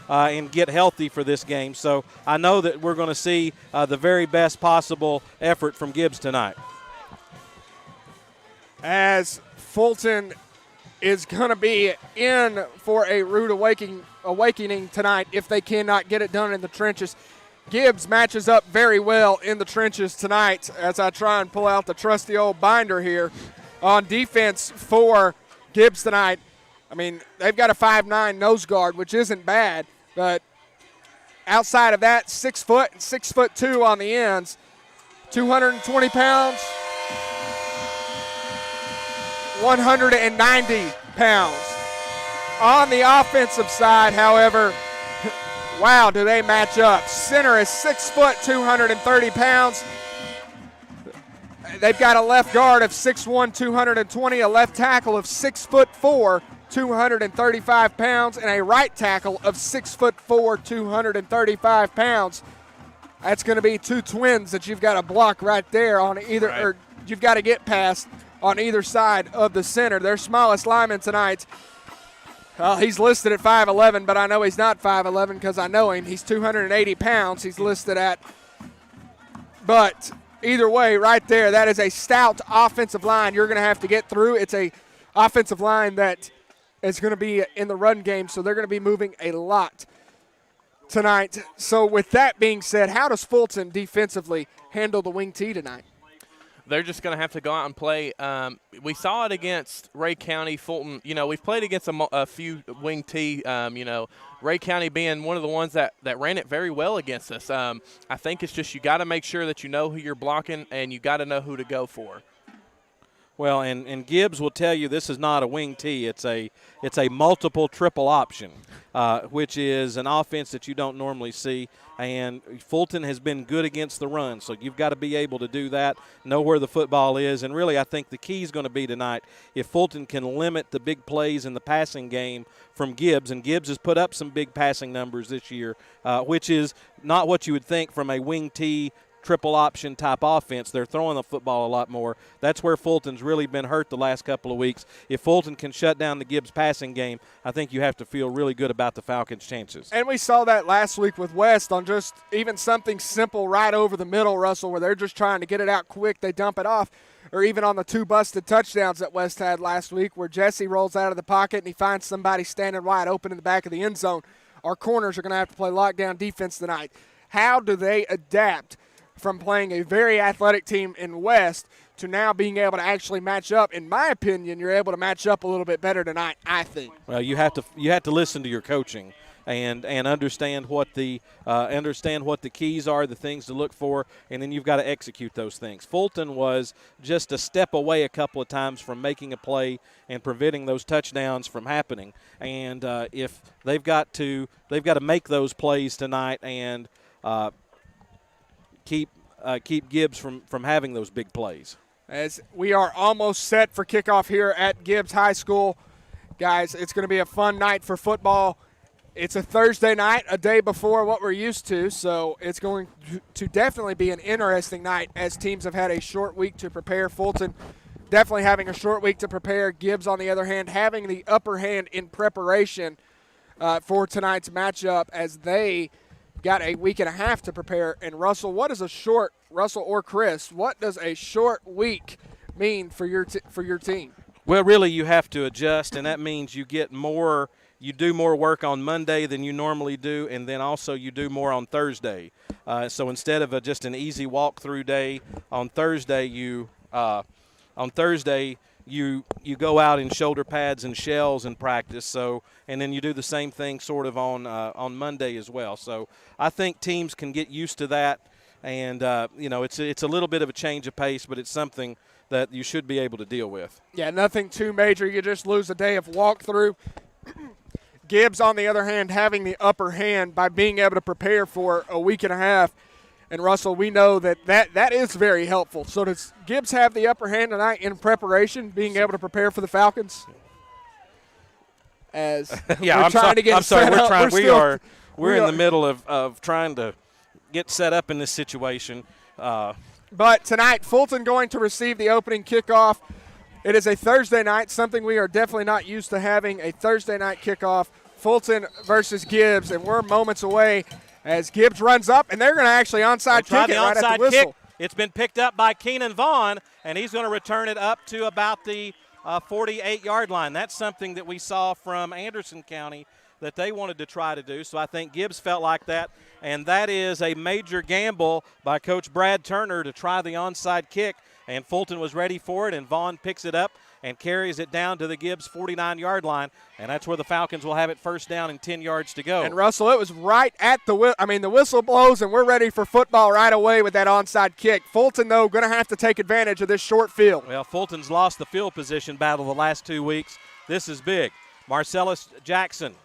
and get healthy for this game. So I know that we're going to see the very best possible effort from Gibbs tonight. As Fulton is going to be in for a rude awakening tonight if they cannot get it done in the trenches. Gibbs matches up very well in the trenches tonight as I try and pull out the trusty old binder here. On defense for Gibbs tonight, I mean, they've got a 5'9" nose guard, which isn't bad, but outside of that, 6 foot and 6'2" on the ends, 220 pounds, 190 pounds. On the offensive side, however, wow, do they match up. Center is 6 foot, 230 pounds. They've got a left guard of 6'1", 220, a left tackle of 6'4", 235 pounds, and a right tackle of 6'4", 235 pounds. That's going to be two twins that you've got to block right there on either, right. Or you've got to get past on either side of the center. Their smallest lineman tonight, he's listed at 5'11", but I know he's not 5'11" because I know him. He's 280 pounds he's listed at. But either way, right there, that is a stout offensive line you're going to have to get through. It's a offensive line that is going to be in the run game, so they're going to be moving a lot tonight. So with that being said, how does Fulton defensively handle the wing T tonight? They're just going to have to go out and play. We saw it against Ray County. Fulton, we've played against a few wing T, Ray County being one of the ones that ran it very well against us. I think it's just you got to make sure that you know who you're blocking and you got to know who to go for. Well, and Gibbs will tell you this is not a wing T. It's a multiple triple option, which is an offense that you don't normally see. And Fulton has been good against the run, so you've got to be able to do that, know where the football is. And really I think the key is going to be tonight if Fulton can limit the big plays in the passing game from Gibbs. And Gibbs has put up some big passing numbers this year, which is not what you would think from a wing T triple option type offense. They're throwing the football a lot more. That's where Fulton's really been hurt the last couple of weeks. If Fulton can shut down the Gibbs passing game, I think you have to feel really good about the Falcons' chances. And we saw that last week with West on just even something simple right over the middle, Russell, where they're just trying to get it out quick. They dump it off. Or even on the two busted touchdowns that West had last week where Jesse rolls out of the pocket and he finds somebody standing wide open in the back of the end zone. Our corners are going to have to play lockdown defense tonight. How do they adapt from playing a very athletic team in West to now being able to actually match up? In my opinion, you're able to match up a little bit better tonight, I think. Well, you have to listen to your coaching and understand what the keys are, the things to look for, and then you've got to execute those things. Fulton was just a step away a couple of times from making a play and preventing those touchdowns from happening. And if they've got to make those plays tonight and keep Gibbs from having those big plays. As we are almost set for kickoff here at Gibbs High School. Guys, it's going to be a fun night for football. It's a Thursday night, a day before what we're used to, so it's going to definitely be an interesting night as teams have had a short week to prepare. Fulton definitely having a short week to prepare. Gibbs, on the other hand, having the upper hand in preparation for tonight's matchup as they got a week and a half to prepare. And Russell, Russell or Chris, what does a short week mean for your team? Well, really you have to adjust, and that means you do more work on Monday than you normally do, and then also you do more on Thursday. So instead of just an easy walk-through day, on Thursday you go out in shoulder pads and shells and practice. So, and then you do the same thing sort of on Monday as well. So I think teams can get used to that, and it's a little bit of a change of pace, but it's something that you should be able to deal with. Yeah, nothing too major. You just lose a day of walkthrough. Gibbs, on the other hand, having the upper hand by being able to prepare for a week and a half. And, Russell, we know that is very helpful. So does Gibbs have the upper hand tonight in preparation, being able to prepare for the Falcons? As yeah, we're trying to get set up. We're in the middle of trying to get set up in this situation. But tonight, Fulton going to receive the opening kickoff. It is a Thursday night, something we are definitely not used to having, a Thursday night kickoff Fulton versus Gibbs, and we're moments away as Gibbs runs up, and they're going to actually onside kick it right at the whistle. Kick. It's been picked up by Keenan Vaughn, and he's going to return it up to about the 48-yard line. That's something that we saw from Anderson County that they wanted to try to do, so I think Gibbs felt like that, and that is a major gamble by Coach Brad Turner to try the onside kick, and Fulton was ready for it, and Vaughn picks it up and carries it down to the Gibbs 49-yard line, and that's where the Falcons will have it first down and 10 yards to go. And, Russell, it was right at the whistle blows, and we're ready for football right away with that onside kick. Fulton, though, going to have to take advantage of this short field. Well, Fulton's lost the field position battle the last 2 weeks. This is big. Marcellus Jackson.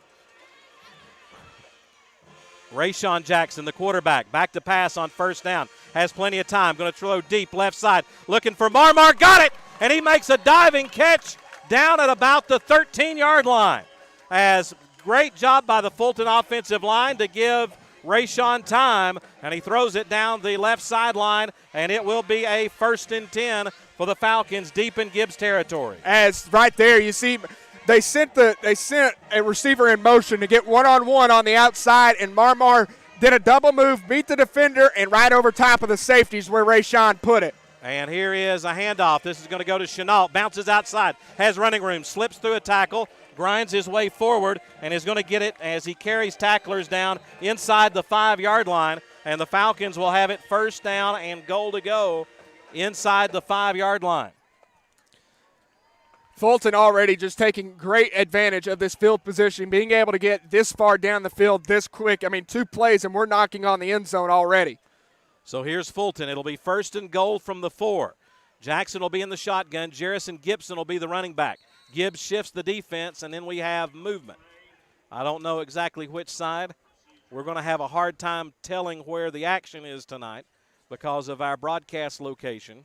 Rayshawn Jackson, the quarterback, back to pass on first down. Has plenty of time. Going to throw deep left side. Looking for Marmar. Got it! And he makes a diving catch down at about the 13-yard line. As great job by the Fulton offensive line to give Rayshawn time, and he throws it down the left sideline, and it will be a 1st and 10 for the Falcons deep in Gibbs territory. As right there, you see they sent a receiver in motion to get one-on-one on the outside, and Marmar did a double move, beat the defender, and right over top of the safeties where Rayshawn put it. And here is a handoff. This is going to go to Chenault. Bounces outside. Has running room. Slips through a tackle. Grinds his way forward and is going to get it as he carries tacklers down inside the 5-yard line. And the Falcons will have it first down and goal to go inside the 5-yard line. Fulton already just taking great advantage of this field position, being able to get this far down the field this quick. 2 plays and we're knocking on the end zone already. So here's Fulton. It'll be 1st and goal from the 4. Jackson will be in the shotgun. Jerrison Gibson will be the running back. Gibbs shifts the defense, and then we have movement. I don't know exactly which side. We're going to have a hard time telling where the action is tonight because of our broadcast location.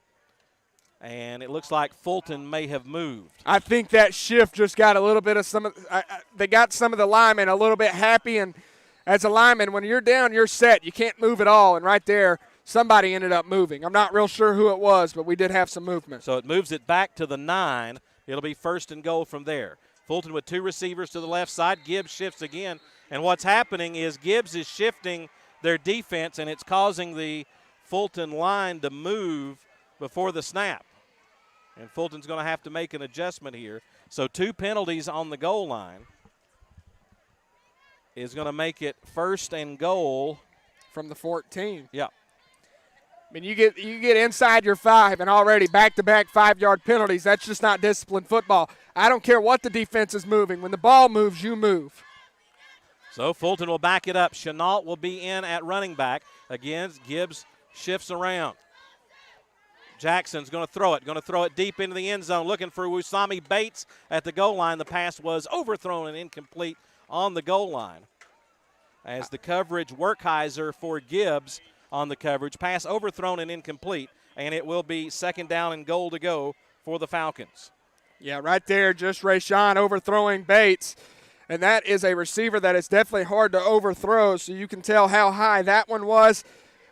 And it looks like Fulton may have moved. I think that shift just got a little bit of they got some of the linemen a little bit happy, and as a lineman, when you're down, you're set. You can't move at all, and right there, somebody ended up moving. I'm not real sure who it was, but we did have some movement. So it moves it back to the 9. It'll be 1st and goal from there. Fulton with 2 receivers to the left side. Gibbs shifts again. And what's happening is Gibbs is shifting their defense, and it's causing the Fulton line to move before the snap. And Fulton's going to have to make an adjustment here. So 2 penalties on the goal line is going to make it 1st and goal. From the 14. Yeah. You get inside your 5 and already back-to-back 5-yard penalties. That's just not disciplined football. I don't care what the defense is moving. When the ball moves, you move. So Fulton will back it up. Chenault will be in at running back. Again, Gibbs shifts around. Jackson's going to throw it deep into the end zone, looking for Wusami Bates at the goal line. The pass was overthrown and incomplete on the goal line. As the coverage, Werkheiser for Gibbs on the coverage. Pass overthrown and incomplete, and it will be 2nd down and goal to go for the Falcons. Yeah, right there, just Rayshawn overthrowing Bates. And that is a receiver that is definitely hard to overthrow, so you can tell how high that one was.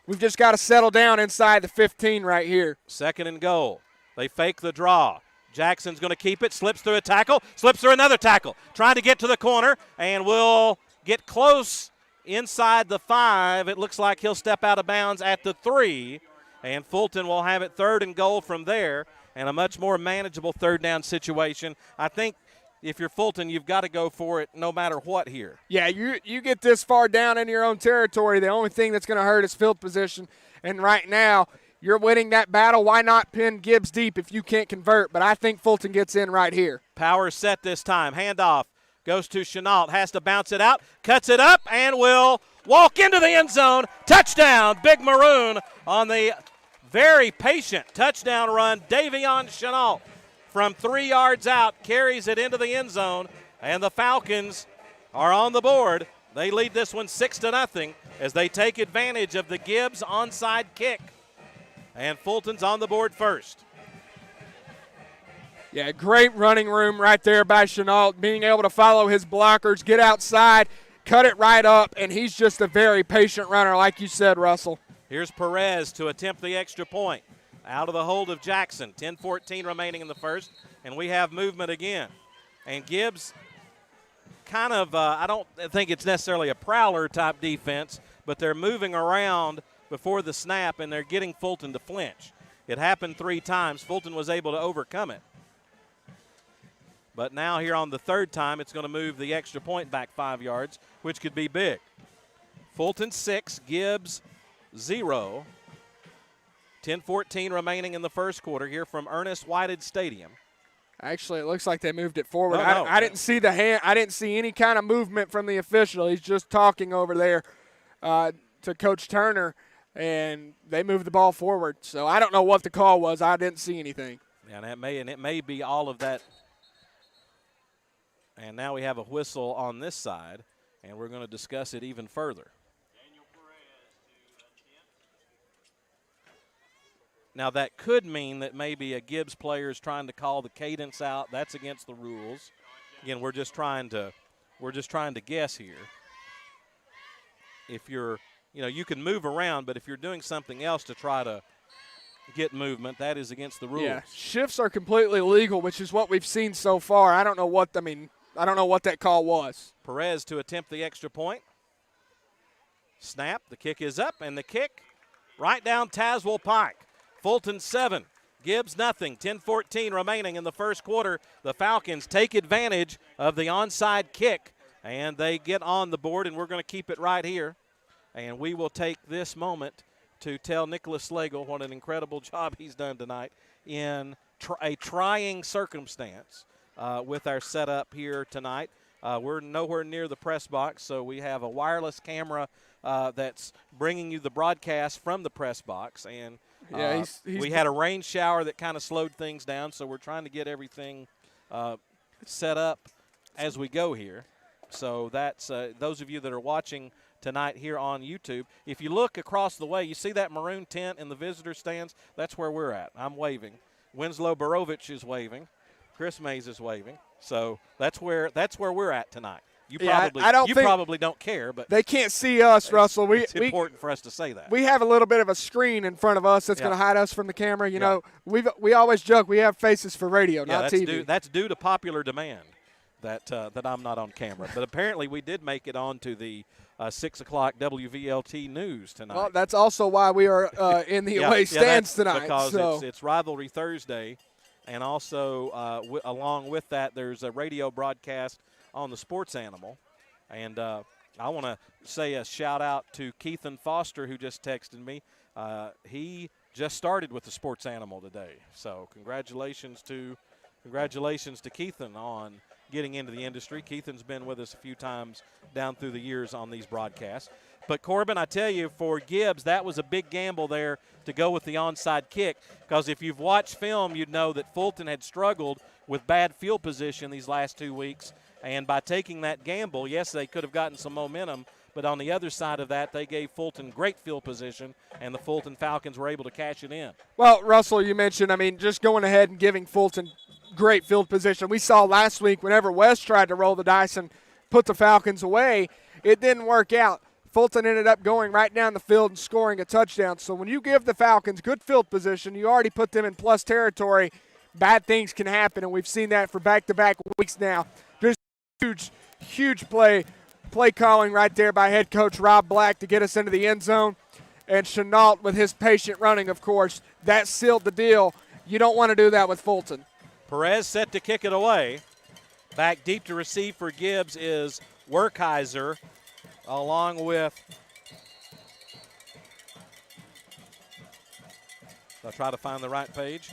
We've just got to settle down inside the 15 right here. 2nd and goal. They fake the draw. Jackson's going to keep it, slips through a tackle, slips through another tackle, trying to get to the corner, and will get close inside the 5. It looks like he'll step out of bounds at the 3, and Fulton will have it 3rd and goal from there, and a much more manageable 3rd down situation. I think if you're Fulton, you've got to go for it no matter what here. Yeah, you get this far down in your own territory, the only thing that's going to hurt is field position, and right now you're winning that battle. Why not pin Gibbs deep if you can't convert? But I think Fulton gets in right here. Power set this time. Handoff goes to Chenault. Has to bounce it out. Cuts it up and will walk into the end zone. Touchdown. Big Maroon on the very patient touchdown run. Davion Chenault from 3 yards out carries it into the end zone. And the Falcons are on the board. They lead this one 6-0 as they take advantage of the Gibbs onside kick. And Fulton's on the board first. Yeah, great running room right there by Chenault, being able to follow his blockers, get outside, cut it right up, and he's just a very patient runner, like you said, Russell. Here's Perez to attempt the extra point. Out of the hold of Jackson. 10-14 remaining in the first, and we have movement again. And Gibbs kind of I don't think it's necessarily a prowler type defense, but they're moving around before the snap, and they're getting Fulton to flinch. It happened 3 times. Fulton was able to overcome it. But now here on the 3rd time, it's going to move the extra point back 5 yards, which could be big. Fulton 6, Gibbs 0. 10-14 remaining in the first quarter here from Ernest Whited Stadium. Actually, it looks like they moved it forward. No. I didn't see the hand. I didn't see any kind of movement from the official. He's just talking over there to Coach Turner, and they moved the ball forward. So I don't know what the call was. I didn't see anything. And it may be all of that. And now we have a whistle on this side, and we're going to discuss it even further. Now that could mean that maybe a Gibbs player is trying to call the cadence out. That's against the rules. Again, we're just trying to guess here. If you're, you can move around, but if you're doing something else to try to get movement, that is against the rules. Yeah, shifts are completely legal, which is what we've seen so far. I don't know what that call was. Perez to attempt the extra point. Snap, the kick is up, and the kick right down Tazewell Pike. Fulton 7, Gibbs nothing. 10-14 remaining in the first quarter. The Falcons take advantage of the onside kick, and they get on the board, and we're going to keep it right here. And we will take this moment to tell Nicholas Slagle what an incredible job he's done tonight in a trying circumstance with our setup here tonight. We're nowhere near the press box, so we have a wireless camera that's bringing you the broadcast from the press box. And we had a rain shower that kind of slowed things down, so we're trying to get everything set up as we go here. So that's those of you that are watching tonight here on YouTube. If you look across the way, you see that maroon tent in the visitor stands? That's where we're at. I'm waving. Winslow Borovich is waving. Chris Mays is waving. So that's where we're at tonight. You probably don't care, but they can't see us, Russell. It's important for us to say that. We have a little bit of a screen in front of us that's going to hide us from the camera. You know, we always joke we have faces for radio, not TV. That's due to popular demand that I'm not on camera. But apparently we did make it on to the 6 o'clock WVLT news tonight. Well, that's also why we are in the away stands tonight. Because it's Rivalry Thursday, and also along with that, there's a radio broadcast on the Sports Animal. And I want to say a shout-out to Keithan Foster, who just texted me. He just started with the Sports Animal today. So congratulations to Keithan on getting into the industry. Keithan's been with us a few times down through the years on these broadcasts. But, Corbin, I tell you, for Gibbs, that was a big gamble there to go with the onside kick, because if you've watched film, you'd know that Fulton had struggled with bad field position these last 2 weeks. And by taking that gamble, yes, they could have gotten some momentum, but on the other side of that, they gave Fulton great field position, and the Fulton Falcons were able to cash it in. Well, Russell, you mentioned, just going ahead and giving Fulton great field position. We saw last week whenever West tried to roll the dice and put the Falcons away, it didn't work out. Fulton ended up going right down the field and scoring a touchdown. So when you give the Falcons good field position, you already put them in plus territory, bad things can happen, and we've seen that for back-to-back weeks now. There's huge play calling right there by head coach Rob Black to get us into the end zone. And Chenault with his patient running, of course, that sealed the deal. You don't want to do that with Fulton. Perez set to kick it away. Back deep to receive for Gibbs is Werkheiser, along with, I'll try to find the right page,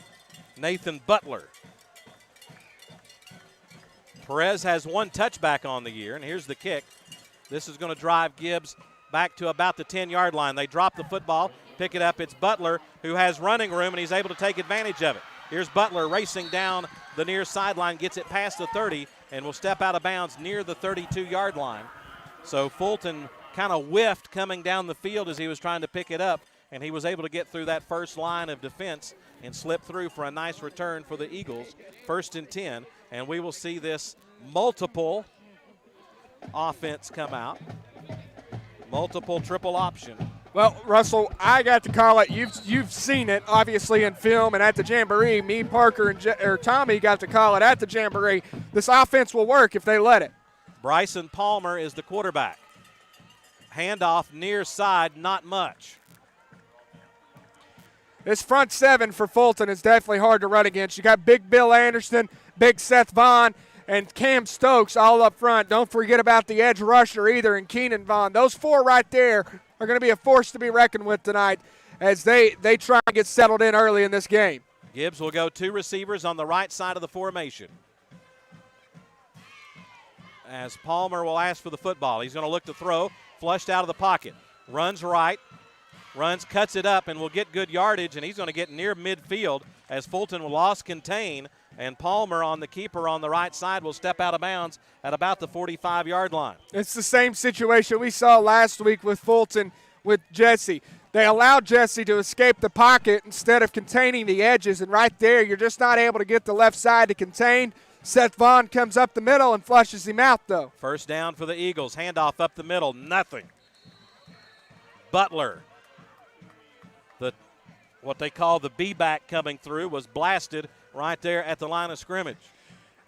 Nathan Butler. Perez has one touchback on the year, and here's the kick. This is going to drive Gibbs back to about the 10-yard line. They drop the football, pick it up. It's Butler who has running room, and he's able to take advantage of it. Here's Butler racing down the near sideline, gets it past the 30, and will step out of bounds near the 32-yard line. So Fulton kind of whiffed coming down the field as he was trying to pick it up, and he was able to get through that first line of defense and slip through for a nice return for the Eagles. 1st and 10, and we will see this multiple offense come out. Multiple triple option. Well, Russell, I got to call it. You've seen it, obviously, in film and at the Jamboree. Me, Parker, and Tommy got to call it at the Jamboree. This offense will work if they let it. Bryson Palmer is the quarterback. Handoff near side, not much. This front seven for Fulton is definitely hard to run against. You got Big Bill Anderson, Big Seth Vaughn, and Cam Stokes all up front. Don't forget about the edge rusher either, and Keenan Vaughn. Those four right there are going to be a force to be reckoned with tonight as they try and get settled in early in this game. Gibbs will go 2 receivers on the right side of the formation. As Palmer will ask for the football. He's going to look to throw, flushed out of the pocket. Runs right, cuts it up, and will get good yardage, and he's going to get near midfield as Fulton will lost contain, and Palmer on the keeper on the right side will step out of bounds at about the 45-yard line. It's the same situation we saw last week with Fulton with Jesse. They allowed Jesse to escape the pocket instead of containing the edges, and right there you're just not able to get the left side to contain. Seth Vaughn comes up the middle and flushes him out, though. First down for the Eagles. Handoff up the middle, nothing. Butler, what they call the B-back coming through, was blasted right there at the line of scrimmage.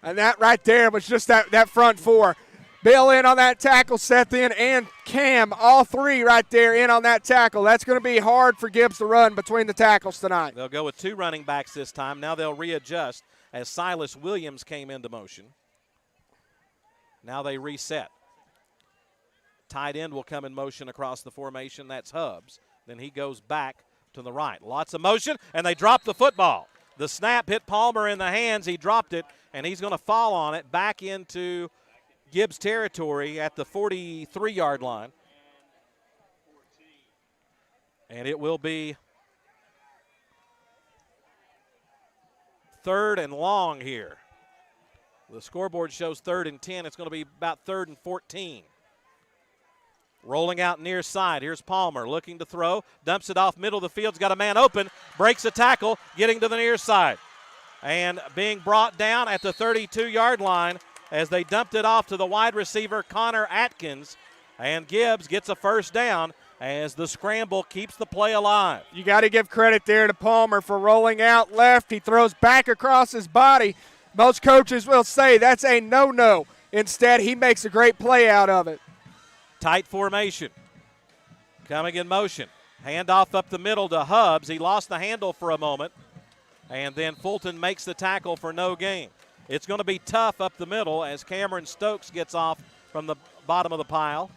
And that right there was just that front four. Bill in on that tackle, Seth in, and Cam, all three right there in on that tackle. That's going to be hard for Gibbs to run between the tackles tonight. They'll go with 2 running backs this time. Now they'll readjust as Silas Williams came into motion. Now they reset. Tight end will come in motion across the formation. That's Hubbs. Then he goes back to the right. Lots of motion, and they drop the football. The snap hit Palmer in the hands. He dropped it, and he's going to fall on it back into Gibbs territory at the 43-yard line. And it will be 3rd and long here. The scoreboard shows 3rd and 10. It's going to be about 3rd and 14. Rolling out near side. Here's Palmer looking to throw. Dumps it off middle of the field. He's got a man open. Breaks a tackle. Getting to the near side. And being brought down at the 32-yard line as they dumped it off to the wide receiver, Connor Atkins. And Gibbs gets a first down as the scramble keeps the play alive. You got to give credit there to Palmer for rolling out left. He throws back across his body. Most coaches will say that's a no-no. Instead, he makes a great play out of it. Tight formation. Coming in motion. Handoff up the middle to Hubbs. He lost the handle for a moment. And then Fulton makes the tackle for no gain. It's going to be tough up the middle as Cameron Stokes gets off from the bottom of the pile.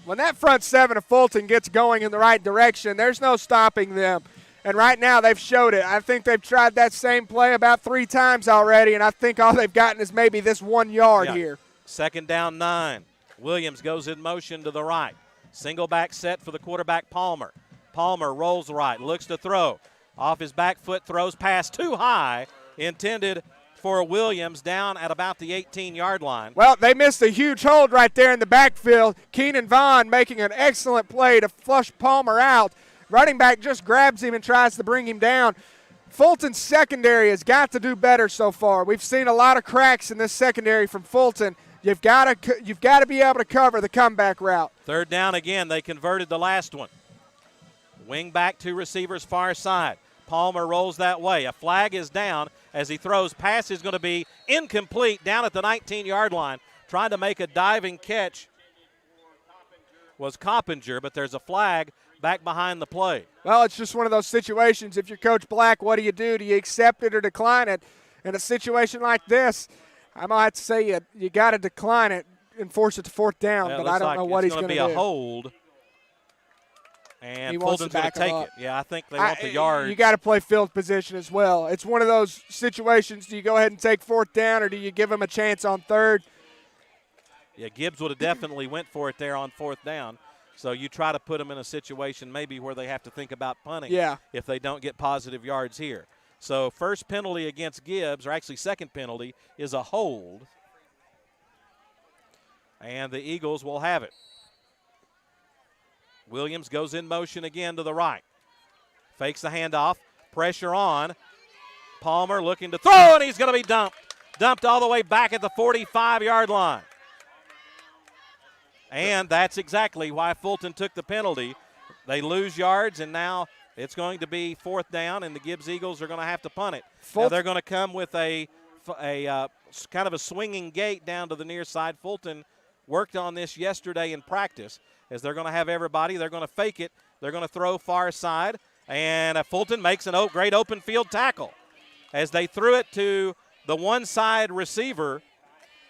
When that front seven of Fulton gets going in the right direction, there's no stopping them. And right now they've showed it. I think they've tried that same play about 3 times already, and I think all they've gotten is maybe this 1 yard here. 2nd down 9. Williams goes in motion to the right. Single back set for the quarterback, Palmer. Palmer rolls right, looks to throw. Off his back foot, throws pass too high, intended for Williams down at about the 18-yard line. Well, they missed a huge hold right there in the backfield. Keenan Vaughn making an excellent play to flush Palmer out. Running back just grabs him and tries to bring him down. Fulton's secondary has got to do better so far. We've seen a lot of cracks in this secondary from Fulton. You've got to be able to cover the comeback route. 3rd down again. They converted the last one. Wing back, 2 receivers far side. Palmer rolls that way. A flag is down as he throws. Pass is going to be incomplete down at the 19-yard line. Trying to make a diving catch was Coppinger, but there's a flag back behind the play. Well, it's just one of those situations. If you're Coach Black, what do? Do you accept it or decline it? In a situation like this, I might have to say you got to decline it and force it to 4th down, but I don't know what he's going to do. It's going to be a hold. And Fulton's going to take it. Yeah, I think they want the yard. You got to play field position as well. It's one of those situations. Do you go ahead and take 4th down, or do you give him a chance on 3rd? Yeah, Gibbs would have definitely went for it there on 4th down. So you try to put them in a situation maybe where they have to think about punting if they don't get positive yards here. So first penalty against Gibbs, or actually second penalty, is a hold. And the Eagles will have it. Williams goes in motion again to the right. Fakes the handoff. Pressure on. Palmer looking to throw, and he's going to be dumped. Dumped all the way back at the 45-yard line. And that's exactly why Fulton took the penalty. They lose yards, and now it's going to be 4th down, and the Gibbs Eagles are going to have to punt it. Now they're going to come with a kind of a swinging gate down to the near side. Fulton worked on this yesterday in practice, as they're going to have everybody. They're going to fake it. They're going to throw far side, and Fulton makes a great open field tackle. As they threw it to the one side receiver,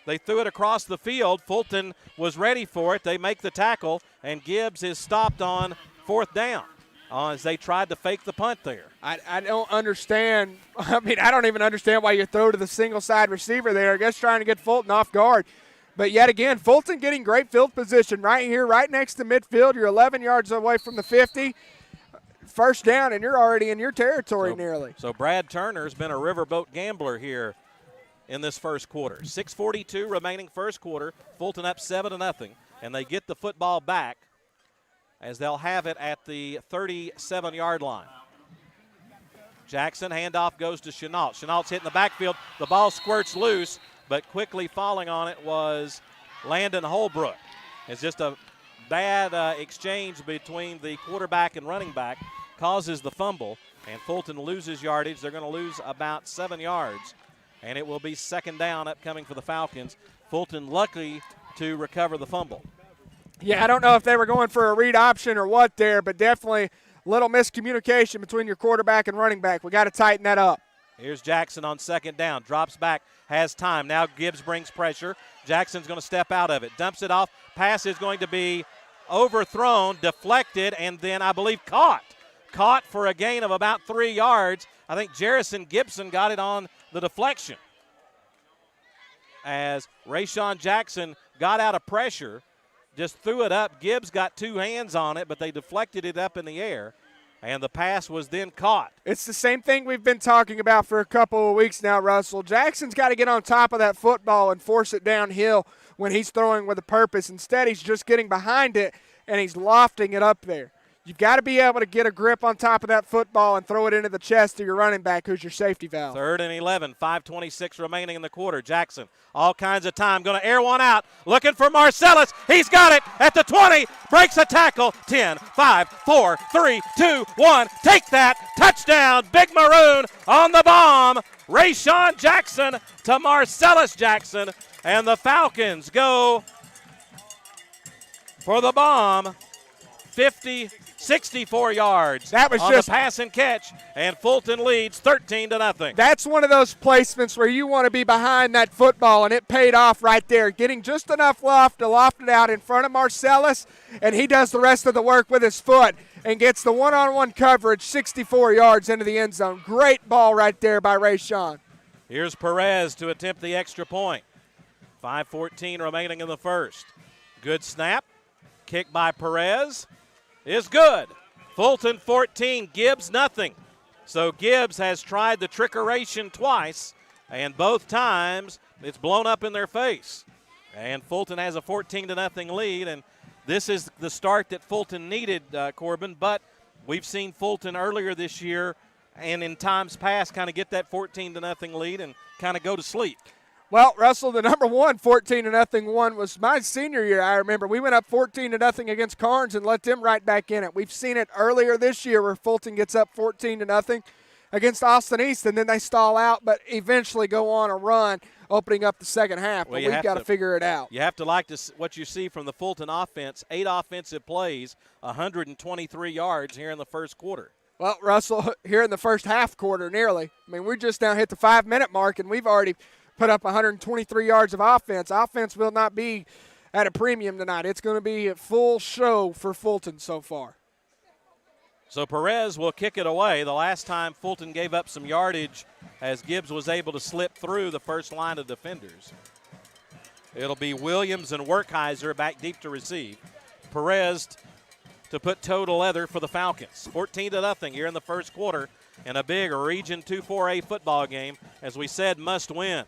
they threw it across the field. Fulton was ready for it. They make the tackle, and Gibbs is stopped on 4th down as they tried to fake the punt there. I don't understand. I mean, I don't even understand why you throw to the single side receiver there. I guess trying to get Fulton off guard. But yet again, Fulton getting great field position right here, right next to midfield. You're 11 yards away from the 50. First down, and you're already in your territory nearly. So Brad Turner's been a riverboat gambler here in this first quarter. 6:42 remaining first quarter. Fulton up 7-0, and they get the football back as they'll have it at the 37-yard line. Jackson, handoff goes to Chenault. Chenault's hitting the backfield. The ball squirts loose, but quickly falling on it was Landon Holbrook. It's just a bad exchange between the quarterback and running back causes the fumble, and Fulton loses yardage. They're going to lose about 7 yards, and it will be 2nd down upcoming for the Falcons. Fulton lucky to recover the fumble. Yeah, I don't know if they were going for a read option or what there, but definitely a little miscommunication between your quarterback and running back. We got to tighten that up. Here's Jackson on 2nd down. Drops back, has time. Now Gibbs brings pressure. Jackson's going to step out of it. Dumps it off. Pass is going to be overthrown, deflected, and then I believe caught. Caught for a gain of about 3 yards. I think Jerrison Gibson got it on the deflection. As Rayshawn Jackson got out of pressure, just threw it up. Gibbs got 2 hands on it, but they deflected it up in the air, and the pass was then caught. It's the same thing we've been talking about for a couple of weeks now, Russell. Jackson's got to get on top of that football and force it downhill when he's throwing with a purpose. Instead, he's just getting behind it, and he's lofting it up there. You've got to be able to get a grip on top of that football and throw it into the chest of your running back, who's your safety valve. 3rd and 11, 5:26 remaining in the quarter. Jackson, all kinds of time, going to air one out, looking for Marcellus. He's got it at the 20, breaks a tackle. 10, 5, 4, 3, 2, 1. Take that. Touchdown, Big Maroon on the bomb. Rayshawn Jackson to Marcellus Jackson, and the Falcons go for the bomb. 64 yards that was on just the pass and catch, and Fulton leads 13-0. That's one of those placements where you want to be behind that football, and it paid off right there, getting just enough loft to loft it out in front of Marcellus, and he does the rest of the work with his foot and gets the one-on-one coverage 64 yards into the end zone. Great ball right there by Rayshawn. Here's Perez to attempt the extra point. 5:14 remaining in the first. Good snap. Kick by Perez is good. Fulton 14, Gibbs nothing. So Gibbs has tried the trickeration twice, and both times it's blown up in their face. And Fulton has a 14-0 lead, and this is the start that Fulton needed, Corbin, but we've seen Fulton earlier this year and in times past kind of get that 14-0 lead and kind of go to sleep. Well, Russell, the number one 14-0 one was my senior year. I remember we went up 14-0 against Carnes and let them right back in it. We've seen it earlier this year where Fulton gets up 14-0 against Austin East, and then they stall out, but eventually go on a run, opening up the second half. Well, but we've got to figure it out. You have to like what you see from the Fulton offense. 8 offensive plays, 123 yards here in the first quarter. Well, Russell, here in the first half quarter nearly. I mean, we just now hit the 5-minute mark, and we've already put up 123 yards of offense. Offense will not be at a premium tonight. It's going to be a full show for Fulton so far. So Perez will kick it away. The last time Fulton gave up some yardage as Gibbs was able to slip through the first line of defenders. It'll be Williams and Werkheiser back deep to receive. Perez to put toe to leather for the Falcons. 14-0 here in the first quarter in a big Region 2-4A football game. As we said, must win.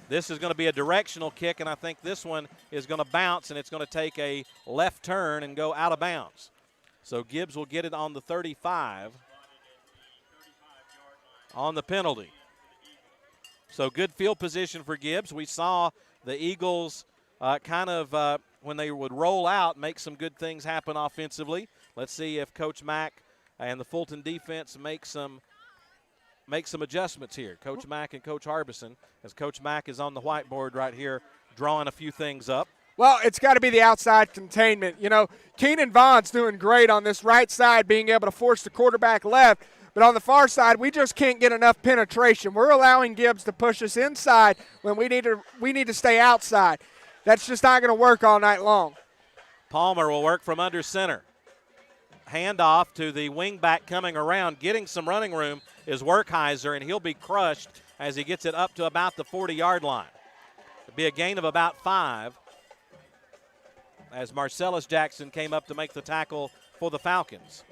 This is going to be a directional kick, and I think this one is going to bounce, and it's going to take a left turn and go out of bounds. So Gibbs will get it on the 35 on the penalty. So good field position for Gibbs. We saw the Eagles when they would roll out, make some good things happen offensively. Let's see if Coach Mack and the Fulton defense make some adjustments here. Coach Mack and Coach Harbison, as Coach Mack is on the whiteboard right here drawing a few things up. Well, it's got to be the outside containment. You know, Keenan Vaughn's doing great on this right side, being able to force the quarterback left. But on the far side, we just can't get enough penetration. We're allowing Gibbs to push us inside when we need to stay outside. That's just not going to work all night long. Palmer will work from under center. Handoff to the wingback coming around. Getting some running room is Werkheiser, and he'll be crushed as he gets it up to about the 40-yard line. It'll be a gain of about 5 as Marcellus Jackson came up to make the tackle for the Falcons.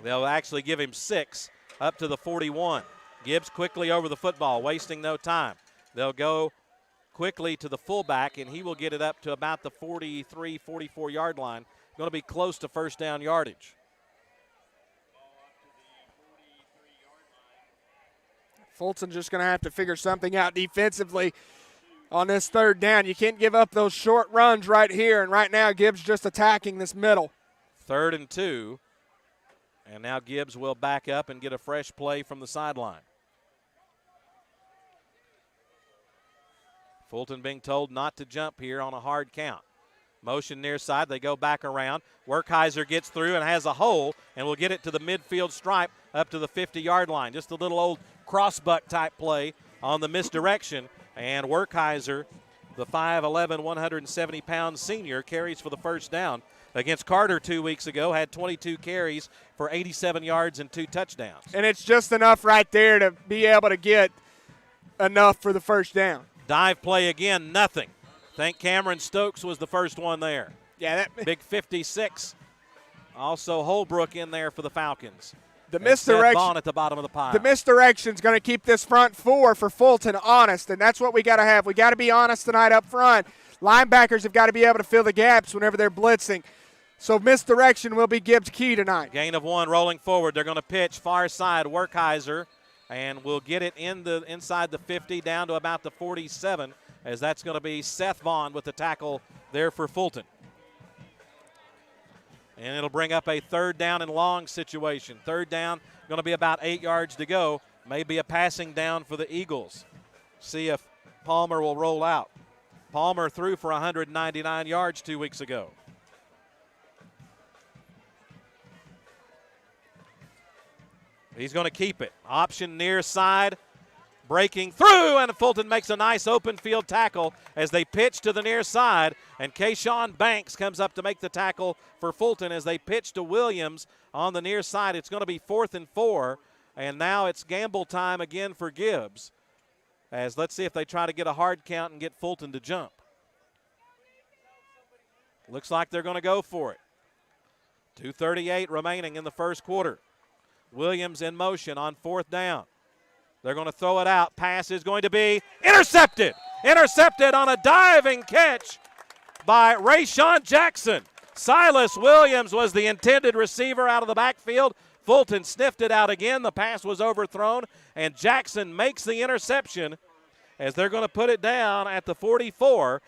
They'll actually give him 6 up to the 41. Gibbs quickly over the football, wasting no time. They'll go quickly to the fullback, and he will get it up to about the 43, 44-yard line. Going to be close to first down yardage. Fulton just going to have to figure something out defensively on this third down. You can't give up those short runs right here, and right now Gibbs just attacking this middle. 3rd and 2, and now Gibbs will back up and get a fresh play from the sideline. Fulton being told not to jump here on a hard count. Motion near side, they go back around. Werkheiser gets through and has a hole and will get it to the midfield stripe up to the 50-yard line. Just a little old crossbuck type play on the misdirection. And Werkheiser, the 5'11", 170-pound senior, carries for the first down. Against Carter 2 weeks ago, had 22 carries for 87 yards and 2 touchdowns. And it's just enough right there to be able to get enough for the first down. Dive play again, nothing. I think Cameron Stokes was the first one there. Yeah, that big 56. Also Holbrook in there for the Falcons. The misdirection at the bottom of the pile. The misdirection's going to keep this front 4 for Fulton honest, and that's what we got to have. We got to be honest tonight up front. Linebackers have got to be able to fill the gaps whenever they're blitzing. So misdirection will be Gibbs' key tonight. Gain of 1 rolling forward. They're going to pitch far side Werkheiser, and we'll get it inside the 50 down to about the 47, as that's going to be Seth Vaughn with the tackle there for Fulton. And it'll bring up a 3rd down and long situation. 3rd down, going to be about 8 yards to go. Maybe a passing down for the Eagles. See if Palmer will roll out. Palmer threw for 199 yards 2 weeks ago. He's going to keep it. Option near side. Breaking through, and Fulton makes a nice open field tackle as they pitch to the near side, and Kayshawn Banks comes up to make the tackle for Fulton as they pitch to Williams on the near side. It's going to be 4th and 4, and now it's gamble time again for Gibbs, as let's see if they try to get a hard count and get Fulton to jump. Looks like they're going to go for it. 2:38 remaining in the first quarter. Williams in motion on 4th down. They're going to throw it out. Pass is going to be intercepted. Intercepted on a diving catch by Rayshawn Jackson. Silas Williams was the intended receiver out of the backfield. Fulton sniffed it out again. The pass was overthrown, and Jackson makes the interception as they're going to put it down at the 44.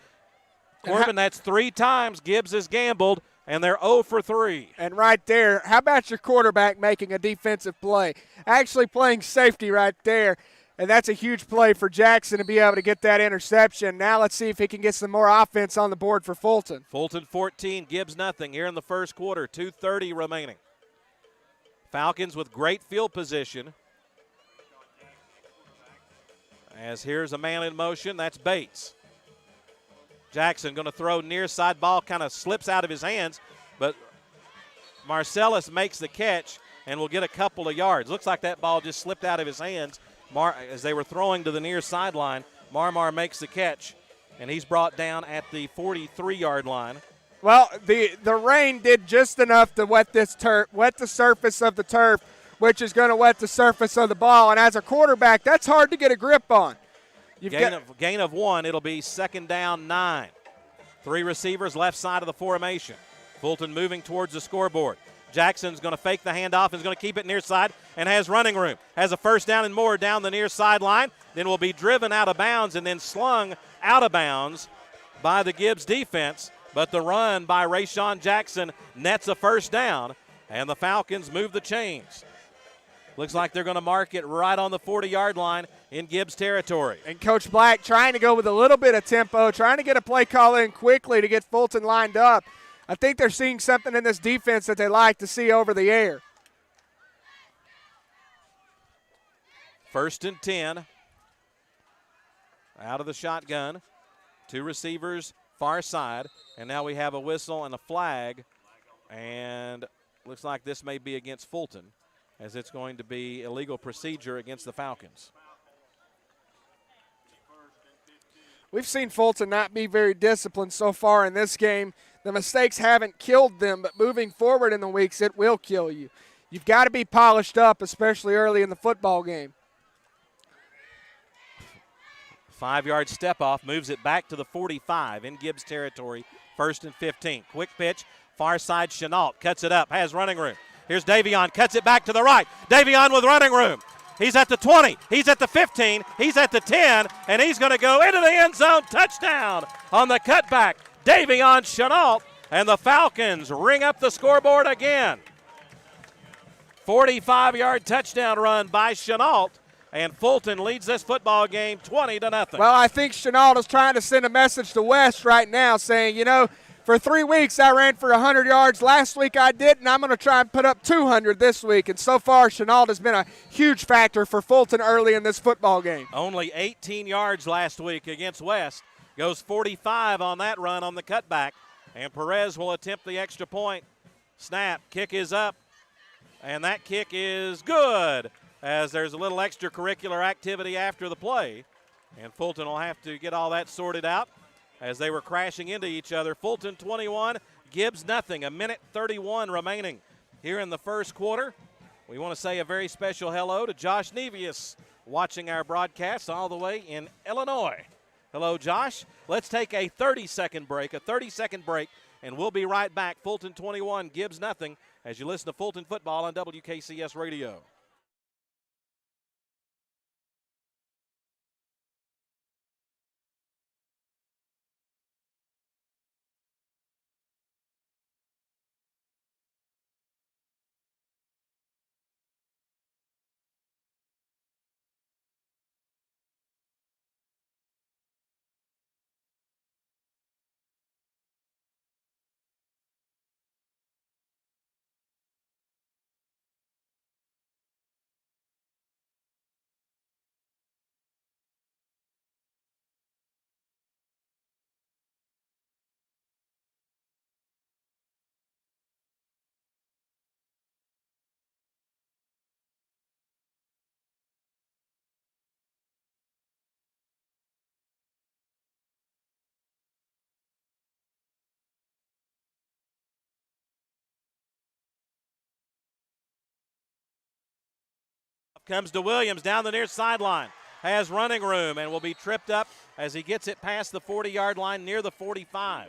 Corbin, that's 3 times Gibbs has gambled, and they're 0 for 3. And right there, how about your quarterback making a defensive play? Actually playing safety right there, and that's a huge play for Jackson to be able to get that interception. Now let's see if he can get some more offense on the board for Fulton. Fulton 14, Gibbs nothing here in the first quarter, 2:30 remaining. Falcons with great field position. As here's a man in motion, that's Bates. Jackson going to throw near side, ball kind of slips out of his hands, but Marcellus makes the catch and will get a couple of yards. Looks like that ball just slipped out of his hands as they were throwing to the near sideline. Marmar makes the catch, and he's brought down at the 43-yard line. Well, the rain did just enough to wet the surface of the turf, which is going to wet the surface of the ball. And as a quarterback, that's hard to get a grip on. Gain of 1, it'll be 2nd down 9. 3 receivers left side of the formation. Fulton moving towards the scoreboard. Jackson's going to fake the handoff and is going to keep it near side and has running room. Has a 1st down and more down the near sideline. Then will be driven out of bounds and then slung out of bounds by the Gibbs defense. But the run by Rayshawn Jackson nets a 1st down, and the Falcons move the chains. Looks like they're going to mark it right on the 40-yard line in Gibbs territory. And Coach Black trying to go with a little bit of tempo, trying to get a play call in quickly to get Fulton lined up. I think they're seeing something in this defense that they like to see over the air. 1st and 10. Out of the shotgun. 2 receivers, far side. And now we have a whistle and a flag. And looks like this may be against Fulton, as it's going to be illegal procedure against the Falcons. We've seen Fulton not be very disciplined so far in this game. The mistakes haven't killed them, but moving forward in the weeks, it will kill you. You've got to be polished up, especially early in the football game. 5-yard step off, moves it back to the 45 in Gibbs territory, 1st and 15. Quick pitch, far side, Chenault cuts it up, has running room. Here's Davion, cuts it back to the right. Davion with running room. He's at the 20, he's at the 15, he's at the 10, and he's going to go into the end zone. Touchdown on the cutback. Davion Chenault, and the Falcons ring up the scoreboard again. 45-yard touchdown run by Chenault, and Fulton leads this football game 20-0. Well, I think Chenault is trying to send a message to West right now saying, you know, for 3 weeks I ran for 100 yards. Last week I didn't. I'm going to try and put up 200 this week. And so far, Chenault has been a huge factor for Fulton early in this football game. Only 18 yards last week against West. Goes 45 on that run on the cutback. And Perez will attempt the extra point. Snap, kick is up. And that kick is good, as there's a little extracurricular activity after the play. And Fulton will have to get all that sorted out as they were crashing into each other. Fulton 21, Gibbs nothing. 1:31 remaining here in the first quarter. We want to say a very special hello to Josh Nevius, watching our broadcast all the way in Illinois. Hello, Josh. Let's take a 30-second break, and we'll be right back. Fulton 21, Gibbs nothing, as you listen to Fulton football on WKCS Radio. Comes to Williams down the near sideline. Has running room and will be tripped up as he gets it past the 40-yard line near the 45.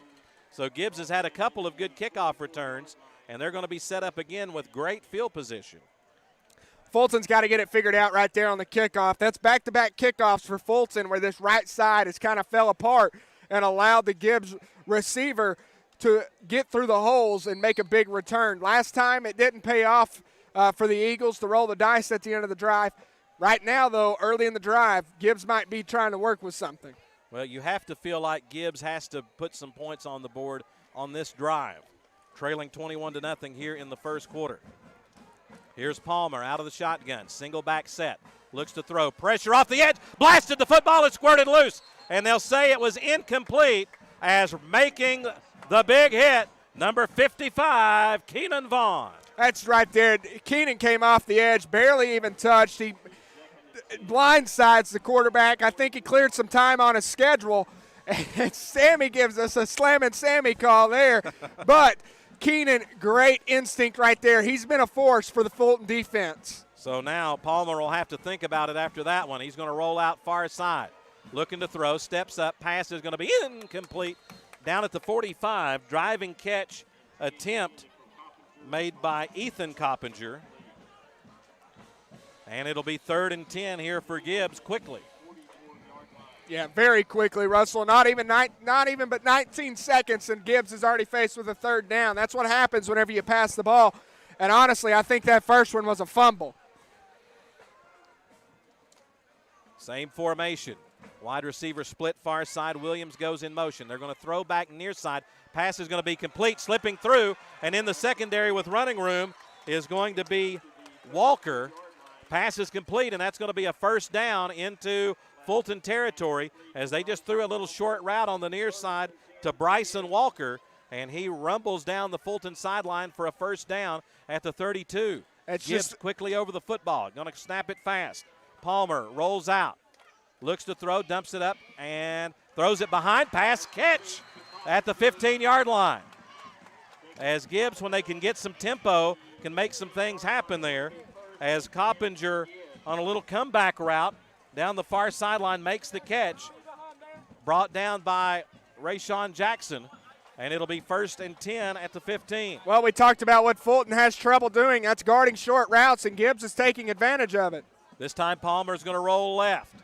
So Gibbs has had a couple of good kickoff returns, and they're going to be set up again with great field position. Fulton's got to get it figured out right there on the kickoff. That's back-to-back kickoffs for Fulton, where this right side has kind of fell apart and allowed the Gibbs receiver to get through the holes and make a big return. Last time it didn't pay off for the Eagles to roll the dice at the end of the drive. Right now, though, early in the drive, Gibbs might be trying to work with something. Well, you have to feel like Gibbs has to put some points on the board on this drive. Trailing 21-0 here in the first quarter. Here's Palmer out of the shotgun. Single back set. Looks to throw. Pressure off the edge. Blasted. The football is squirted loose. And they'll say it was incomplete, as making the big hit, number 55, Keenan Vaughn. That's right there. Keenan came off the edge, barely even touched. He blindsides the quarterback. I think he cleared some time on his schedule. And Sammy gives us a slamming Sammy call there. But Keenan, great instinct right there. He's been a force for the Fulton defense. So now Palmer will have to think about it after that one. He's going to roll out far side. Looking to throw, steps up, pass is going to be incomplete. Down at the 45, driving catch attempt made by Ethan Coppinger. And it'll be 3rd and 10 here for Gibbs quickly. Yeah, very quickly, Russell. Not even but 19 seconds, and Gibbs is already faced with a 3rd down. That's what happens whenever you pass the ball. And honestly, I think that first one was a fumble. Same formation. Wide receiver split far side. Williams goes in motion. They're going to throw back near side. Pass is going to be complete, slipping through. And in the secondary with running room is going to be Walker. Pass is complete, and that's going to be a first down into Fulton territory as they just threw a little short route on the near side to Bryson Walker, and he rumbles down the Fulton sideline for a first down at the 32. Gibbs quickly over the football. Going to snap it fast. Palmer rolls out. Looks to throw, dumps it up, and throws it behind. Pass catch at the 15-yard line. As Gibbs, when they can get some tempo, can make some things happen there. As Coppinger on a little comeback route down the far sideline makes the catch. Brought down by Rayshawn Jackson, and it'll be 1st and 10 at the 15. Well, we talked about what Fulton has trouble doing. That's guarding short routes, and Gibbs is taking advantage of it. This time Palmer's going to roll left.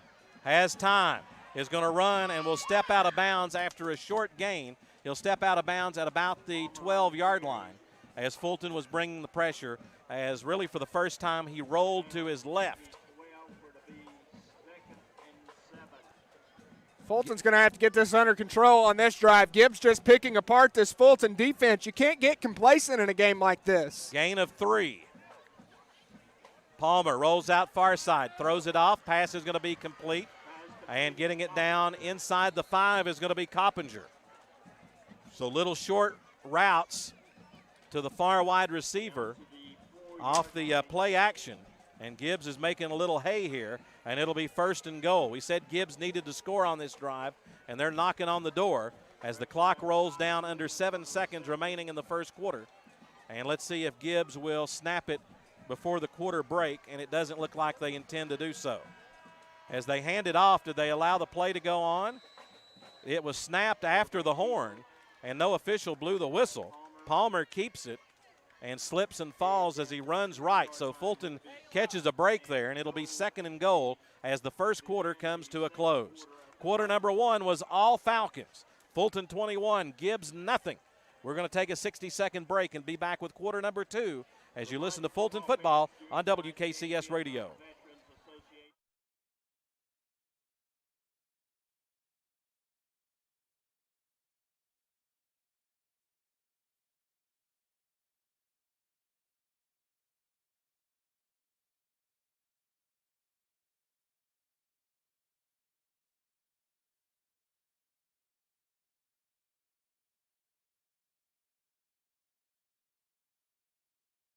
Has time. Is going to run and will step out of bounds after a short gain. He'll step out of bounds at about the 12-yard line as Fulton was bringing the pressure, as really for the first time he rolled to his left. Fulton's going to have to get this under control on this drive. Gibbs just picking apart this Fulton defense. You can't get complacent in a game like this. Gain of 3. Palmer rolls out far side, throws it off. Pass is going to be complete. And getting it down inside the 5 is going to be Coppinger. So little short routes to the far wide receiver off the play action. And Gibbs is making a little hay here, and it'll be 1st and goal. We said Gibbs needed to score on this drive, and they're knocking on the door as the clock rolls down under 7 seconds remaining in the first quarter. And let's see if Gibbs will snap it before the quarter break, and it doesn't look like they intend to do so. As they hand it off, did they allow the play to go on? It was snapped after the horn, and no official blew the whistle. Palmer keeps it and slips and falls as he runs right. So Fulton catches a break there, and it'll be 2nd and goal as the first quarter comes to a close. Quarter number 1 was all Falcons. Fulton 21, Gibbs nothing. We're going to take a 60-second break and be back with quarter number 2 as you listen to Fulton football on WKCS Radio.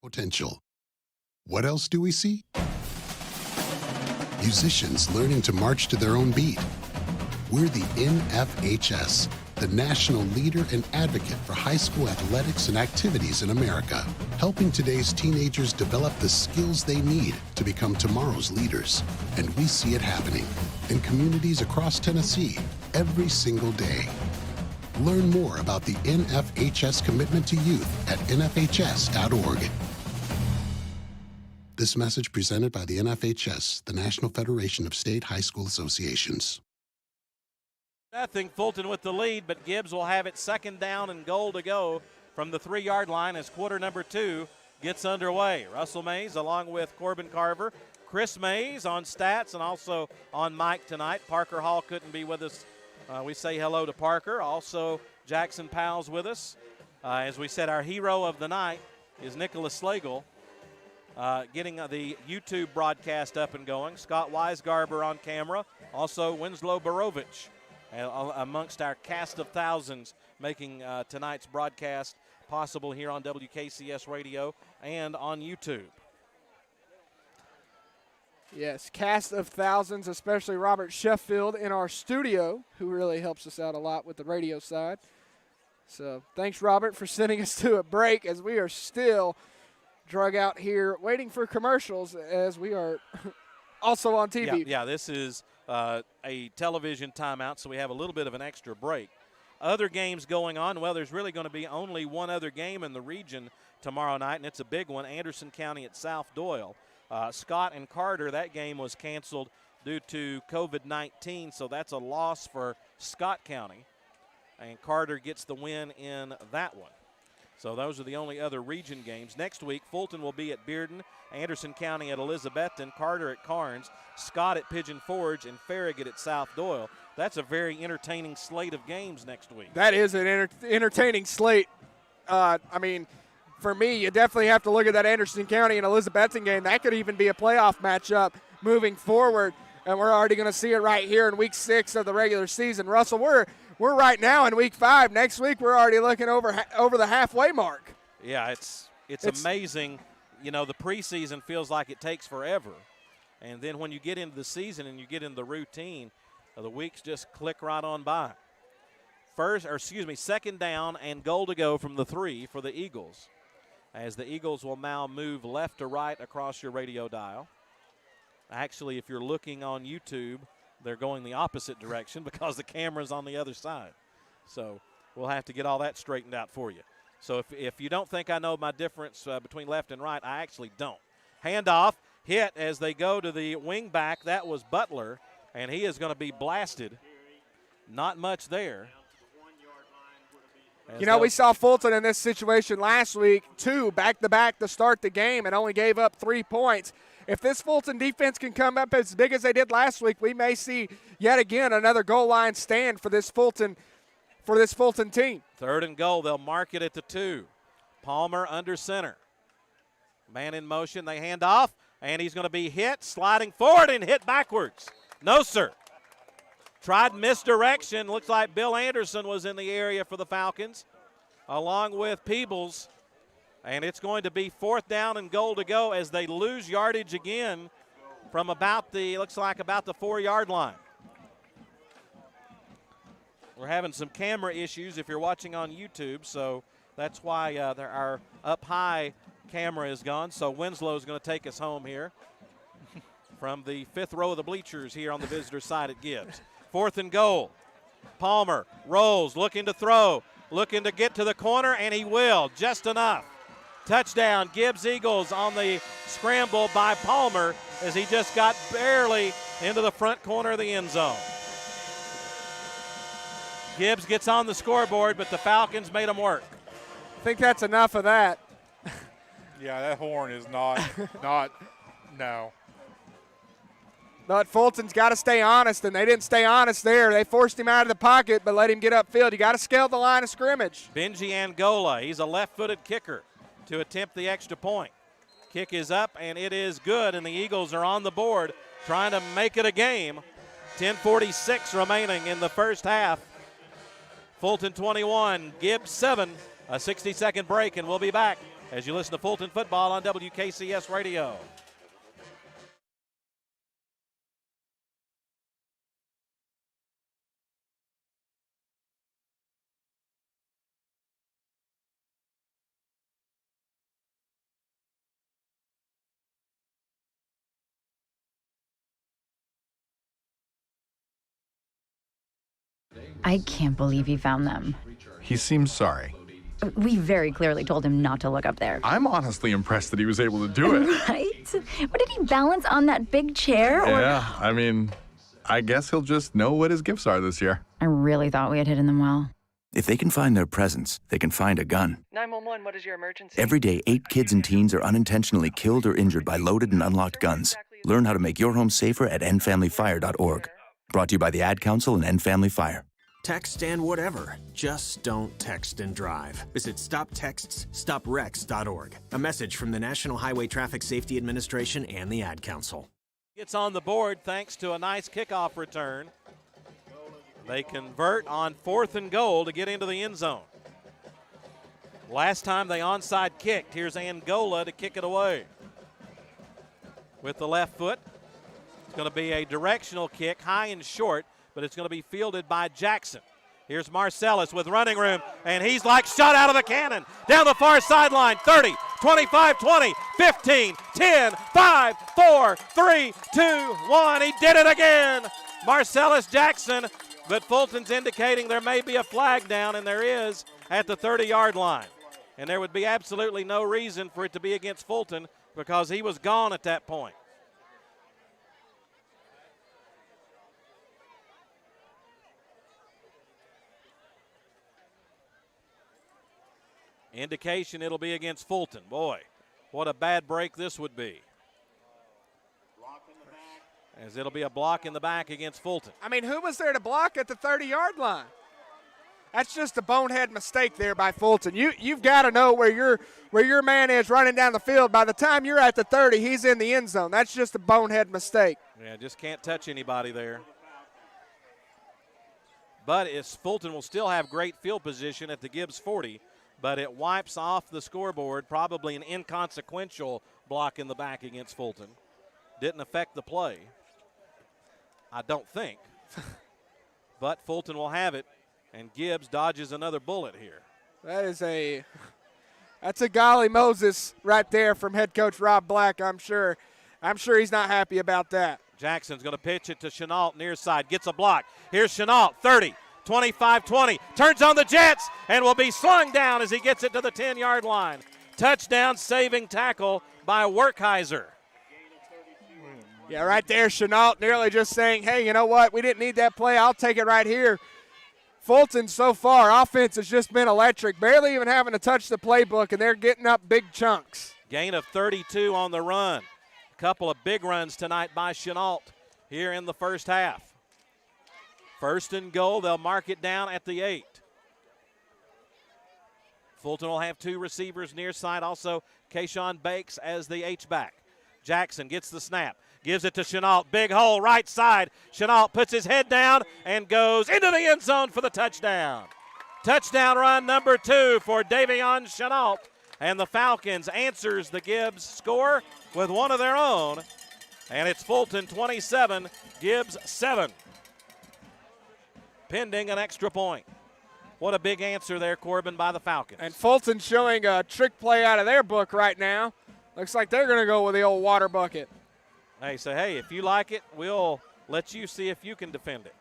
Potential. What else do we see? Musicians learning to march to their own beat. We're the NFHS, the national leader and advocate for high school athletics and activities in America, helping today's teenagers develop the skills they need to become tomorrow's leaders. And we see it happening in communities across Tennessee every single day. Learn more about the NFHS commitment to youth at nfhs.org. This message presented by the NFHS, the National Federation of State High School Associations. Nothing, Fulton with the lead, but Gibbs will have it 2nd down and goal to go from the 3-yard line as quarter number 2 gets underway. Russell Mays along with Corbin Carver, Chris Mays on stats and also on mic tonight. Parker Hall couldn't be with us. We say hello to Parker. Also, Jackson Powell's with us. As we said, our hero of the night is Nicholas Slagle, getting the YouTube broadcast up and going. Scott Weisgarber on camera. Also, Winslow Barovich amongst our cast of thousands making tonight's broadcast possible here on WKCS Radio and on YouTube. Yes, cast of thousands, especially Robert Sheffield in our studio, who really helps us out a lot with the radio side. So thanks, Robert, for sending us to a break as we are still drug out here waiting for commercials as we are also on TV. Yeah, this is a television timeout, so we have a little bit of an extra break. Other games going on, well, there's really going to be only one other game in the region tomorrow night, and it's a big one, Anderson County at South Doyle. Scott and Carter, that game was canceled due to COVID-19, so that's a loss for Scott County. And Carter gets the win in that one. So those are the only other region games. Next week, Fulton will be at Bearden, Anderson County at Elizabethton, Carter at Carnes, Scott at Pigeon Forge, and Farragut at South Doyle. That's a very entertaining slate of games next week. That is an entertaining slate. For me, you definitely have to look at that Anderson County and Elizabethton game. That could even be a playoff matchup moving forward, and we're already going to see it right here in Week 6 of the regular season. Russell, we're right now in Week 5. Next week, we're already looking over the halfway mark. Yeah, it's amazing. You know, the preseason feels like it takes forever, and then when you get into the season and you get into the routine, the weeks just click right on by. Second down and goal to go from the 3 for the Eagles, as the Eagles will now move left to right across your radio dial. Actually, if you're looking on YouTube, they're going the opposite direction because the camera's on the other side. So we'll have to get all that straightened out for you. So if you don't think I know my difference between left and right, I actually don't. Handoff, hit as they go to the wing back. That was Butler, and he is going to be blasted. Not much there. You know, we saw Fulton in this situation last week, 2 back-to-back to start the game and only gave up 3 points. If this Fulton defense can come up as big as they did last week, we may see yet again another goal line stand for this Fulton team. Third and goal, they'll mark it at the 2. Palmer under center. Man in motion, they hand off, and he's going to be hit, sliding forward and hit backwards. No, sir. Tried misdirection. Looks like Bill Anderson was in the area for the Falcons, along with Peebles. And it's going to be 4th down and goal to go as they lose yardage again from about the 4-yard line. We're having some camera issues if you're watching on YouTube, so that's why our up-high camera is gone. So Winslow is going to take us home here from the 5th row of the bleachers here on the visitor side at Gibbs. 4th and goal. Palmer rolls, looking to throw, looking to get to the corner, and he will, just enough. Touchdown, Gibbs Eagles on the scramble by Palmer as he just got barely into the front corner of the end zone. Gibbs gets on the scoreboard, but the Falcons made him work. I think that's enough of that. Yeah, that horn is no. But Fulton's got to stay honest, and they didn't stay honest there. They forced him out of the pocket, but let him get upfield. You got to scale the line of scrimmage. Benji Angola, he's a left-footed kicker to attempt the extra point. Kick is up, and it is good, and the Eagles are on the board trying to make it a game. 10:46 remaining in the first half. Fulton 21, Gibbs 7, a 60-second break, and we'll be back as you listen to Fulton football on WKCS Radio. I can't believe he found them. He seems sorry. We very clearly told him not to look up there. I'm honestly impressed that he was able to do it. Right? What, did he balance on that big chair? Yeah, I guess he'll just know what his gifts are this year. I really thought we had hidden them well. If they can find their presents, they can find a gun. 911, what is your emergency? Every day, 8 kids and teens are unintentionally killed or injured by loaded and unlocked guns. Learn how to make your home safer at endfamilyfire.org. Brought to you by the Ad Council and End Family Fire. Text and whatever. Just don't text and drive. Visit StopTextsStopWrecks.org. A message from the National Highway Traffic Safety Administration and the Ad Council. Gets on the board thanks to a nice kickoff return. They convert on 4th and goal to get into the end zone. Last time they onside kicked. Here's Angola to kick it away. With the left foot. It's going to be a directional kick, high and short, but it's going to be fielded by Jackson. Here's Marcellus with running room, and he's like shot out of a cannon. Down the far sideline, 30, 25, 20, 15, 10, 5, 4, 3, 2, 1. He did it again. Marcellus Jackson, but Fulton's indicating there may be a flag down, and there is at the 30-yard line. And there would be absolutely no reason for it to be against Fulton because he was gone at that point. Indication it'll be against Fulton. Boy, what a bad break this would be. As it'll be a block in the back against Fulton. I mean, who was there to block at the 30-yard line? That's just a bonehead mistake there by Fulton. You've got to know where your man is running down the field. By the time you're at the 30, he's in the end zone. That's just a bonehead mistake. Yeah, just can't touch anybody there. But Fulton will still have great field position at the Gibbs 40, but it wipes off the scoreboard, probably an inconsequential block in the back against Fulton. Didn't affect the play, I don't think. But Fulton will have it, and Gibbs dodges another bullet here. That's a golly Moses right there from head coach Rob Black, I'm sure. I'm sure he's not happy about that. Jackson's going to pitch it to Chenault near side, gets a block. Here's Chenault, 30, 25, 20, turns on the Jets and will be slung down as he gets it to the 10-yard line. Touchdown saving tackle by Werkheiser. Yeah, right there, Chenault nearly just saying, hey, you know what, we didn't need that play, I'll take it right here. Fulton so far, offense has just been electric, barely even having to touch the playbook, and they're getting up big chunks. Gain of 32 on the run. A couple of big runs tonight by Chenault here in the first half. First and goal, they'll mark it down at the 8. Fulton will have two receivers near side, also Kayshawn Bakes as the H-back. Jackson gets the snap, gives it to Chenault, big hole right side. Chenault puts his head down and goes into the end zone for the touchdown. Touchdown run number 2 for Davion Chenault, and the Falcons answers the Gibbs score with one of their own, and it's Fulton 27, Gibbs 7. Pending an extra point. What a big answer there, Corbin, by the Falcons. And Fulton showing a trick play out of their book right now. Looks like they're going to go with the old water bucket. Hey, so, hey, if you like it, we'll let you see if you can defend it.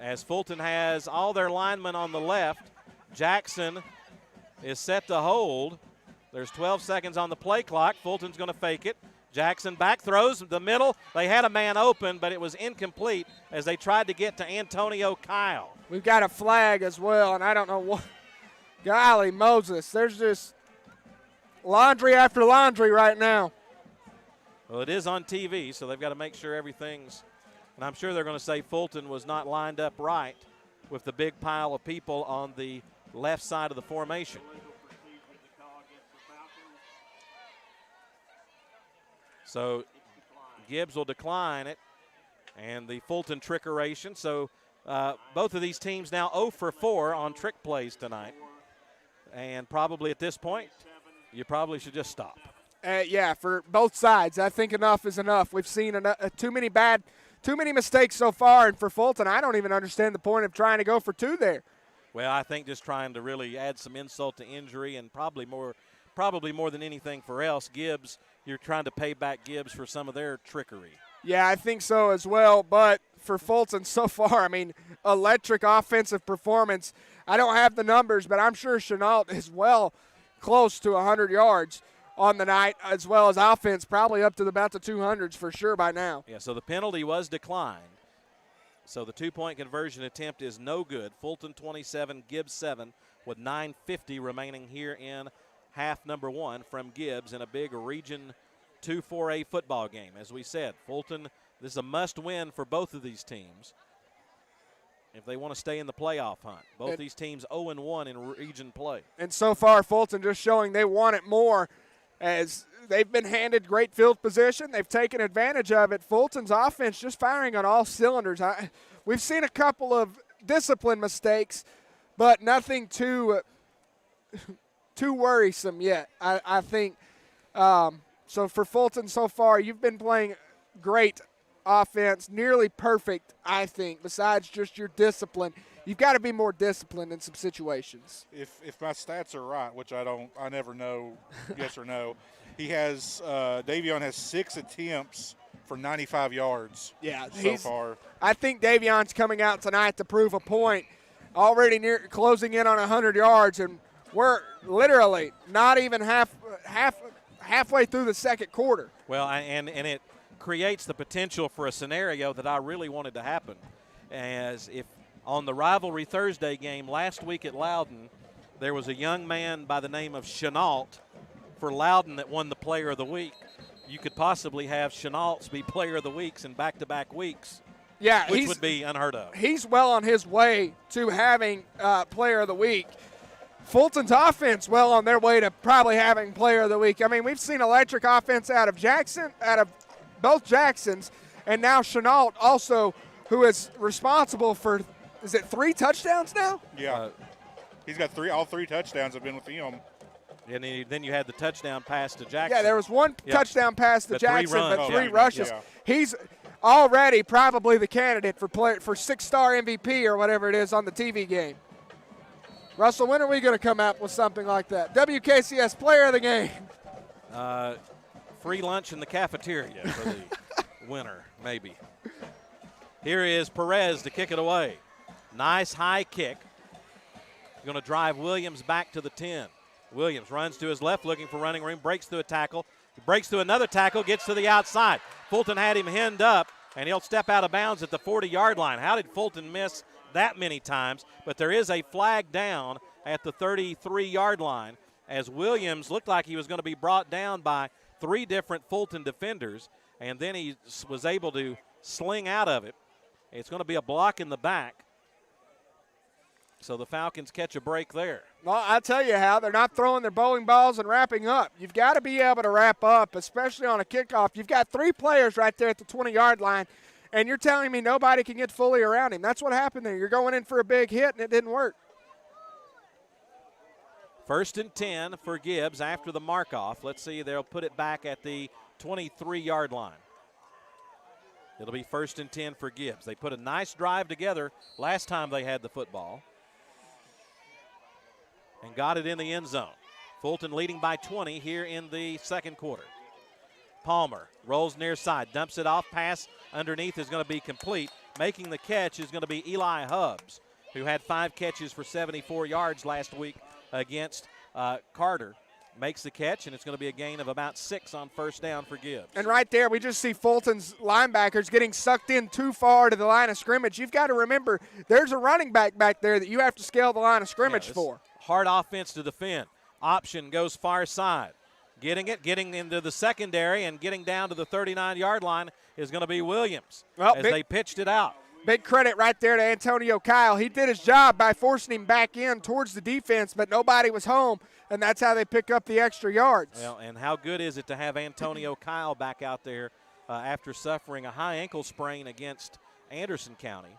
As Fulton has all their linemen on the left, Jackson is set to hold. There's 12 seconds on the play clock. Fulton's going to fake it. Jackson back throws the middle. They had a man open, but it was incomplete as they tried to get to Antonio Kyle. We've got a flag as well, and I don't know what. Golly Moses, there's just laundry after laundry right now. Well, it is on TV, so they've got to make sure everything's, and I'm sure they're going to say Fulton was not lined up right with the big pile of people on the left side of the formation. So Gibbs will decline it, and the Fulton trickeration. So both of these teams now 0 for 4 on trick plays tonight. And probably at this point, you probably should just stop. Yeah, for both sides. I think enough is enough. We've seen too many mistakes so far, and for Fulton, I don't even understand the point of trying to go for 2 there. Well, I think just trying to really add some insult to injury, and probably more than anything for else, Gibbs, you're trying to pay back Gibbs for some of their trickery. Yeah, I think so as well. But for Fulton so far, I mean, electric offensive performance. I don't have the numbers, but I'm sure Chenault is well close to 100 yards on the night, as well as offense, probably up to about the 200s for sure by now. Yeah, so the penalty was declined. So the 2-point conversion attempt is no good. Fulton 27, Gibbs 7, with 9:50 remaining here in half number 1 from Gibbs in a big Region 2 4A football game. As we said, Fulton, this is a must-win for both of these teams if they want to stay in the playoff hunt. Both these teams 0-1 in region play. And so far, Fulton just showing they want it more as they've been handed great field position. They've taken advantage of it. Fulton's offense just firing on all cylinders. We've seen a couple of discipline mistakes, but nothing too worrisome yet, I think. So for Fulton so far, you've been playing great offense, nearly perfect, I think, besides just your discipline. You've got to be more disciplined in some situations. If my stats are right, which I never know yes or no, Davion has 6 attempts for 95 yards so far. I think Davion's coming out tonight to prove a point, already closing in on 100 yards, and we're literally not even halfway through the second quarter. Well, and it creates the potential for a scenario that I really wanted to happen, as if On the rivalry Thursday game last week at Loudon, there was a young man by the name of Chenault for Loudon that won the Player of the Week. You could possibly have Chenault's be Player of the Weeks in back-to-back weeks, which would be unheard of. He's well on his way to having Player of the Week. Fulton's offense well on their way to probably having Player of the Week. I mean, we've seen electric offense out of both Jacksons, and now Chenault also, who is responsible for, is it 3 touchdowns now? Yeah. He's got all 3 touchdowns have been with him. And then you had the touchdown pass to Jackson. Yeah, there was 1 touchdown pass to Jackson, but 3 rushes. Yeah. He's already probably the candidate for 6-star MVP or whatever it is on the TV game. Russell, when are we going to come out with something like that? WKCS Player of the Game. Free lunch in the cafeteria for the winner, maybe. Here is Perez to kick it away. Nice high kick. Going to drive Williams back to the 10. Williams runs to his left looking for running room, breaks through a tackle, breaks through another tackle, gets to the outside. Fulton had him hemmed up, and he'll step out of bounds at the 40-yard line. How did Fulton miss that many times? But there is a flag down at the 33-yard line as Williams looked like he was going to be brought down by 3 different Fulton defenders, and then he was able to sling out of it. It's going to be a block in the back. So the Falcons catch a break there. Well, I'll tell you how. They're not throwing their bowling balls and wrapping up. You've got to be able to wrap up, especially on a kickoff. You've got 3 players right there at the 20-yard line, and you're telling me nobody can get fully around him. That's what happened there. You're going in for a big hit, and it didn't work. 1st and 10 for Gibbs after the mark-off. Let's see, they'll put it back at the 23-yard line. It'll be 1st and 10 for Gibbs. They put a nice drive together last time they had the football and got it in the end zone. Fulton leading by 20 here in the second quarter. Palmer rolls near side, dumps it off, pass underneath is going to be complete. Making the catch is going to be Eli Hubbs, who had 5 catches for 74 yards last week against Carter. Makes the catch, and it's going to be a gain of about 6 on 1st down for Gibbs. And right there, we just see Fulton's linebackers getting sucked in too far to the line of scrimmage. You've got to remember, there's a running back there that you have to scale the line of scrimmage for. Hard offense to defend. Option goes far side. Getting into the secondary and getting down to the 39-yard line is going to be Williams as they pitched it out. Big credit right there to Antonio Kyle. He did his job by forcing him back in towards the defense, but nobody was home, and that's how they pick up the extra yards. Well, and how good is it to have Antonio Kyle back out there after suffering a high ankle sprain against Anderson County.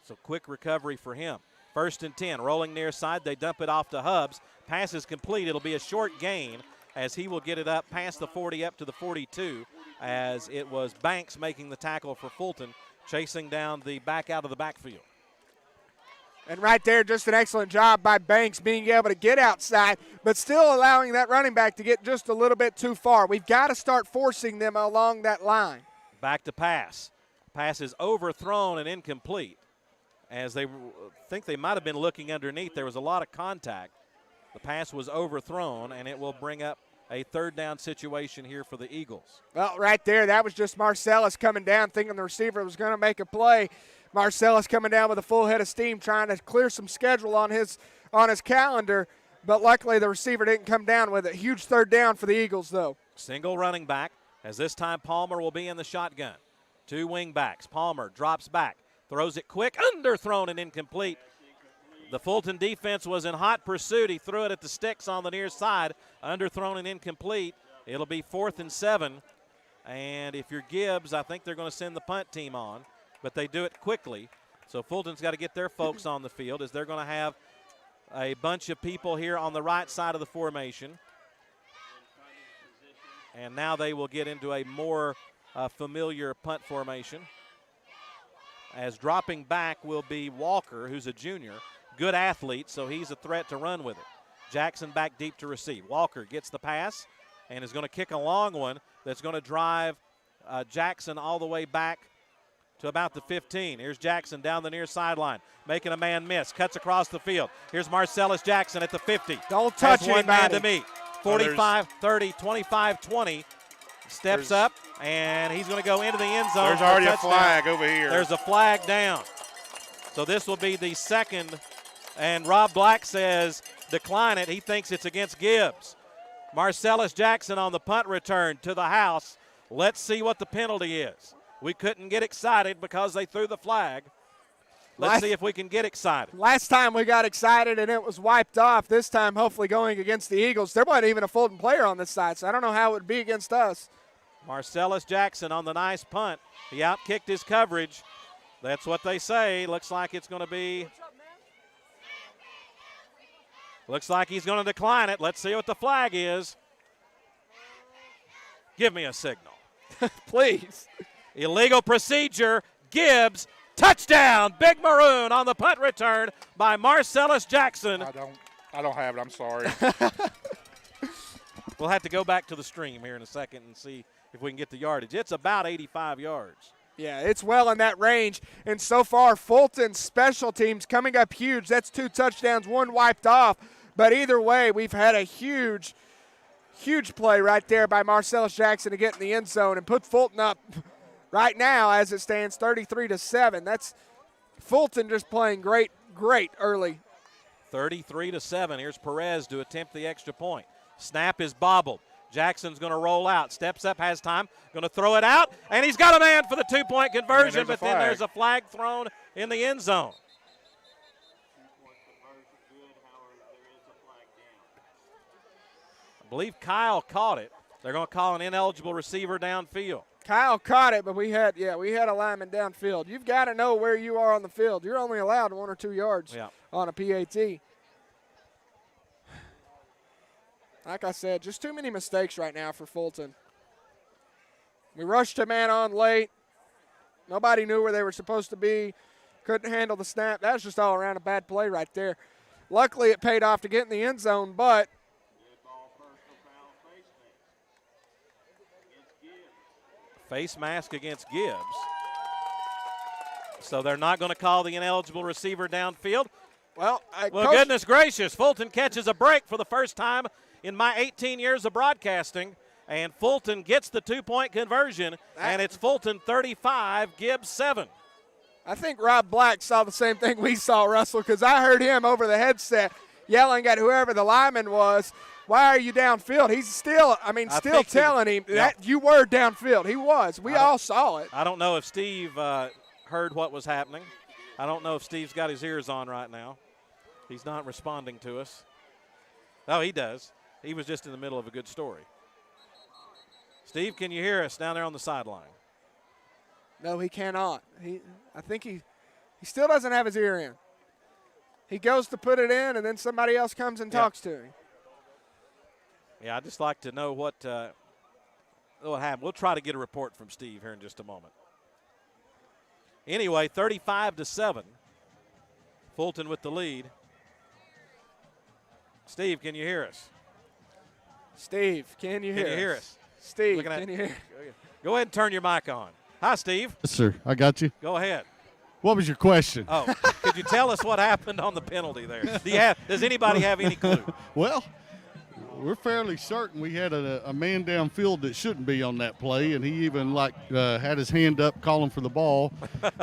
So quick recovery for him. 1st and 10, rolling near side. They dump it off to Hubbs. Pass is complete. It'll be a short gain as he will get it up past the 40 up to the 42 as it was Banks making the tackle for Fulton, chasing down the back out of the backfield. And right there, just an excellent job by Banks being able to get outside, but still allowing that running back to get just a little bit too far. We've got to start forcing them along that line. Back to pass. Pass is overthrown and incomplete. As they think they might have been looking underneath, there was a lot of contact. The pass was overthrown, and it will bring up a 3rd down situation here for the Eagles. Well, right there, that was just Marcellus coming down, thinking the receiver was going to make a play. Marcellus coming down with a full head of steam, trying to clear some schedule on his calendar, but luckily the receiver didn't come down with it. Huge 3rd down for the Eagles, though. Single running back, as this time Palmer will be in the shotgun. 2 wing backs. Palmer drops back, throws it quick, underthrown and incomplete. The Fulton defense was in hot pursuit. He threw it at the sticks on the near side, underthrown and incomplete. It'll be 4th and 7. And if you're Gibbs, I think they're going to send the punt team on, but they do it quickly. So Fulton's got to get their folks on the field as they're going to have a bunch of people here on the right side of the formation. And now they will get into a more familiar punt formation. As dropping back will be Walker, who's a junior. Good athlete, so he's a threat to run with it. Jackson back deep to receive. Walker gets the pass and is going to kick a long one that's going to drive Jackson all the way back to about the 15. Here's Jackson down the near sideline, making a man miss, cuts across the field. Here's Marcellus Jackson at the 50. Don't touch one man to meet. 45, 30, 25, 20. Steps up, and he's going to go into the end zone. There's already a flag over here. There's a flag down. So this will be the second, and Rob Black says decline it. He thinks it's against Gibbs. Marcellus Jackson on the punt return to the house. Let's see what the penalty is. We couldn't get excited because they threw the flag. Let's see if we can get excited. Last time we got excited and it was wiped off. This time, hopefully, going against the Eagles. There wasn't even a Fulton player on this side, so I don't know how it would be against us. Marcellus Jackson on the nice punt. He outkicked his coverage. That's what they say. Looks like it's going to be. Looks like he's going to decline it. Let's see what the flag is. Give me a signal. Please. Illegal procedure. Gibbs. Touchdown. Big Maroon on the punt return by Marcellus Jackson. I don't have it. I'm sorry. We'll have to go back to the stream here in a second and see if we can get the yardage. It's about 85 yards. Yeah, it's well in that range. And so far, Fulton's special teams coming up huge. That's 2 touchdowns, 1 wiped off. But either way, we've had a huge play right there by Marcellus Jackson to get in the end zone and put Fulton up right now as it stands 33-7. That's Fulton just playing great early. 33-7. Here's Perez to attempt the extra point. Snap is bobbled. Jackson's going to roll out. Steps up, has time. Going to throw it out. And he's got a man for the 2-point conversion, but then there's a flag thrown in the end zone. I believe Kyle caught it. They're going to call an ineligible receiver downfield. Kyle caught it, but we had a lineman downfield. You've got to know where you are on the field. You're only allowed 1 or 2 yards on a PAT. Like I said, just too many mistakes right now for Fulton. We rushed a man on late. Nobody knew where they were supposed to be. Couldn't handle the snap. That was just all around a bad play right there. Luckily, it paid off to get in the end zone, but face mask against Gibbs. So they're not going to call the ineligible receiver downfield. Well, goodness gracious. Fulton catches a break for the first time in my 18 years of broadcasting, and Fulton gets the 2-point conversion, and it's Fulton 35, Gibbs 7. I think Rob Black saw the same thing we saw, Russell, because I heard him over the headset yelling at whoever the lineman was, why are you downfield? He's still telling him that you were downfield. He was. We all saw it. I don't know if Steve heard what was happening. I don't know if Steve's got his ears on right now. He's not responding to us. Oh, he does. He was just in the middle of a good story. Steve, can you hear us down there on the sideline? No, he cannot. I think he still doesn't have his ear in. He goes to put it in, and then somebody else comes and talks to him. Yeah, I'd just like to know what happened. We'll try to get a report from Steve here in just a moment. Anyway, 35-7. Fulton with the lead. Steve, can you hear us? Steve, can you hear us? Steve, can you hear us? Go ahead and turn your mic on. Hi, Steve. Yes, sir. I got you. Go ahead. What was your question? Oh, could you tell us what happened on the penalty there? Does anybody have any clue? Well, we're fairly certain we had a man downfield that shouldn't be on that play, and he even had his hand up calling for the ball.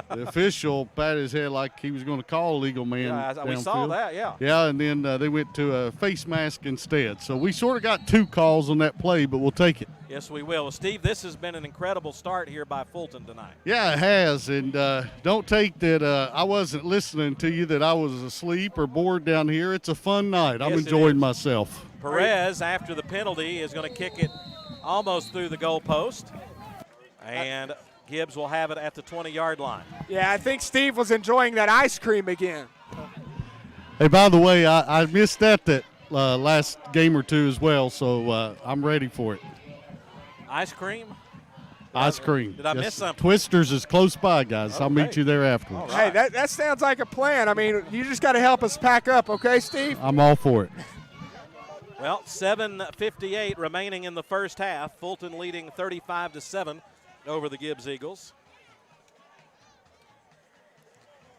The official patted his head like he was going to call a legal man downfield. We saw that, yeah. Yeah, and then they went to a face mask instead. So we sort of got 2 calls on that play, but we'll take it. Yes, we will. Well, Steve, this has been an incredible start here by Fulton tonight. Yeah, it has, and don't take that I wasn't listening to you, that I was asleep or bored down here. It's a fun night. I'm enjoying myself. Perez, after the penalty, is going to kick it almost through the goalpost, and Gibbs will have it at the 20-yard line. Yeah, I think Steve was enjoying that ice cream again. Hey, by the way, I missed that last game or two as well, so I'm ready for it. Ice cream? Ice cream. Did I miss something? Twister's is close by, guys. Okay. I'll meet you there afterwards. Right. Hey, that sounds like a plan. I mean, you just got to help us pack up, okay, Steve? I'm all for it. Well, 7:58 remaining in the first half. Fulton leading 35-7 over the Gibbs Eagles.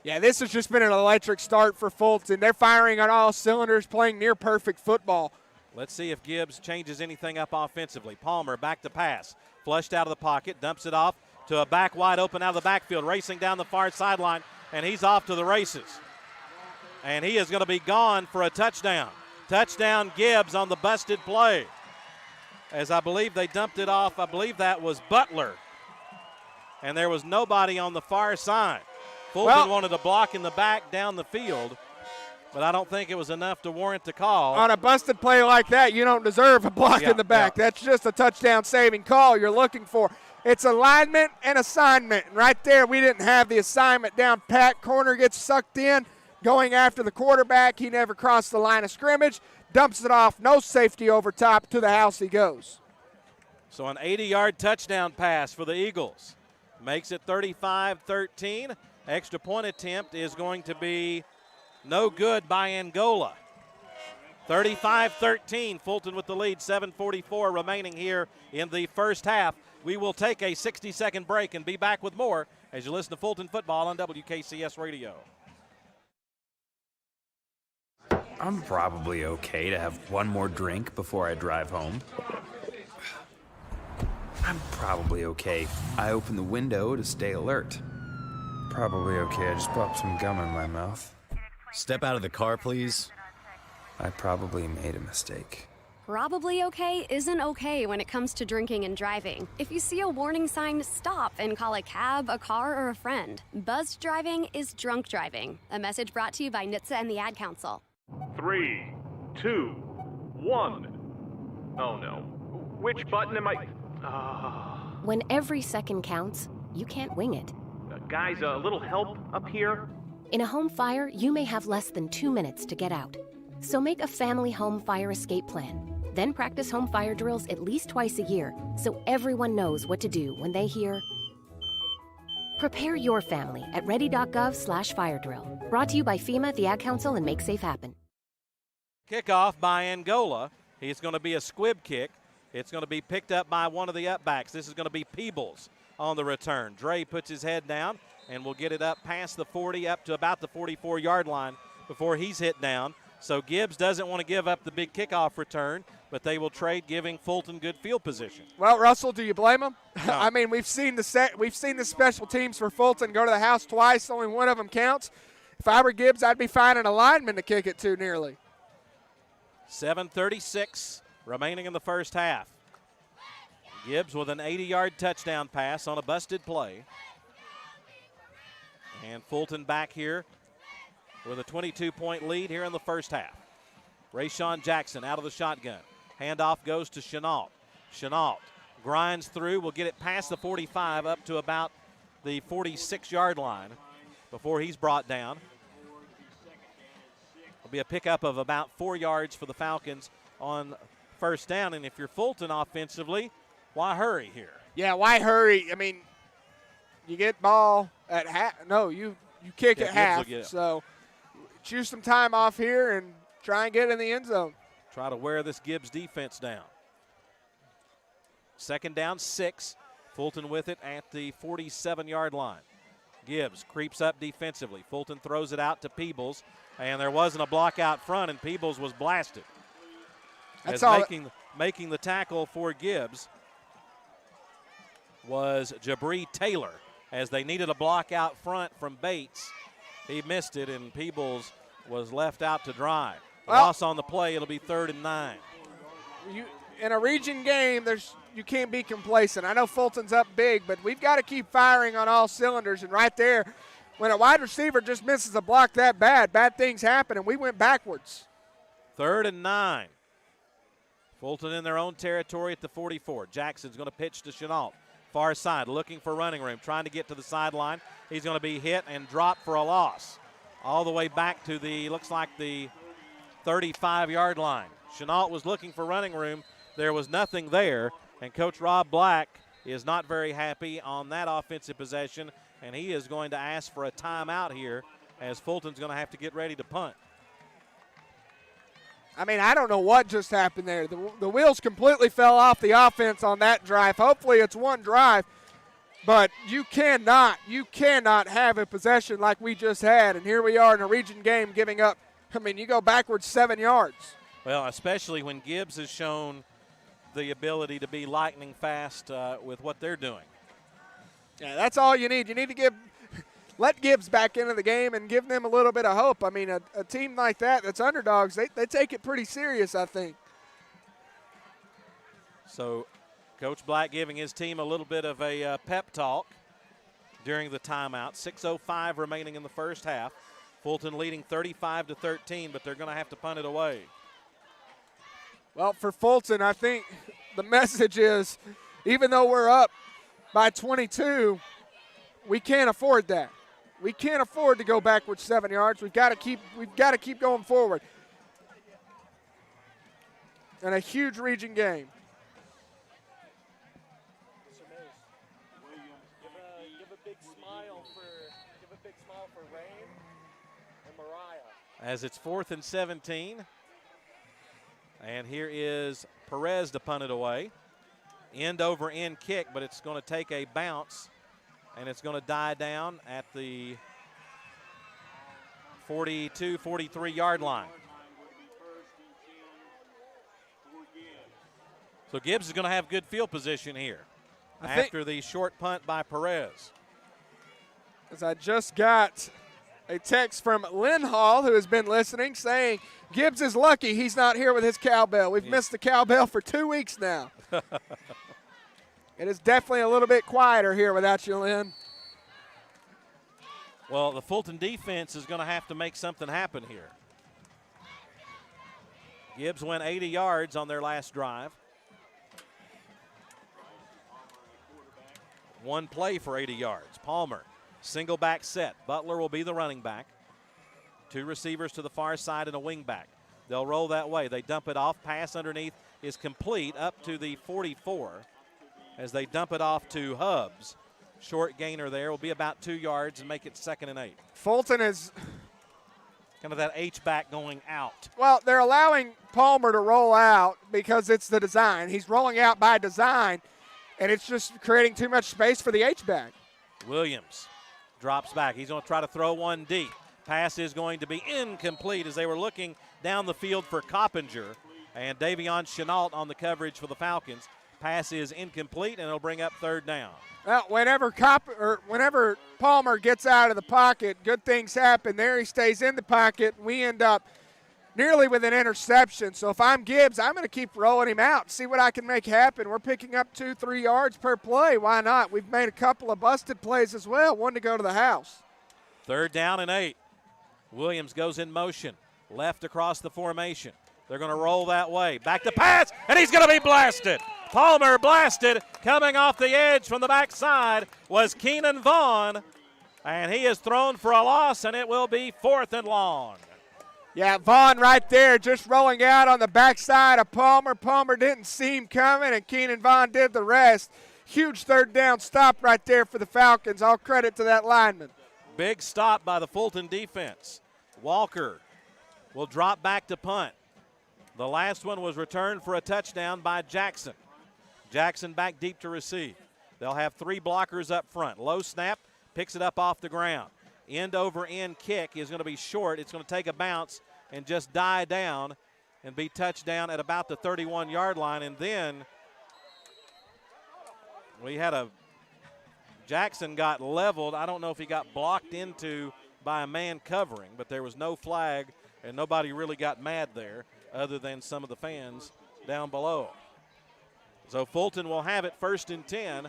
Yeah, this has just been an electric start for Fulton. They're firing on all cylinders, playing near perfect football. Let's see if Gibbs changes anything up offensively. Palmer back to pass. Flushed out of the pocket, dumps it off to a back wide open out of the backfield. Racing down the far sideline and he's off to the races. And he is going to be gone for a touchdown. Touchdown Gibbs on the busted play. As I believe they dumped it off, I believe that was Butler. And there was nobody on the far side. Fulton wanted a block in the back down the field, but I don't think it was enough to warrant the call. On a busted play like that, you don't deserve a block in the back. That's just a touchdown-saving call you're looking for. It's alignment and assignment. And right there, we didn't have the assignment down pat. Corner gets sucked in, going after the quarterback. He never crossed the line of scrimmage. Dumps it off, no safety over top, to the house he goes. So an 80-yard touchdown pass for the Eagles. Makes it 35-13. Extra point attempt is going to be no good by Angola. 35-13, Fulton with the lead, 7:44 remaining here in the first half. We will take a 60-second break and be back with more as you listen to Fulton football on WKCS Radio. I'm probably okay to have one more drink before I drive home. I'm probably okay. I open the window to stay alert. Probably okay. I just popped some gum in my mouth. Step out of the car, please. I probably made a mistake. Probably okay isn't okay when it comes to drinking and driving. If you see a warning sign, stop and call a cab, a car, or a friend. Buzzed driving is drunk driving. A message brought to you by NHTSA and the Ad Council. 3, 2, 1. Oh no. Which button am I? When every second counts, you can't wing it. Guys, a little help up here? In a home fire, you may have less than 2 minutes to get out. So make a family home fire escape plan. Then practice home fire drills at least twice a year so everyone knows what to do when they hear. Prepare your family at ready.gov/fire drill. Brought to you by FEMA, the Ad Council, and Make Safe Happen. Kickoff by Angola. He's going to be a squib kick. It's going to be picked up by one of the upbacks. This is going to be Peebles on the return. Dre puts his head down and will get it up past the 40, up to about the 44-yard line before he's hit down. So Gibbs doesn't want to give up the big kickoff return, but they will trade, giving Fulton good field position. Well, Russell, do you blame him? No. I mean, we've seen the special teams for Fulton go to the house twice. Only one of them counts. If I were Gibbs, I'd be finding a lineman to kick it to nearly. 7:36 remaining in the first half. Gibbs with an 80-yard touchdown pass on a busted play. And Fulton back here with a 22-point lead here in the first half. Rayshawn Jackson out of the shotgun. Handoff goes to Chenault. Chenault grinds through, will get it past the 45 up to about the 46-yard line before he's brought down. It'll be a pickup of about 4 yards for the Falcons on first down. And if you're Fulton offensively, why hurry here? Yeah, why hurry? I mean, you get ball at half. No, you kick at half. So choose some time off here and try and get in the end zone. Try to wear this Gibbs defense down. Second down, 6. Fulton with it at the 47-yard line. Gibbs creeps up defensively. Fulton throws it out to Peebles, and there wasn't a block out front, and Peebles was blasted. That's making the tackle for Gibbs was Jabri Taylor, as they needed a block out front from Bates. He missed it, and Peebles was left out to dry. Loss on the play. It'll be 3rd and 9. In a region game, you can't be complacent. I know Fulton's up big, but we've got to keep firing on all cylinders. And right there, when a wide receiver just misses a block that bad things happen, and we went backwards. 3rd and 9. Fulton in their own territory at the 44. Jackson's going to pitch to Chenault. Far side, looking for running room, trying to get to the sideline. He's going to be hit and dropped for a loss. All the way back to looks like the 35-yard line. Chenault was looking for running room. There was nothing there, and Coach Rob Black is not very happy on that offensive possession, and he is going to ask for a timeout here as Fulton's going to have to get ready to punt. I mean, I don't know what just happened there. The wheels completely fell off the offense on that drive. Hopefully it's one drive, but you cannot have a possession like we just had, and here we are in a region game giving up. I mean, you go backwards 7 yards. Well, especially when Gibbs has shown the ability to be lightning fast with what they're doing. Yeah, that's all you need. You need to give let Gibbs back into the game and give them a little bit of hope. I mean, a team like that's underdogs, they take it pretty serious, I think. So Coach Black giving his team a little bit of a pep talk during the timeout. 6:05 remaining in the first half. Fulton leading 35-13, but they're going to have to punt it away. Well, for Fulton, I think the message is, even though we're up by 22, we can't afford that. We can't afford to go backwards 7 yards. We've got to keep going forward. And a huge region game. Give a big smile for Rain and Mariah. As it's 4th and 17. And here is Perez to punt it away. End over end kick, but it's going to take a bounce, and it's going to die down at the 42, 43-yard line. So Gibbs is going to have good field position here after the short punt by Perez. As I just got a text from Lynn Hall, who has been listening, saying Gibbs is lucky he's not here with his cowbell. We've missed the cowbell for 2 weeks now. It is definitely a little bit quieter here without you, Lynn. Well, the Fulton defense is going to have to make something happen here. Gibbs went 80 yards on their last drive. One play for 80 yards. Palmer, single back set. Butler will be the running back. 2 receivers to the far side and a wing back. They'll roll that way. They dump it off. Pass underneath is complete up to the 44 as they dump it off to Hubbs. Short gainer there will be about 2 yards and make it 2nd and 8. Fulton is kind of that H-back going out. Well, they're allowing Palmer to roll out because it's the design. He's rolling out by design, and it's just creating too much space for the H-back. Williams drops back. He's going to try to throw one deep. Pass is going to be incomplete as they were looking down the field for Coppinger. And Davion Chenault on the coverage for the Falcons. Pass is incomplete, and it'll bring up 3rd down. Well, whenever Palmer gets out of the pocket, good things happen. There he stays in the pocket. We end up nearly with an interception. So if I'm Gibbs, I'm going to keep rolling him out, see what I can make happen. We're picking up 2-3 yards per play. Why not? We've made a couple of busted plays as well, one to go to the house. 3rd down and 8. Williams goes in motion, left across the formation. They're going to roll that way. Back to pass, and he's going to be blasted. Palmer blasted. Coming off the edge from the backside was Keenan Vaughn, and he is thrown for a loss, and it will be 4th and long. Yeah, Vaughn right there just rolling out on the backside of Palmer. Palmer didn't see him coming, and Keenan Vaughn did the rest. Huge 3rd down stop right there for the Falcons. All credit to that lineman. Big stop by the Fulton defense. Walker will drop back to punt. The last one was returned for a touchdown by Jackson. Jackson back deep to receive. They'll have 3 blockers up front. Low snap, picks it up off the ground. End over end kick is going to be short. It's going to take a bounce and just die down and be touchdown at about the 31-yard line. And then we had Jackson got leveled. I don't know if he got blocked into by a man covering, but there was no flag and nobody really got mad there other than some of the fans down below. So Fulton will have it 1st and 10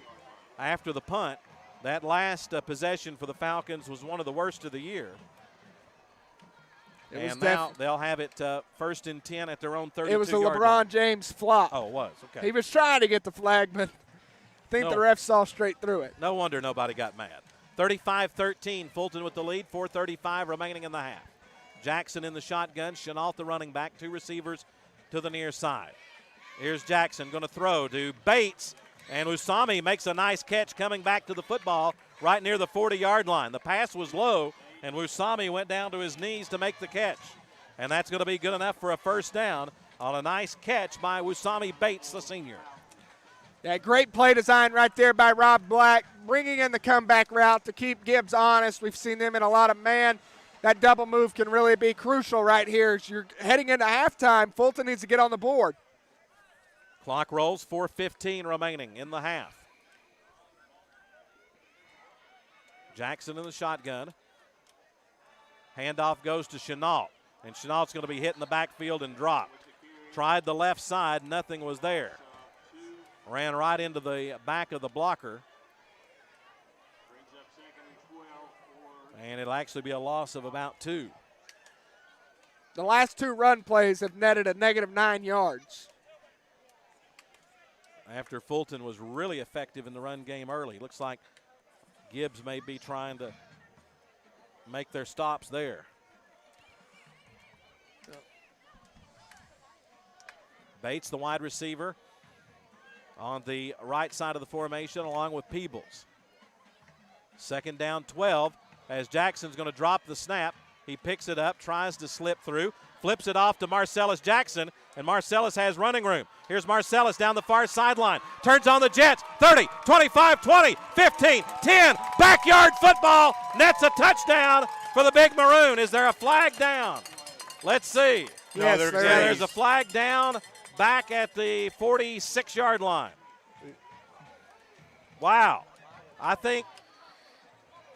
after the punt. That last possession for the Falcons was one of the worst of the year. And now they'll have it 1st and 10 at their own 32-yard line. It was a LeBron James flop. Oh, it was. Okay. He was trying to get the flag, but I think the ref saw straight through it. No wonder nobody got mad. 35-13, Fulton with the lead, 4:35 remaining in the half. Jackson in the shotgun, Chenault the running back, 2 receivers to the near side. Here's Jackson going to throw to Bates, and Usami makes a nice catch coming back to the football right near the 40-yard line. The pass was low, and Usami went down to his knees to make the catch. And that's going to be good enough for a 1st down on a nice catch by Usami Bates, the senior. Yeah, great play design right there by Rob Black, bringing in the comeback route to keep Gibbs honest. We've seen them in a lot of man. That double move can really be crucial right here. As you're heading into halftime, Fulton needs to get on the board. Clock rolls, 4:15 remaining in the half. Jackson in the shotgun. Handoff goes to Chenault, and Chenault's going to be hit in the backfield and dropped. Tried the left side, nothing was there. Ran right into the back of the blocker. And it'll actually be a loss of about 2. The last 2 run plays have netted a -9 yards. After Fulton was really effective in the run game early. Looks like Gibbs may be trying to make their stops there. Bates, the wide receiver, on the right side of the formation along with Peebles. 2nd down, 12, as Jackson's going to drop the snap. He picks it up, tries to slip through, flips it off to Marcellus Jackson, and Marcellus has running room. Here's Marcellus down the far sideline, turns on the Jets, 30, 25, 20, 15, 10, backyard football, nets a touchdown for the Big Maroon. Is there a flag down? Let's see. Yes, there's a flag down back at the 46-yard line. Wow. I think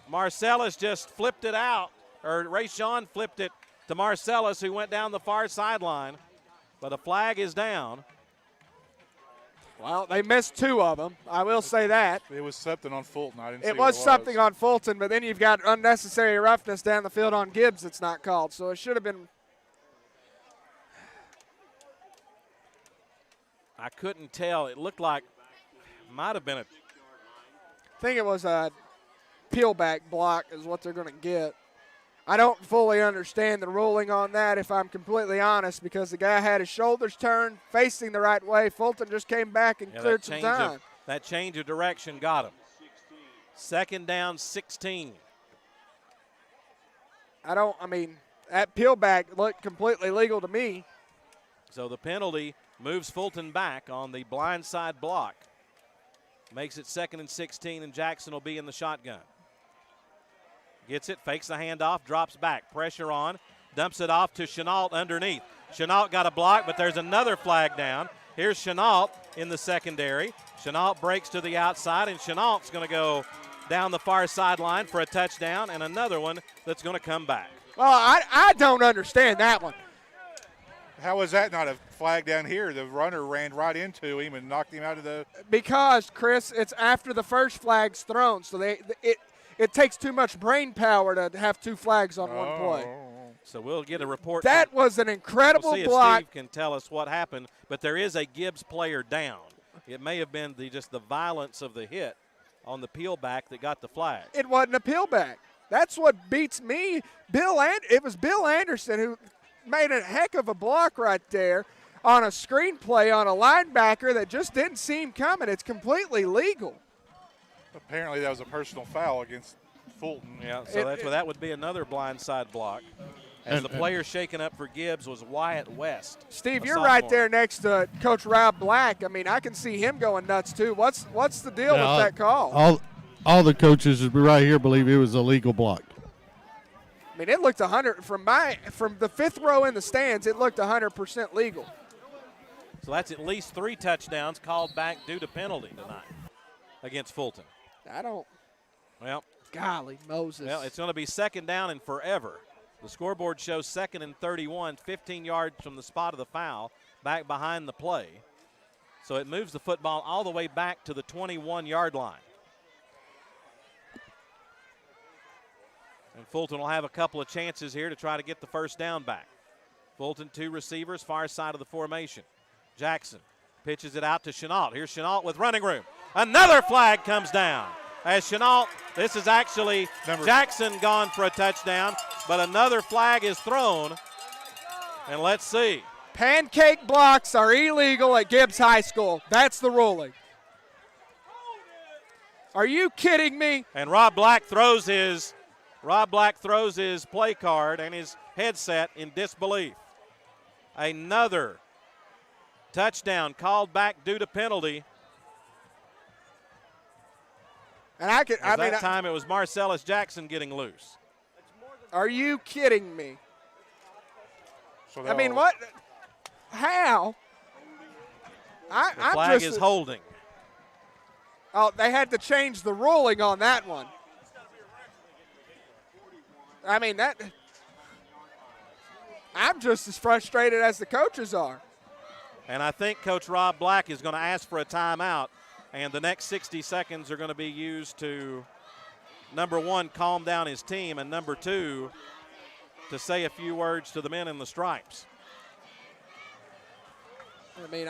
Marcellus just flipped it out, or Rayshawn flipped it to Marcellus, who went down the far sideline. But a flag is down. Well, they missed 2 of them. I will say that. It was something on Fulton. I didn't see it was something on Fulton, but then you've got unnecessary roughness down the field on Gibbs that's not called. So it should have been. I couldn't tell. It looked like it might have been a. I think it was a peel back block is what they're going to get. I don't fully understand the ruling on that, if I'm completely honest, because the guy had his shoulders turned, facing the right way. Fulton just came back and cleared some time. That change of direction got him. 2nd down, 16. I mean, that peel back looked completely legal to me. So the penalty moves Fulton back on the blind side block. Makes it 2nd and 16, and Jackson will be in the shotgun. Gets it, fakes the handoff, drops back. Pressure on, dumps it off to Chenault underneath. Chenault got a block, but there's another flag down. Here's Chenault in the secondary. Chenault breaks to the outside, and Chenault's going to go down the far sideline for a touchdown, and another one that's going to come back. Well, I don't understand that one. How was that not a flag down here? The runner ran right into him and knocked him out of the. Because, Chris, it's after the first flag's thrown, so it takes too much brain power to have 2 flags on one play. So we'll get a report. That was an incredible we'll see block. If Steve can tell us what happened, but there is a Gibbs player down. It may have been just the violence of the hit on the peel back that got the flag. It wasn't a peel back. That's what beats me. It was Bill Anderson who made a heck of a block right there on a screen play on a linebacker that just didn't see him coming. It's completely legal. Apparently that was a personal foul against Fulton. Yeah, so that would be another blindside block. As the player shaken up for Gibbs was Wyatt West. Steve, you're right there next to Coach Rob Black. I mean, I can see him going nuts too. What's the deal with that call? All the coaches right here believe it was a legal block. I mean, it looked 100 from the 5th row in the stands. It looked 100% legal. So that's at least 3 touchdowns called back due to penalty tonight against Fulton. Well, golly Moses. Well, it's going to be 2nd down and forever. The scoreboard shows 2nd and 31, 15 yards from the spot of the foul, back behind the play. So it moves the football all the way back to the 21-yard line. And Fulton will have a couple of chances here to try to get the 1st down back. Fulton, 2 receivers, far side of the formation. Jackson pitches it out to Chenault. Here's Chenault with running room. Another flag comes down. As Chenault, this is actually Jackson gone for a touchdown, but another flag is thrown. And let's see. Pancake blocks are illegal at Gibbs High School. That's the ruling. Are you kidding me? And Rob Black throws his play card and his headset in disbelief. Another touchdown called back due to penalty. And that time it was Marcellus Jackson getting loose. Are you kidding me? I mean, what? How? The flag is holding. Oh, they had to change the ruling on that one. I mean, I'm just as frustrated as the coaches are. And I think Coach Rob Black is going to ask for a timeout, and the next 60 seconds are going to be used to, number one, calm down his team, and number two, to say a few words to the men in the stripes. I mean,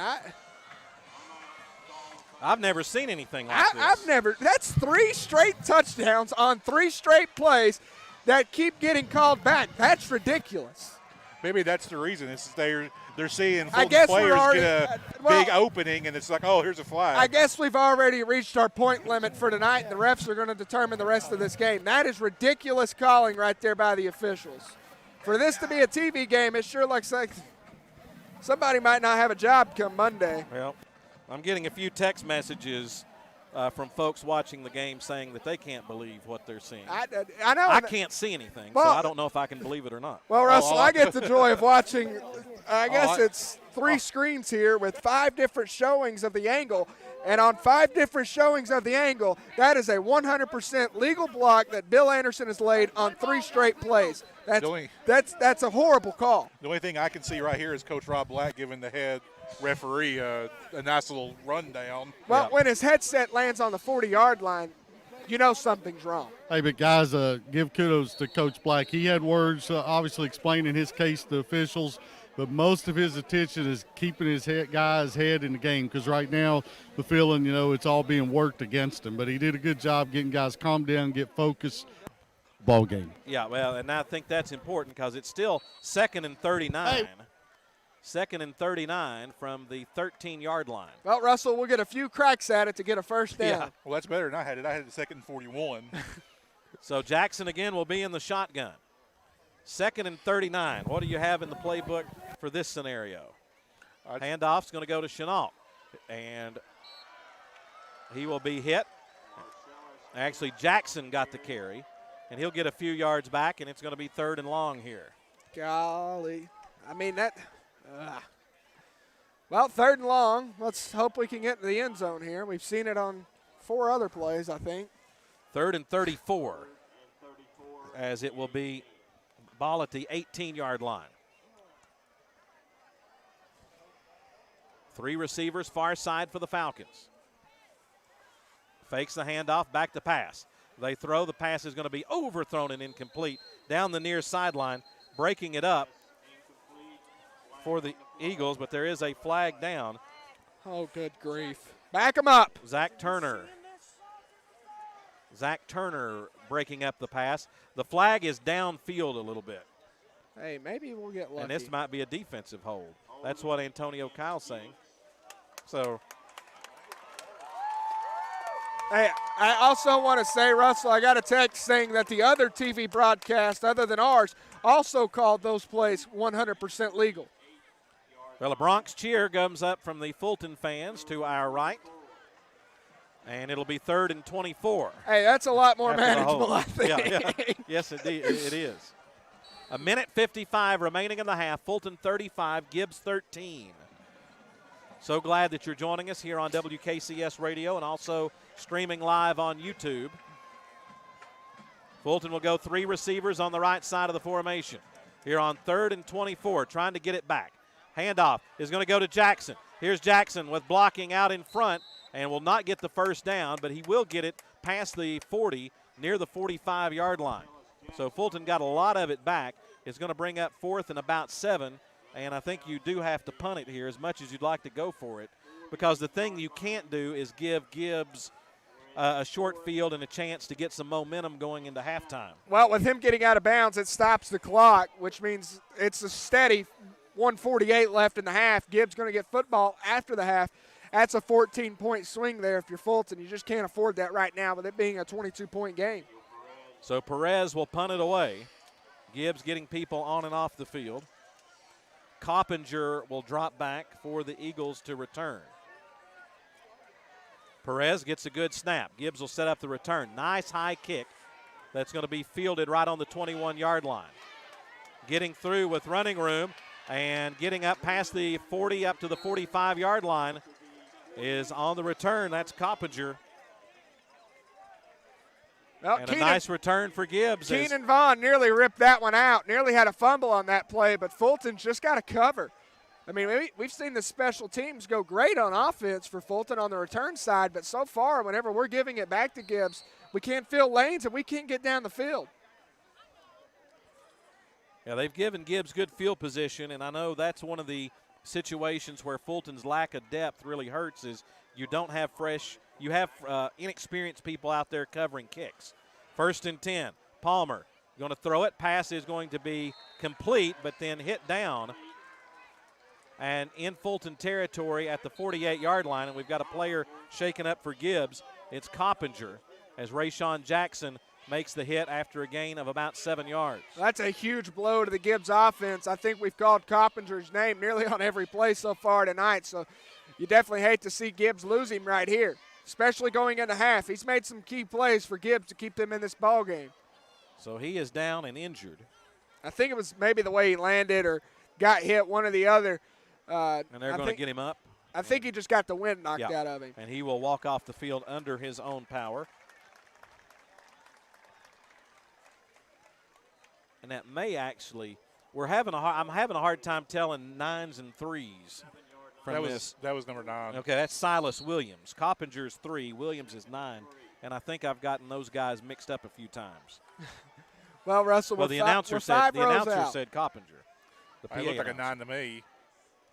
I've never seen anything like this. That's 3 straight touchdowns on 3 straight plays that keep getting called back. That's ridiculous. Maybe that's the reason. They're seeing Fulton players get a big opening, and it's like, oh, here's a flag. I guess we've already reached our point limit for tonight, and the refs are going to determine the rest of this game. That is ridiculous calling right there by the officials. For this to be a TV game, it sure looks like somebody might not have a job come Monday. Well, I'm getting a few text messages from folks watching the game saying that they can't believe what they're seeing. I know. I can't see anything, so I don't know if I can believe it or not. Well, Russell, I get the joy of watching, I guess it's 3 screens here with 5 different showings of the angle. And on 5 different showings of the angle, that is a 100% legal block that Bill Anderson has laid on 3 straight plays. That's a horrible call. The only thing I can see right here is Coach Rob Black giving the head referee a nice little rundown. Well, when his headset lands on the 40-yard line, you know something's wrong. Hey, but guys, give kudos to Coach Black. He had words obviously explaining his case to officials, but most of his attention is keeping his guy's head in the game, because right now the feeling, it's all being worked against him. But he did a good job getting guys calm down, get focused. Ball game. Yeah, well, and I think that's important because it's still 2nd and 39. Hey. 2nd and 39 from the 13-yard line. Well, Russell, we'll get a few cracks at it to get a first down. Yeah. Well, that's better than I had it. I had it 2nd and 41. So Jackson again will be in the shotgun. 2nd and 39. What do you have in the playbook for this scenario? Handoff's going to go to Chenault, and he will be hit. Actually, Jackson got the carry, and he'll get a few yards back, and it's going to be 3rd and long here. Golly. I mean, well, 3rd and long. Let's hope we can get into the end zone here. We've seen it on 4 other plays, I think. 3rd and 34, as it will be ball at the 18-yard line. 3 receivers far side for the Falcons. Fakes the handoff, back to pass. They throw. The pass is going to be overthrown and incomplete down the near sideline, breaking it up for the Eagles, but there is a flag down. Oh, good grief. Back him up. Zach Turner breaking up the pass. The flag is downfield a little bit. Hey, maybe we'll get lucky. And this might be a defensive hold. That's what Antonio Kyle's saying. So. Hey, I also want to say, Russell, I got a text saying that the other TV broadcast, other than ours, also called those plays 100% legal. Well, a Bronx cheer comes up from the Fulton fans to our right. And it'll be 3rd and 24. Hey, that's a lot more manageable, I think. Yeah. Yes, indeed, it is. 1:55 remaining in the half. Fulton 35, Gibbs 13. So glad that you're joining us here on WKCS Radio and also streaming live on YouTube. Fulton will go 3 receivers on the right side of the formation. Here on 3rd and 24, trying to get it back. Handoff is going to go to Jackson. Here's Jackson with blocking out in front and will not get the first down, but he will get it past the 40, near the 45-yard line. So Fulton got a lot of it back. It's going to bring up 4th and about 7, and I think you do have to punt it here as much as you'd like to go for it, because the thing you can't do is give Gibbs a short field and a chance to get some momentum going into halftime. Well, with him getting out of bounds, it stops the clock, which means it's a steady 1:48 left in the half. Gibbs going to get football after the half. That's a 14-point swing there if you're Fulton. You just can't afford that right now with it being a 22-point game. So Perez will punt it away. Gibbs getting people on and off the field. Coppinger will drop back for the Eagles to return. Perez gets a good snap. Gibbs will set up the return. Nice high kick that's going to be fielded right on the 21-yard line. Getting through with running room and getting up past the 40 up to the 45-yard line is on the return. That's Coppinger. Well, and a nice return for Gibbs. Keenan Vaughn nearly ripped that one out, nearly had a fumble on that play, but Fulton's just got to cover. I mean, we've seen the special teams go great on offense for Fulton on the return side, but so far, whenever we're giving it back to Gibbs, we can't fill lanes and we can't get down the field. Yeah, they've given Gibbs good field position, and I know that's one of the situations where Fulton's lack of depth really hurts is you don't have you have inexperienced people out there covering kicks. 1st and 10, Palmer going to throw it. Pass is going to be complete, but then hit down. And in Fulton territory at the 48-yard line, and we've got a player shaken up for Gibbs. It's Coppinger as Rayshawn Jackson makes the hit after a gain of about 7 yards. That's a huge blow to the Gibbs offense. I think we've called Coppinger's name nearly on every play so far tonight, so you definitely hate to see Gibbs lose him right here, especially going into half. He's made some key plays for Gibbs to keep them in this ball game. So he is down and injured. I think it was maybe the way he landed or got hit, one or the other. And they're going to get him up. I think he just got the wind knocked out of him. And he will walk off the field under his own power. And that may actually, I'm having a hard time telling 9s and 3s from this. That was number 9. Okay, that's Silas Williams. Coppinger's 3, Williams is 9. And I think I've gotten those guys mixed up a few times. Well, Russell, the announcer said Coppinger. It looked like a 9 to me.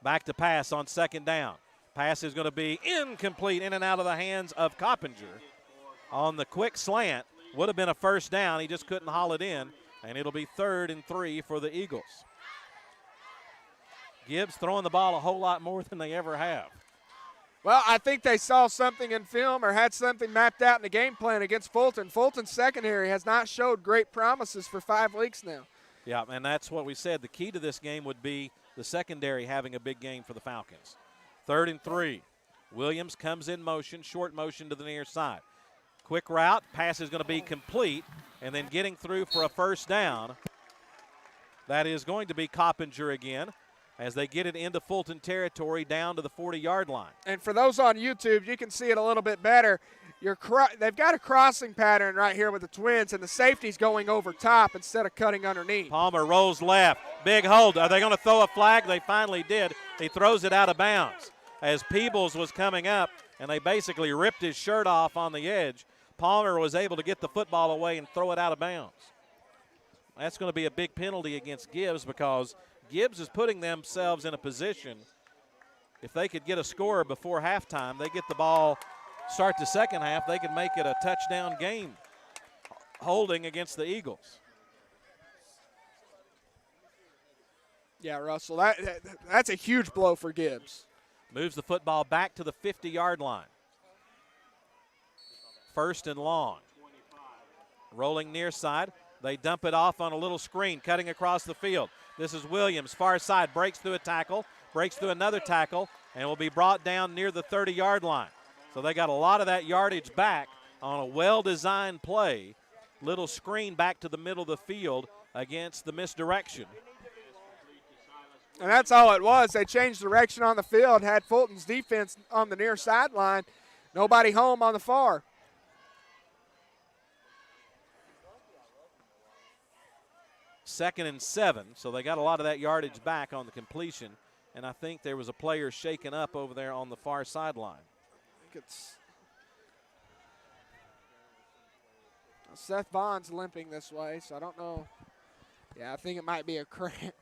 Back to pass on 2nd down. Pass is going to be incomplete, in and out of the hands of Coppinger. On the quick slant, would have been a 1st down. He just couldn't haul it in, and it'll be 3rd and 3 for the Eagles. Gibbs throwing the ball a whole lot more than they ever have. Well, I think they saw something in film or had something mapped out in the game plan against Fulton. Fulton's secondary has not showed great promises for 5 weeks now. Yeah, and that's what we said. The key to this game would be the secondary having a big game for the Falcons. 3rd and 3. Williams comes in motion, short motion to the near side. Quick route, pass is going to be complete, and then getting through for a 1st down. That is going to be Coppinger again as they get it into Fulton territory down to the 40-yard line. And for those on YouTube, you can see it a little bit better. They've got a crossing pattern right here with the Twins, and the safety's going over top instead of cutting underneath. Palmer rolls left. Big hold. Are they going to throw a flag? They finally did. He throws it out of bounds. As Peebles was coming up, and they basically ripped his shirt off on the edge, Palmer was able to get the football away and throw it out of bounds. That's going to be a big penalty against Gibbs because Gibbs is putting themselves in a position, if they could get a score before halftime, they get the ball, start the second half, they could make it a touchdown game holding against the Eagles. Yeah, Russell, that's a huge blow for Gibbs. Moves the football back to the 50-yard line. 1st and long. Rolling near side. They dump it off on a little screen, cutting across the field. This is Williams, far side, breaks through a tackle, breaks through another tackle, and will be brought down near the 30-yard line. So they got a lot of that yardage back on a well-designed play. Little screen back to the middle of the field against the misdirection. And that's all it was. They changed direction on the field, had Fulton's defense on the near sideline. Nobody home on the far. Second and 7, so they got a lot of that yardage back on the completion, and I think there was a player shaken up over there on the far sideline. I think it's Seth Bond's limping this way, so I don't know. Yeah, I think it might be a cramp.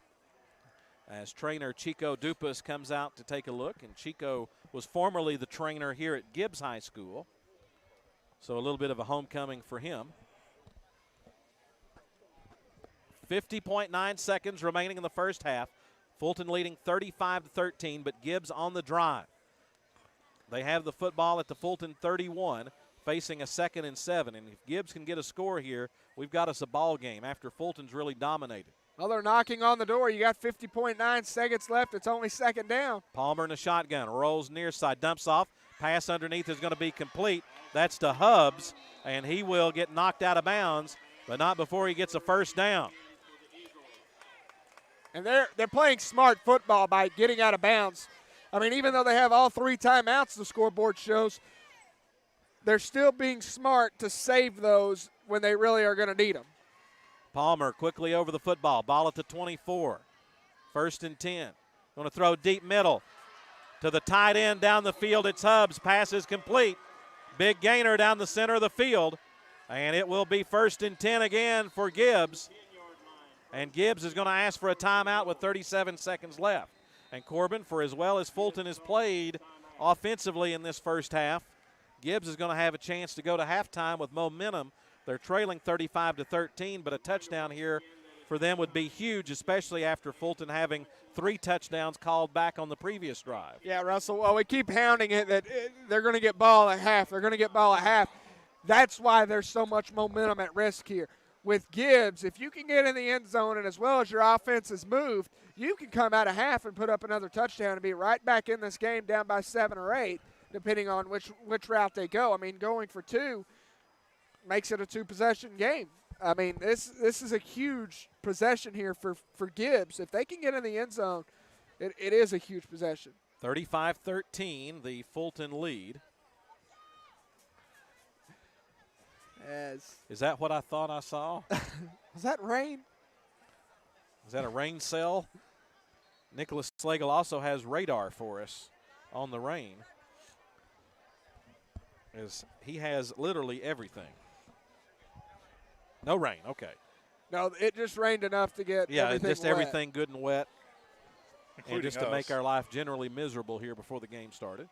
As trainer Chico Dupas comes out to take a look, and Chico was formerly the trainer here at Gibbs High School, so a little bit of a homecoming for him. 50.9 seconds remaining in the first half. Fulton leading 35-13, but Gibbs on the drive. They have the football at the Fulton 31, facing a 2nd and 7. And if Gibbs can get a score here, we've got us a ball game after Fulton's really dominated. Well, they're knocking on the door. You got 50.9 seconds left. It's only 2nd down. Palmer in the shotgun, rolls near side, dumps off. Pass underneath is going to be complete. That's to Hubbs, and he will get knocked out of bounds, but not before he gets a 1st down. And they're playing smart football by getting out of bounds. I mean, even though they have all 3 timeouts, the scoreboard shows, they're still being smart to save those when they really are going to need them. Palmer quickly over the football. Ball at the 24. 1st and 10. Going to throw deep middle to the tight end down the field. It's Hubbs. Pass is complete. Big gainer down the center of the field. And it will be 1st and 10 again for Gibbs. And Gibbs is going to ask for a timeout with 37 seconds left. And Corbin, for as well as Fulton has played offensively in this first half, Gibbs is going to have a chance to go to halftime with momentum. They're trailing 35-13, but a touchdown here for them would be huge, especially after Fulton having 3 touchdowns called back on the previous drive. Yeah, Russell, well, we keep hounding it that they're going to get ball at half. They're going to get ball at half. That's why there's so much momentum at risk here. With Gibbs, if you can get in the end zone and as well as your offense is moved, you can come out of half and put up another touchdown and be right back in this game down by 7 or 8, depending on which route they go. I mean, going for 2 makes it a 2-possession game. I mean, this is a huge possession here for Gibbs. If they can get in the end zone, it is a huge possession. 35-13, the Fulton lead. Is that what I thought I saw? Was that rain? Is that a rain cell? Nicholas Slagle also has radar for us on the rain, as he has literally everything. No rain, okay. No, it just rained enough to get everything just wet. everything good and wet. Including and just us. to make our life generally miserable here before the game started.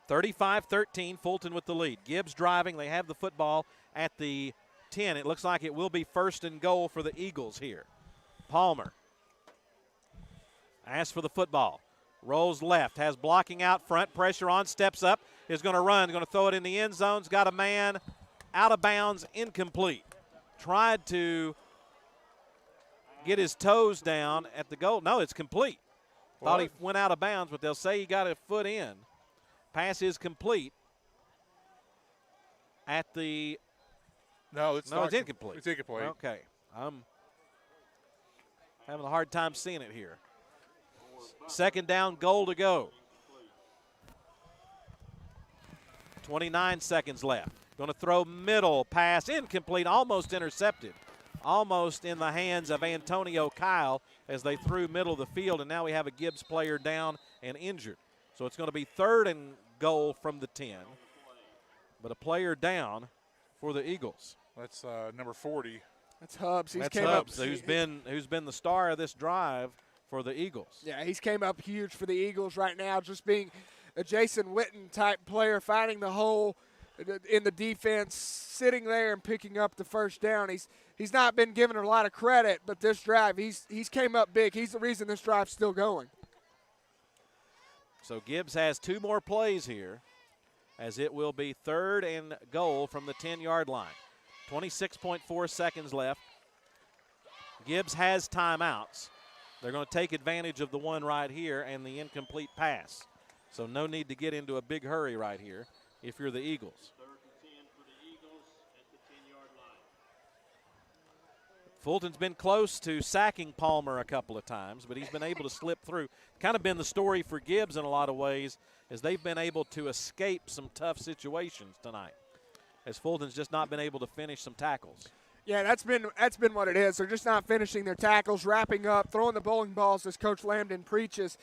35-13, Fulton with the lead. Gibbs driving. They have the football at the 10. It looks like it will be 1st and goal for the Eagles here. Palmer asks for the football. Rolls left, has blocking out front, pressure on, steps up, is going to run, going to throw it in the end zone's got a man out of bounds, incomplete. Tried to get his toes down at the goal. No, it's complete. Thought he went out of bounds, but they'll say he got a foot in. Pass is complete at the – No, it's incomplete. It's incomplete. Okay. I'm having a hard time seeing it here. 2nd down, goal to go. 29 seconds left. Going to throw middle, pass incomplete, almost intercepted. Almost in the hands of Antonio Kyle as they threw middle of the field, and now we have a Gibbs player down and injured. So it's going to be 3rd and goal from the 10, but a player down for the Eagles. That's number 40. That's Hubbs. That's Hubbs, who's been the star of this drive for the Eagles. Yeah, he's came up huge for the Eagles right now, just being a Jason Witten type player, finding the hole in the defense, sitting there and picking up the 1st down. He's not been given a lot of credit, but this drive, he's came up big. He's the reason this drive's still going. So Gibbs has 2 more plays here, as it will be 3rd and goal from the 10-yard line. 26.4 seconds left. Gibbs has timeouts. They're going to take advantage of the one right here and the incomplete pass. So no need to get into a big hurry right here if you're the Eagles. 3rd and 10 for the Eagles at the 10-yard line. Fulton's been close to sacking Palmer a couple of times, but he's been able to slip through. Kind of been the story for Gibbs in a lot of ways, as they've been able to escape some tough situations tonight, as Fulton's just not been able to finish some tackles. Yeah, that's been what it is. They're just not finishing their tackles, wrapping up, throwing the bowling balls, as Coach Lambden preaches.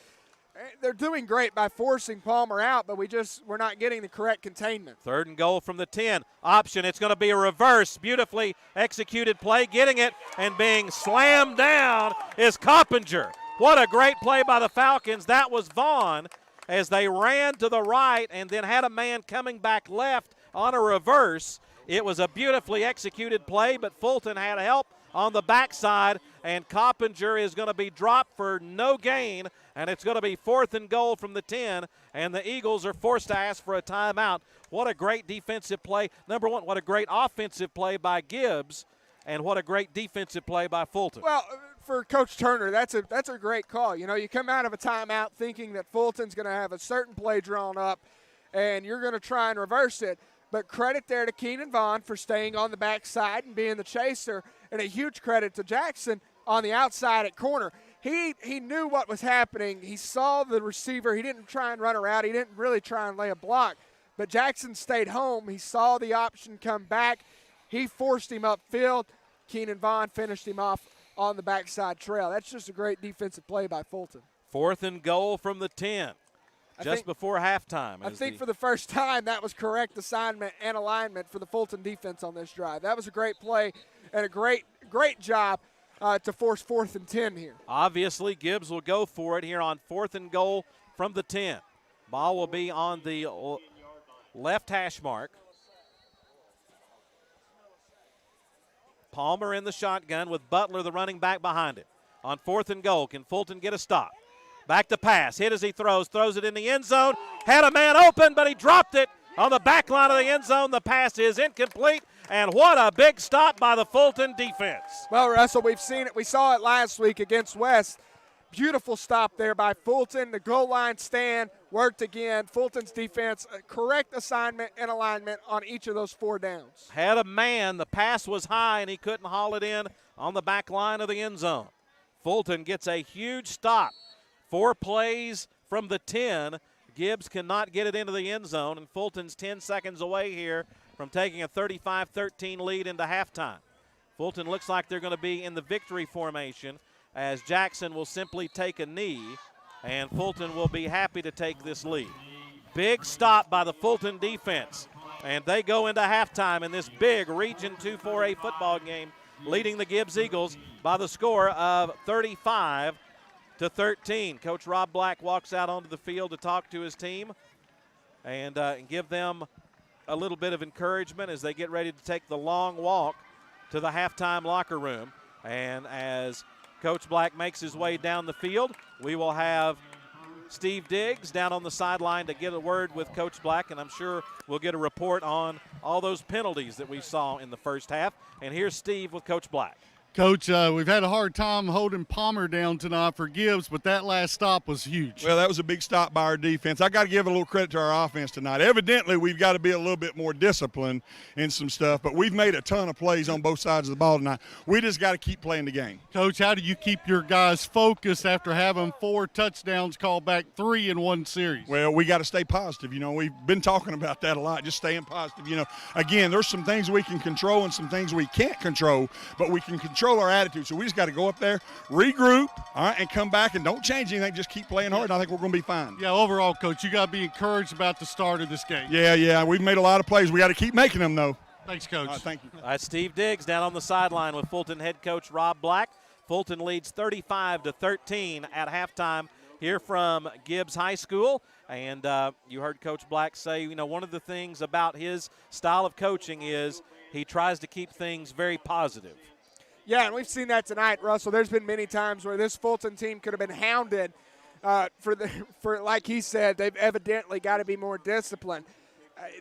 They're doing great by forcing Palmer out, but we're not getting the correct containment. 3rd and goal from the 10. Option, it's going to be a reverse. Beautifully executed play. Getting it and being slammed down is Coppinger. What a great play by the Falcons. That was Vaughn as they ran to the right and then had a man coming back left on a reverse. It was a beautifully executed play, but Fulton had help on the backside, and Coppinger is going to be dropped for no gain, and it's going to be 4th and goal from the 10, and the Eagles are forced to ask for a timeout. What a great defensive play. Number one, what a great offensive play by Gibbs, and what a great defensive play by Fulton. Well, for Coach Turner, that's a great call. You know, you come out of a timeout thinking that Fulton's going to have a certain play drawn up, and you're going to try and reverse it. But credit there to Keenan Vaughn for staying on the backside and being the chaser, and a huge credit to Jackson on the outside at corner. He knew what was happening. He saw the receiver. He didn't try and run her out. He didn't really try and lay a block. But Jackson stayed home. He saw the option come back. He forced him upfield. Keenan Vaughn finished him off on the backside trail. That's just a great defensive play by Fulton. 4th and goal from the 10, just before halftime. I think for the first time that was correct assignment and alignment for the Fulton defense on this drive. That was a great play and a great job to force 4th and 10 here. Obviously, Gibbs will go for it here on 4th and goal from the 10. Ball will be on the left hash mark. Palmer in the shotgun with Butler, the running back, behind him. On 4th and goal, can Fulton get a stop? Back to pass, hit as he throws it in the end zone. Had a man open, but he dropped it on the back line of the end zone. The pass is incomplete, and what a big stop by the Fulton defense. Well, Russell, we've seen it. We saw it last week against West. Beautiful stop there by Fulton. The goal line stand worked again. Fulton's defense, correct assignment and alignment on each of those 4 downs. Had a man. The pass was high, and he couldn't haul it in on the back line of the end zone. Fulton gets a huge stop. 4 plays from the 10. Gibbs cannot get it into the end zone, and Fulton's 10 seconds away here from taking a 35-13 lead into halftime. Fulton looks like they're going to be in the victory formation, as Jackson will simply take a knee, and Fulton will be happy to take this lead. Big stop by the Fulton defense, and they go into halftime in this big Region 2 4A football game, leading the Gibbs Eagles by the score of 35-13. Coach Rob Black walks out onto the field to talk to his team and give them a little bit of encouragement as they get ready to take the long walk to the halftime locker room. And as Coach Black makes his way down the field, we will have Steve Diggs down on the sideline to get a word with Coach Black, and I'm sure we'll get a report on all those penalties that we saw in the first half. And here's Steve with Coach Black. Coach, we've had a hard time holding Palmer down tonight for Gibbs, but that last stop was huge. Well, that was a big stop by our defense. I got to give a little credit to our offense tonight. Evidently, we've got to be a little bit more disciplined in some stuff, but we've made a ton of plays on both sides of the ball tonight. We just got to keep playing the game. Coach, how do you keep your guys focused after having 4 touchdowns called back, 3 in one series? Well, we got to stay positive. You know, we've been talking about that a lot, just staying positive. You know, again, there's some things we can control and some things we can't control, but we can control our attitude. So we just got to go up there, regroup, all right, and come back and don't change anything. Just keep playing hard, and I think we're going to be fine. Yeah, overall, Coach, you got to be encouraged about the start of this game. Yeah, we've made a lot of plays. We got to keep making them, though. Thanks, Coach. Thank you. That's Steve Diggs down on the sideline with Fulton head coach Rob Black. Fulton leads 35-13 at halftime here from Gibbs High School. And you heard Coach Black say, you know, one of the things about his style of coaching is he tries to keep things very positive. Yeah, and we've seen that tonight, Russell. There's been many times where this Fulton team could have been hounded for like he said, they've evidently got to be more disciplined.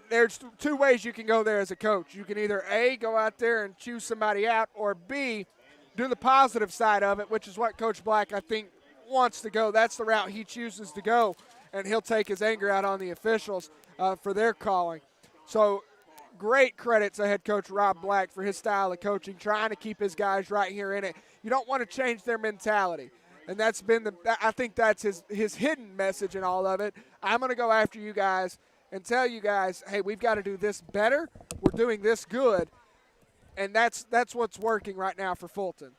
There's 2 ways you can go there as a coach. You can either A, go out there and choose somebody out, or B, do the positive side of it, which is what Coach Black, I think, wants to go. That's the route he chooses to go, and he'll take his anger out on the officials for their calling. So great credit to head coach Rob Black for his style of coaching, trying to keep his guys right here in it. You don't want to change their mentality, and that's been I think that's his hidden message in all of it. I'm going to go after you guys and tell you guys, hey, we've got to do this better. We're doing this good, and that's what's working right now for Fulton.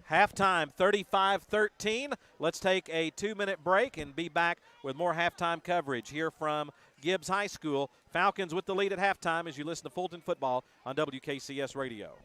Halftime, 35-13. Let's take a 2-minute break and be back with more halftime coverage here from Gibbs High School. Falcons with the lead at halftime as you listen to Fulton football on WKCS Radio.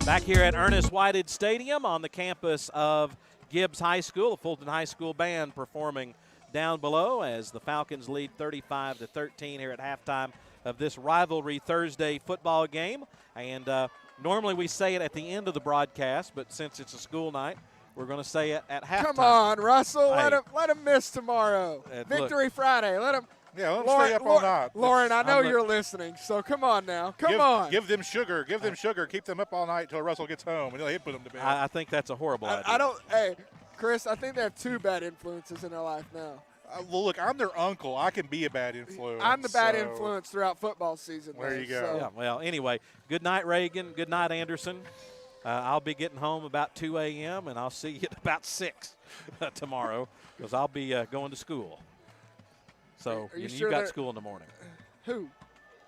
Back here at Ernest Whited Stadium on the campus of Gibbs High School, the Fulton High School band performing down below as the Falcons lead 35-13 here at halftime of this rivalry Thursday football game. And normally we say it at the end of the broadcast, but since it's a school night, we're going to say it at halftime. Come on, Russell. Let him miss tomorrow. Victory Friday. Let him. Yeah, let them stay up all night. Lauren, I know you're listening, so come on now. Come on. Give them sugar. Give them sugar. Keep them up all night until Russell gets home, and he'll put them to bed. I think that's a horrible idea. Hey, Chris, I think they have two bad influences in their life now. Well, look, I'm their uncle. I can be a bad influence. I'm the bad influence throughout football season. There you go. So. Yeah, well, anyway, good night, Reagan. Good night, Anderson. I'll be getting home about 2 a.m., and I'll see you at about 6 tomorrow because I'll be going to school. So you got school in the morning. Who?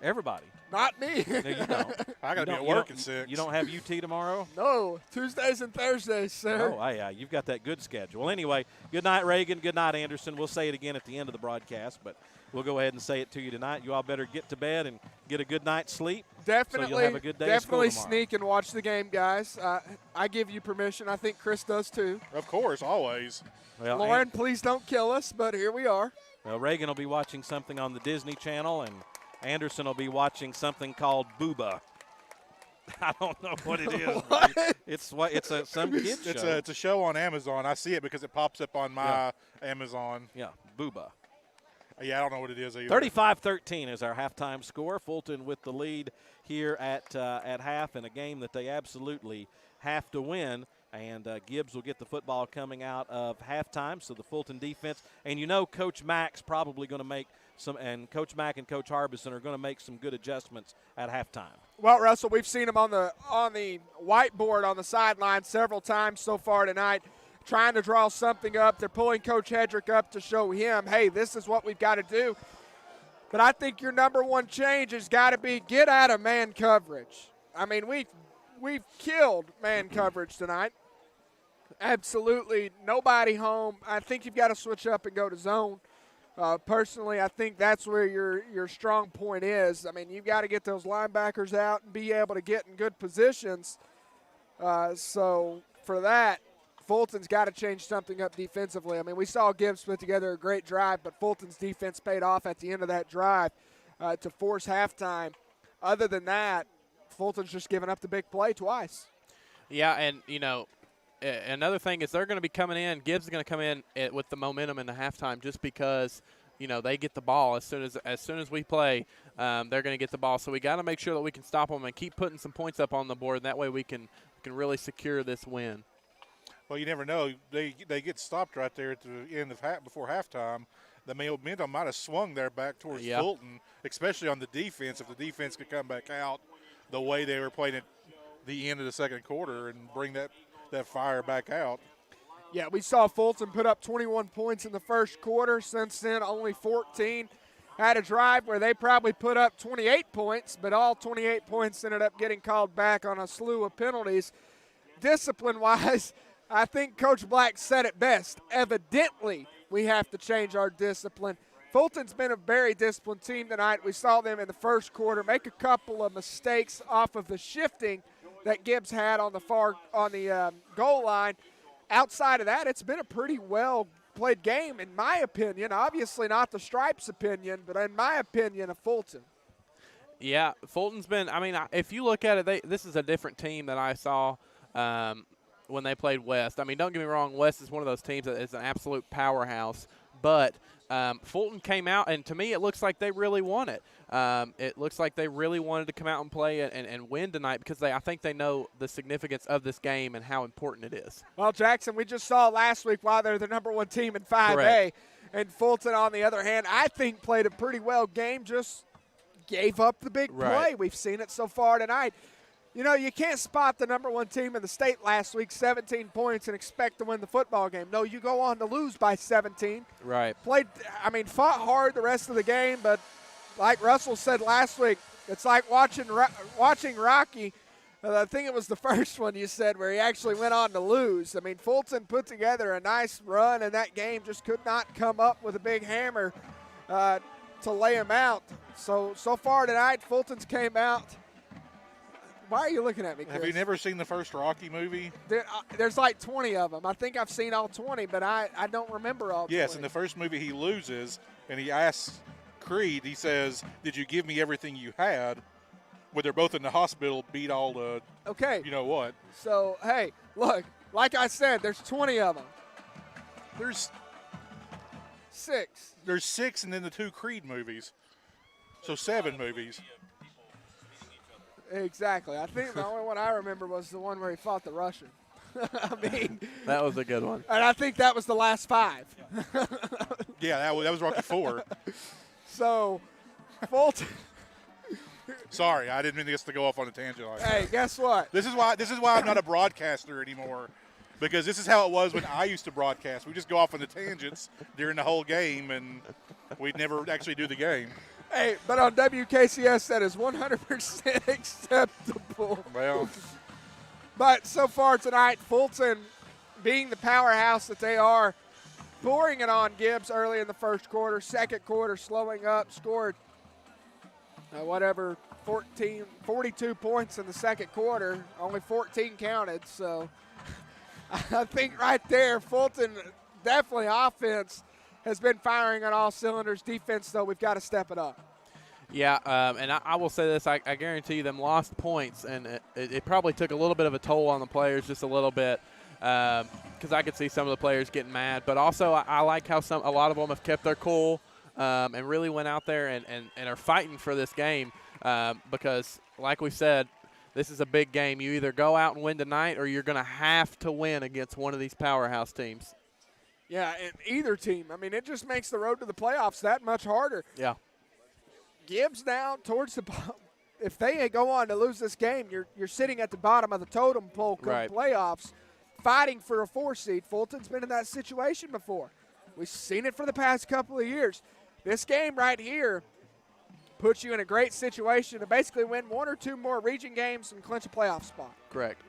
Everybody. Not me. No, you don't. I got to be at work at 6. You don't have UT tomorrow? No, Tuesdays and Thursdays, sir. Oh, yeah, you've got that good schedule. Well, anyway, good night, Reagan. Good night, Anderson. We'll say it again at the end of the broadcast, but we'll go ahead and say it to you tonight. You all better get to bed and get a good night's sleep. Definitely, so you'll have a good day definitely of school tomorrow. Sneak and watch the game, guys. I give you permission. I think Chris does too. Of course, always. Well, Lauren, please don't kill us, but here we are. Well, Reagan will be watching something on the Disney Channel, and Anderson will be watching something called Booba. I don't know what it is. It's some kid's show. It's a show on Amazon. I see it because it pops up on my Amazon. Yeah, Booba. Yeah, I don't know what it is either. 35-13 is our halftime score. Fulton with the lead here at half in a game that they absolutely have to win. And Gibbs will get the football coming out of halftime. So the Fulton defense, and you know Coach Mack's probably going to make some, and Coach Mack and Coach Harbison are going to make some good adjustments at halftime. Well, Russell, we've seen him on the whiteboard on the sideline several times so far tonight, trying to draw something up. They're pulling Coach Hedrick up to show him, hey, this is what we've got to do. But I think your number one change has got to be get out of man coverage. I mean, we've killed man coverage tonight. Absolutely nobody home. I think you've got to switch up and go to zone. Personally, I think that's where your strong point is. I mean, you've got to get those linebackers out and be able to get in good positions. So for that, Fulton's got to change something up defensively. I mean, we saw Gibbs put together a great drive, but Fulton's defense paid off at the end of that drive to force halftime. Other than that, Fulton's just given up the big play twice. Yeah, and, you know, another thing is they're going to be coming in. Gibbs is going to come in with the momentum in the halftime just because, you know, they get the ball as soon as we play. They're going to get the ball. So we got to make sure that we can stop them and keep putting some points up on the board. And that way we can really secure this win. Well, you never know. They get stopped right there at the end of before halftime. The momentum might have swung there back towards Fulton, especially on the defense. If the defense could come back out the way they were playing at the end of the second quarter and bring that fire back out. Yeah, we saw Fulton put up 21 points in the first quarter. Since then, only 14. Had a drive where they probably put up 28 points, but all 28 points ended up getting called back on a slew of penalties. Discipline-wise, I think Coach Black said it best. Evidently, we have to change our discipline. Fulton's been a very disciplined team tonight. We saw them in the first quarter make a couple of mistakes off of the shifting that Gibbs had on the goal line. Outside of that, it's been a pretty well-played game, in my opinion. Obviously not the Stripes' opinion, but in my opinion, of Fulton. Yeah, Fulton's been – I mean, if you look at it, this is a different team than I saw when they played West. I mean, don't get me wrong, West is one of those teams that is an absolute powerhouse, but Fulton came out, and to me it looks like they really won it. It looks like they really wanted to come out and play and win tonight because I think they know the significance of this game and how important it is. Well, Jackson, we just saw last week why they're the number one team in 5A. Correct. And Fulton, on the other hand, I think played a pretty well game, just gave up the big play. We've seen it so far tonight. You know, you can't spot the number one team in the state last week, 17 points, and expect to win the football game. No, you go on to lose by 17. Right. Fought hard the rest of the game, but like Russell said last week, it's like watching Rocky. I think it was the first one you said where he actually went on to lose. I mean, Fulton put together a nice run in that game, just could not come up with a big hammer to lay him out. So far tonight, Fulton's came out Why are you looking at me, Chris? Have you never seen the first Rocky movie? There's like 20 of them. I think I've seen all 20, but I don't remember all 20. Yes, in the first movie he loses, and he asks Creed, he says, "Did you give me everything you had?" When they're both in the hospital, beat all the, you know what. So, hey, look, like I said, there's 20 of them. There's 6. There's 6 and then the 2 Creed movies. So 7 movies. Exactly. I think the only one I remember was the one where he fought the Russian. I mean. That was a good one. And I think that was the last 5. Yeah, that was Rocky 4. So, Fulton. Sorry, I didn't mean to go off on a tangent like that. Hey, guess what? This is why I'm not a broadcaster anymore, because this is how it was when I used to broadcast. We just go off on the tangents during the whole game, and we'd never actually do the game. Hey, but on WKCS, that is 100% acceptable. Well. But so far tonight, Fulton, being the powerhouse that they are, pouring it on Gibbs early in the first quarter. Second quarter, slowing up, scored 42 points in the second quarter. Only 14 counted. So I think right there, Fulton definitely offense has been firing on all cylinders. Defense, though, we've got to step it up. Yeah, and I will say this. I guarantee you them lost points, and it probably took a little bit of a toll on the players, just a little bit, because I could see some of the players getting mad. But also I like how a lot of them have kept their cool and really went out there and are fighting for this game because, like we said, this is a big game. You either go out and win tonight or you're going to have to win against one of these powerhouse teams. Yeah, and either team. I mean, it just makes the road to the playoffs that much harder. Yeah. Gibbs now towards the bottom. If they go on to lose this game, you're sitting at the bottom of the totem pole come playoffs, fighting for a 4 seed. Fulton's been in that situation before. We've seen it for the past couple of years. This game right here puts you in a great situation to basically win 1 or 2 more region games and clinch a playoff spot. Correct.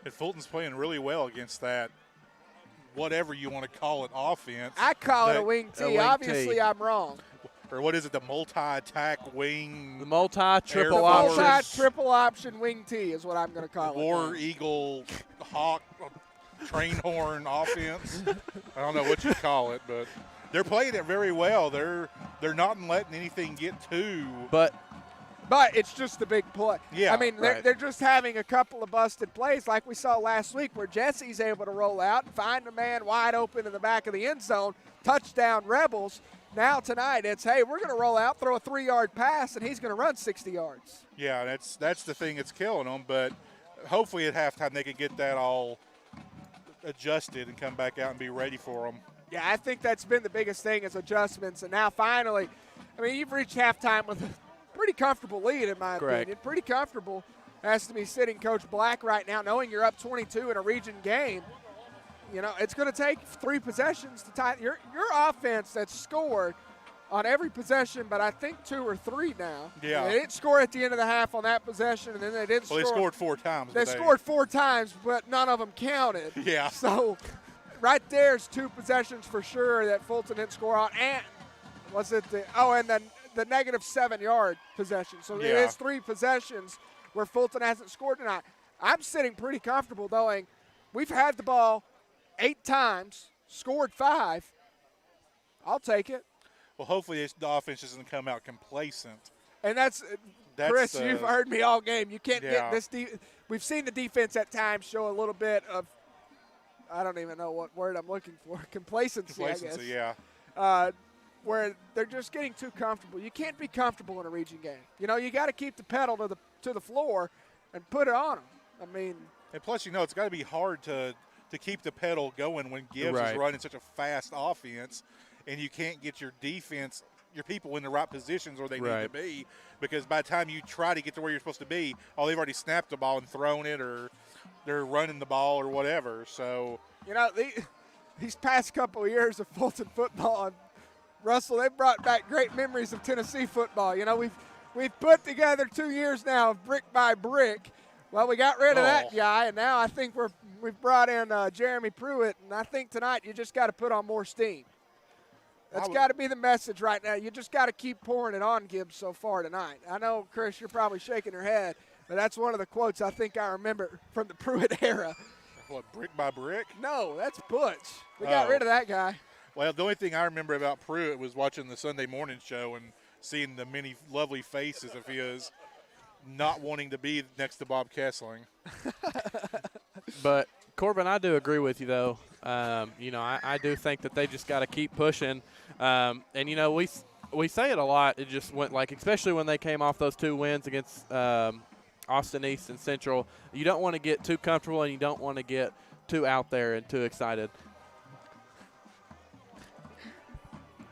And Fulton's playing really well against that, whatever you want to call it, offense. I call it a wing T. Obviously, I'm wrong. Or what is it, the multi-attack wing? The multi-triple option. Multi-triple option wing T is what I'm going to call it. War Eagle, Hawk, train horn offense. I don't know what you call it, but they're playing it very well. They're not letting anything get to. But it's just the big play. Yeah, I mean, they're just having a couple of busted plays like we saw last week where Jesse's able to roll out and find a man wide open in the back of the end zone. Touchdown Rebels. Now tonight it's, hey, we're going to roll out, throw a 3-yard pass, and he's going to run 60 yards. Yeah, that's the thing that's killing them. But hopefully at halftime they can get that all adjusted and come back out and be ready for them. Yeah, I think that's been the biggest thing is adjustments. And now finally, I mean, you've reached halftime with a pretty comfortable lead in my opinion. Pretty comfortable. Has to be sitting Coach Black right now, knowing you're up 22 in a region game. You know, it's going to take 3 possessions to tie. Your offense that's scored on every possession, but I think 2 or 3 now. Yeah. They didn't score at the end of the half on that possession, and then they didn't score. Well, they scored 4 times. They scored 4 times, but none of them counted. Yeah. So right there's 2 possessions for sure that Fulton didn't score on. And was it the negative 7-yard possession. So it is 3 possessions where Fulton hasn't scored tonight. I'm sitting pretty comfortable knowing we've had the ball 8 times, scored 5. I'll take it. Well, hopefully the offense doesn't come out complacent. And that's Chris, you've heard me all game. You can't get this. We've seen the defense at times show a little bit of, I don't even know what word I'm looking for, complacency, I guess. Yeah. Where they're just getting too comfortable. You can't be comfortable in a region game. You know, you got to keep the pedal to the floor and put it on them. I mean. And plus, it's got to be hard to keep the pedal going when Gibbs is running such a fast offense, and you can't get your defense, your people in the right positions where they need to be, because by the time you try to get to where you're supposed to be, they've already snapped the ball and thrown it, or they're running the ball or whatever. So these past couple of years of Fulton football, Russell, they brought back great memories of Tennessee football. We've put together 2 years now of brick by brick. Well, we got rid of that guy, and now I think we've brought in Jeremy Pruitt, and I think tonight you just got to put on more steam. That's got to be the message right now. You just got to keep pouring it on Gibbs so far tonight. I know, Chris, you're probably shaking your head. But that's one of the quotes I think I remember from the Pruitt era. What, brick by brick? No, that's Butch. We got rid of that guy. Well, the only thing I remember about Pruitt was watching the Sunday morning show and seeing the many lovely faces of his not wanting to be next to Bob Kessling. But, Corbin, I do agree with you, though. I do think that they just got to keep pushing. And, we say it a lot. It just went especially when they came off those 2 wins against Austin East and Central. You don't want to get too comfortable and you don't want to get too out there and too excited.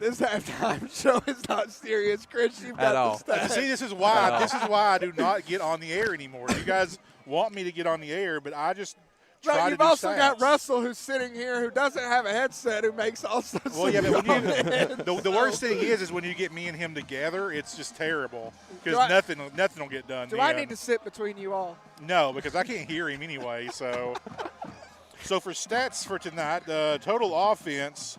This halftime show is not serious, Chris. You've got the stats. See, this is why I do not get on the air anymore. You guys want me to get on the air, but I just try to do You've also stats. got Russell, who's sitting here, who doesn't have a headset, who makes all sorts Well, of yeah, but comments. the worst thing is when you get me and him together, it's just terrible because nothing will get done. Do I need to sit between you all? No, because I can't hear him anyway. So for stats for tonight, the total offense,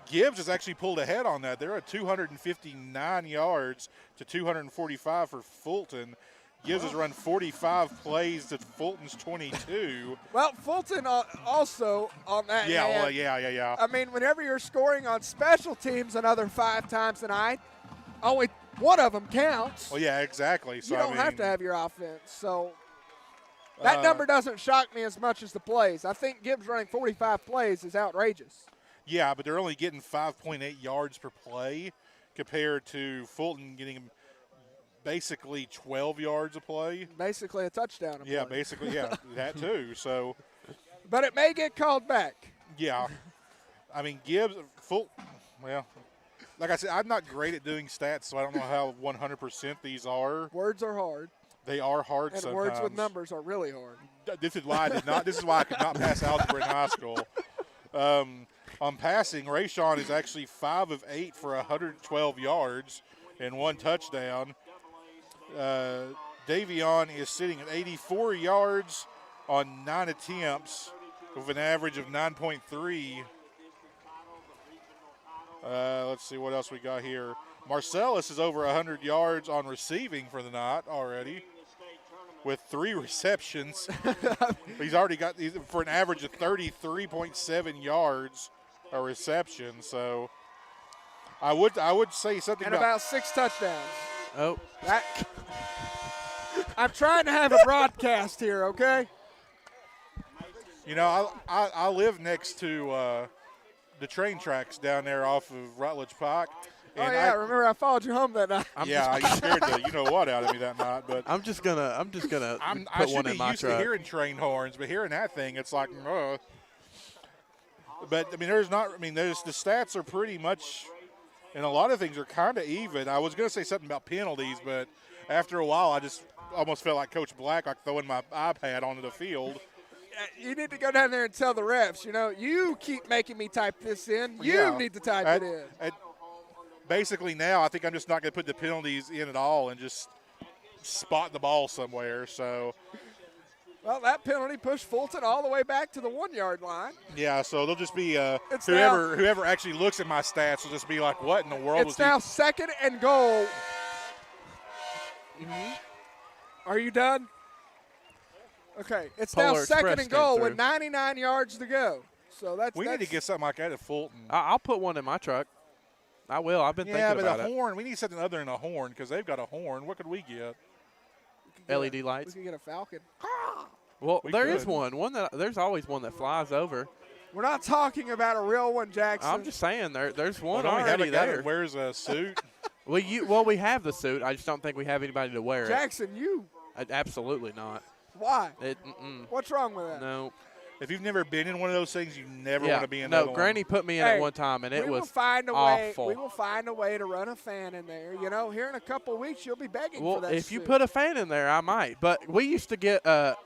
Gibbs has actually pulled ahead on that. They're at 259 yards to 245 for Fulton. Gibbs has run 45 plays to Fulton's 22. Well, Fulton also on that. Yeah. I mean, whenever you're scoring on special teams another 5 times tonight, only one of them counts. Well, yeah, exactly. So you don't have to have your offense. So that number doesn't shock me as much as the plays. I think Gibbs running 45 plays is outrageous. Yeah, but they're only getting 5.8 yards per play compared to Fulton getting basically 12 yards a play. Basically a touchdown. Basically, that too. So, but it may get called back. Yeah. I mean, Gibbs, well, like I said, I'm not great at doing stats, so I don't know how 100% these are. Words are hard. They are hard and sometimes. Words with numbers are really hard. This is why I could not pass algebra in high school. On passing, Rayshawn is actually 5 of 8 for 112 yards and 1 touchdown. Davion is sitting at 84 yards on 9 attempts with an average of 9.3. Let's see what else we got here. Marcellus is over 100 yards on receiving for the night already with 3 receptions. He's already got for an average of 33.7 yards a reception. So I would say something about 6 touchdowns. Oh. I'm trying to have a broadcast here, okay? I live next to the train tracks down there off of Rutledge Pike. And remember I followed you home that night. You scared the you-know-what out of me that night. But I'm just gonna put one in my used truck. to hearing train horns, but hearing that thing, it's like, But I mean, the stats are pretty much, and a lot of things are kind of even. I was gonna say something about penalties, but after a while, I just almost felt like Coach Black, like throwing my iPad onto the field. You need to go down there and tell the refs, you keep making me type this in. You need to type it in. Basically now, I think I'm just not going to put the penalties in at all and just spot the ball somewhere. So, well, that penalty pushed Fulton all the way back to the 1-yard line. Yeah, so they'll just be whoever actually looks at my stats will just be like, what in the world was he? It's now 2nd and goal. Mm-hmm. Are you done? Okay, it's now 2nd and goal with 99 yards to go. So we need to get something like that at Fulton. I'll put one in my truck. I will. I've been thinking about it. Yeah, but a horn. We need something other than a horn because they've got a horn. What could we get? LED lights. We could get a Falcon. Well, there is one. There's always one that flies over. We're not talking about a real one, Jackson. I'm just saying there's one don't already we have a guy there. That wears a suit. we have the suit. I just don't think we have anybody to wear Jackson, you. Absolutely not. Why? What's wrong with that? No. If you've never been in one of those things, you never want to be in another one. No, Granny put me in it one time, and it was awful. We will find a way to run a fan in there. Here in a couple of weeks, you'll be begging for that if you suit. put a fan in there, I might. But we used to get a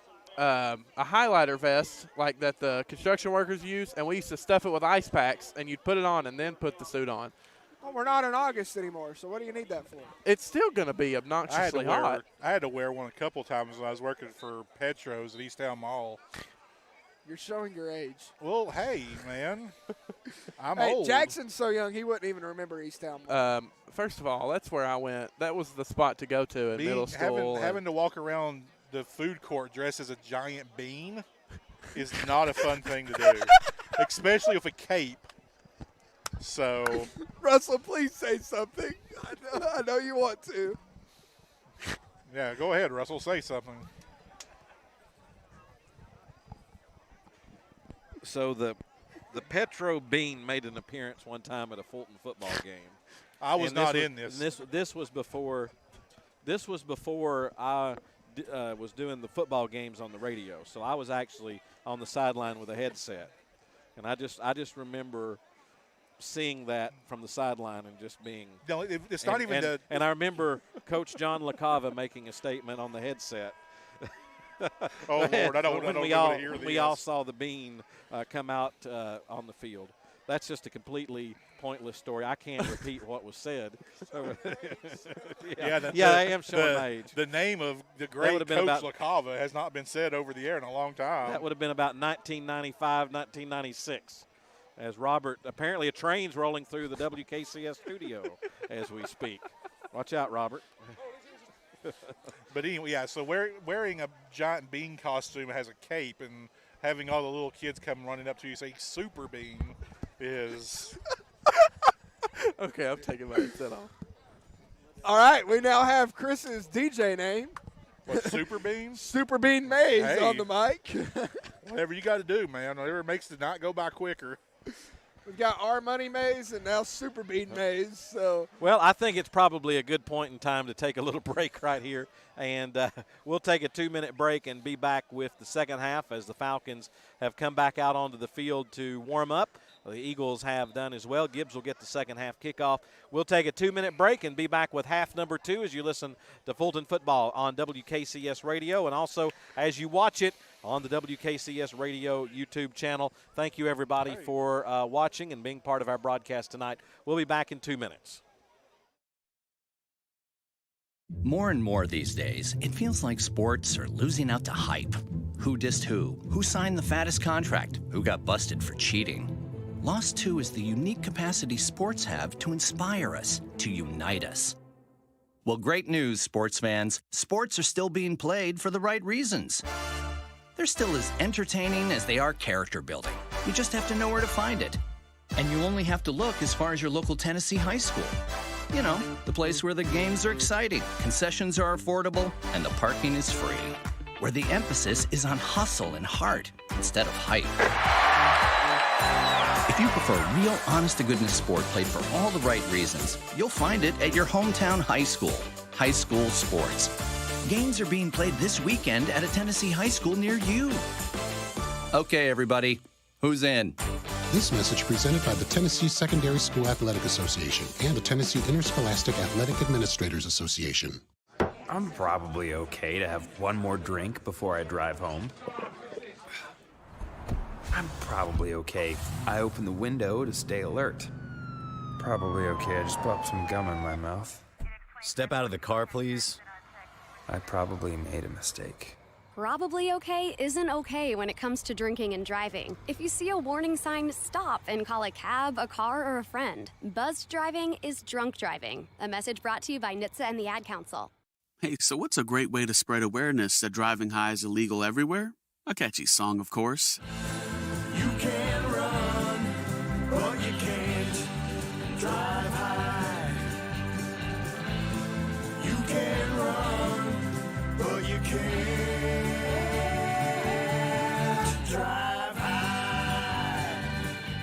highlighter vest like that the construction workers use, and we used to stuff it with ice packs, and you'd put it on and then put the suit on. Well, we're not in August anymore, so what do you need that for? It's still going to be obnoxiously hot. I had to wear one a couple times when I was working for Petros at East Town Mall. You're showing your age. Well, hey, man. I'm old. old. Jackson's so young, he wouldn't even remember East Town Mall. First of all, that's where I went. That was the spot to go to in middle school. Having to walk around the food court dressed as a giant bean is not a fun thing to do, especially with a cape. So, Russell, please say something. I know you want to. Yeah, go ahead, Russell. Say something. So the Petro Bean made an appearance one time at a Fulton football game. I was not in this. This was before. This was before I was doing the football games on the radio. So I was actually on the sideline with a headset, and I just remember seeing that from the sideline and just being. No, it's not even And I remember Coach John LaCava making a statement on the headset. Oh Lord, I don't want to hear this. We all saw the bean come out on the field. That's just a completely pointless story. I can't repeat what was said. I am showing my age. The name of the great Coach LaCava has not been said over the air in a long time. That would have been about 1995, 1996. As Robert, apparently a train's rolling through the WKCS studio as we speak. Watch out, Robert. But anyway, yeah, so wearing a giant bean costume has a cape and having all the little kids come running up to you say super bean is. Okay, I'm taking my headset off. All right, we now have Chris's DJ name. What, Super Bean? Super Bean Mays on the mic. Whatever you got to do, man. Whatever makes the night go by quicker. We've got our Money Mays and now Super Bean Mays. So, well, I think it's probably a good point in time to take a little break right here. And we'll take a 2-minute break and be back with the second half as the Falcons have come back out onto the field to warm up. The Eagles have done as well. Gibbs will get the second half kickoff. We'll take a 2-minute break and be back with half number 2 as you listen to Fulton Football on WKCS Radio and also as you watch it on the WKCS Radio YouTube channel. Thank you, everybody, for watching and being part of our broadcast tonight. We'll be back in 2 minutes. More and more these days, it feels like sports are losing out to hype. Who dissed who? Who signed the fattest contract? Who got busted for cheating? Lost 2 is the unique capacity sports have to inspire us, to unite us. Well, great news, sports fans. Sports are still being played for the right reasons. They're still as entertaining as they are character building. You just have to know where to find it. And you only have to look as far as your local Tennessee high school. You know, the place where the games are exciting, concessions are affordable, and the parking is free. Where the emphasis is on hustle and heart instead of hype. If you prefer real, honest-to-goodness sport played for all the right reasons, you'll find it at your hometown high school. High school sports. Games are being played this weekend at a Tennessee high school near you. Okay, everybody, who's in? This message presented by the Tennessee Secondary School Athletic Association and the Tennessee Interscholastic Athletic Administrators Association. I'm probably okay to have one more drink before I drive home. I'm probably okay. I open the window to stay alert. Probably okay. I just popped some gum in my mouth. Step out of the car, please. I probably made a mistake. Probably okay isn't okay when it comes to drinking and driving. If you see a warning sign, stop and call a cab, a car, or a friend. Buzzed driving is drunk driving. A message brought to you by NHTSA and the Ad Council. Hey, so what's a great way to spread awareness that driving high is illegal everywhere? A catchy song, of course. You can run, but you can't drive high. You can run, but you can't drive high.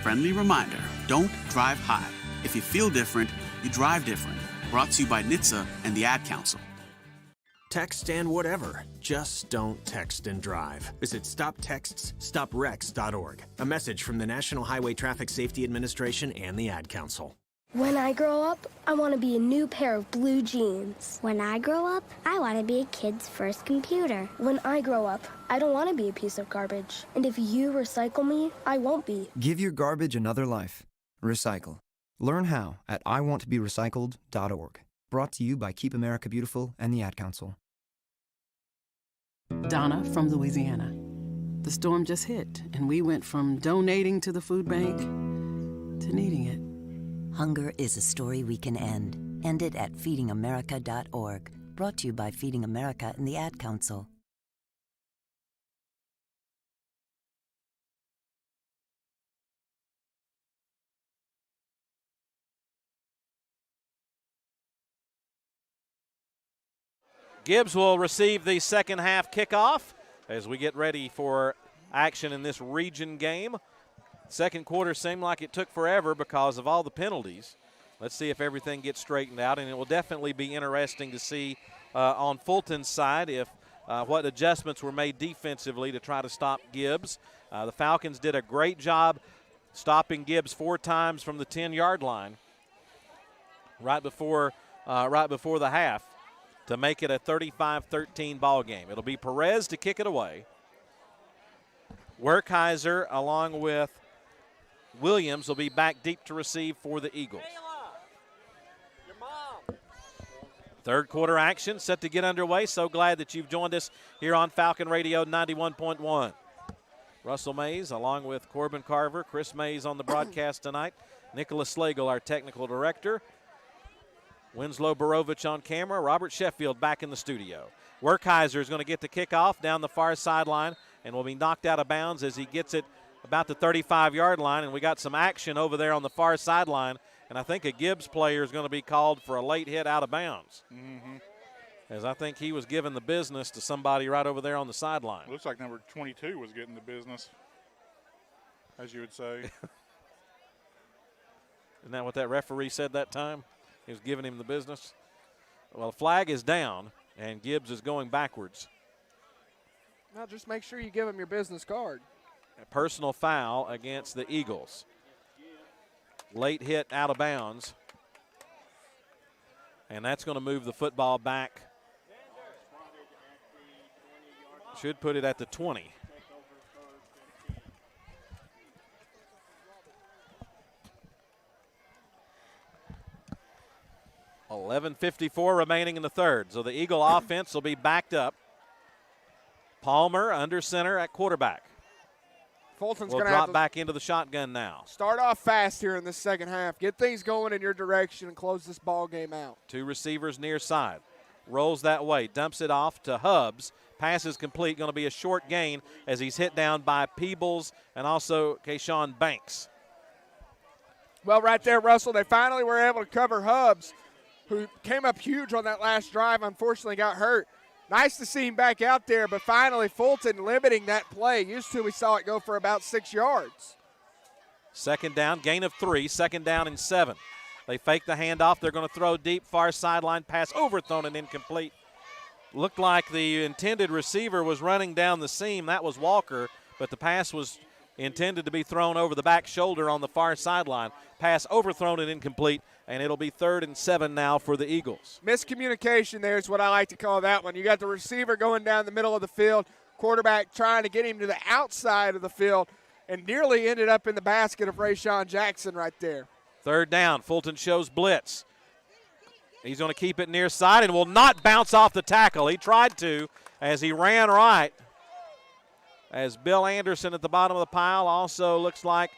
Friendly reminder, don't drive high. If you feel different, you drive different. Brought to you by NHTSA and the Ad Council. Text and whatever. Just don't text and drive. Visit StopTextsStopWrecks.org. A message from the National Highway Traffic Safety Administration and the Ad Council. When I grow up, I want to be a new pair of blue jeans. When I grow up, I want to be a kid's first computer. When I grow up, I don't want to be a piece of garbage. And if you recycle me, I won't be. Give your garbage another life. Recycle. Learn how at iwanttoberecycled.org. Brought to you by Keep America Beautiful and the Ad Council. Donna from Louisiana. The storm just hit, and we went from donating to the food bank to needing it. Hunger is a story we can end. End it at feedingamerica.org. Brought to you by Feeding America and the Ad Council. Gibbs will receive the second half kickoff as we get ready for action in this region game. Second quarter seemed like it took forever because of all the penalties. Let's see if everything gets straightened out, and it will definitely be interesting to see on Fulton's side if what adjustments were made defensively to try to stop Gibbs. The Falcons did a great job stopping Gibbs 4 times from the 10-yard line right before the half to make it a 35-13 ball game. It'll be Perez to kick it away. Werkheiser along with Williams will be back deep to receive for the Eagles. Third quarter action set to get underway. So glad that you've joined us here on Falcon Radio 91.1. Russell Mays along with Corbin Carver, Chris Mays on the broadcast tonight, Nicholas Slagle, our technical director, Winslow Borovich on camera, Robert Sheffield back in the studio. Werkheiser is going to get the kickoff down the far sideline and will be knocked out of bounds as he gets it about the 35-yard line, and we got some action over there on the far sideline. And I think a Gibbs player is going to be called for a late hit out of bounds. As I think he was giving the business to somebody right over there on the sideline. Looks like number 22 was getting the business, as you would say. Isn't that what that referee said that time? He was giving him the business. Well, flag is down, and Gibbs is going backwards. Now just make sure you give him your business card. A personal foul against the Eagles. Late hit out of bounds. And that's going to move the football back. Should put it at the 20. .11:54 remaining in the third. So the Eagle offense will be backed up. Palmer under center at quarterback. Fulton's will going to drop back into the shotgun now. Start off fast here in the second half. Get things going in your direction and close this ball game out. 2 receivers near side. Rolls that way. Dumps it off to Hubbs. Pass is complete. Going to be a short gain as he's hit down by Peebles and also Kayshawn Banks. Well, right there, Russell, they finally were able to cover Hubbs, who came up huge on that last drive, unfortunately got hurt. Nice to see him back out there, but finally Fulton limiting that play. Used to we saw it go for about 6 yards. Second down, gain of 3, second down and 7. They fake the handoff. They're going to throw deep, far sideline pass, overthrown and incomplete. Looked like the intended receiver was running down the seam. That was Walker, but the pass was intended to be thrown over the back shoulder on the far sideline. Pass overthrown and incomplete, and it'll be 3rd and 7 now for the Eagles. Miscommunication there is what I like to call that one. You got the receiver going down the middle of the field, quarterback trying to get him to the outside of the field, and nearly ended up in the basket of Rayshawn Jackson right there. 3rd down, Fulton shows blitz. He's going to keep it near side and will not bounce off the tackle. He tried to as he ran right. As Bill Anderson at the bottom of the pile also looks like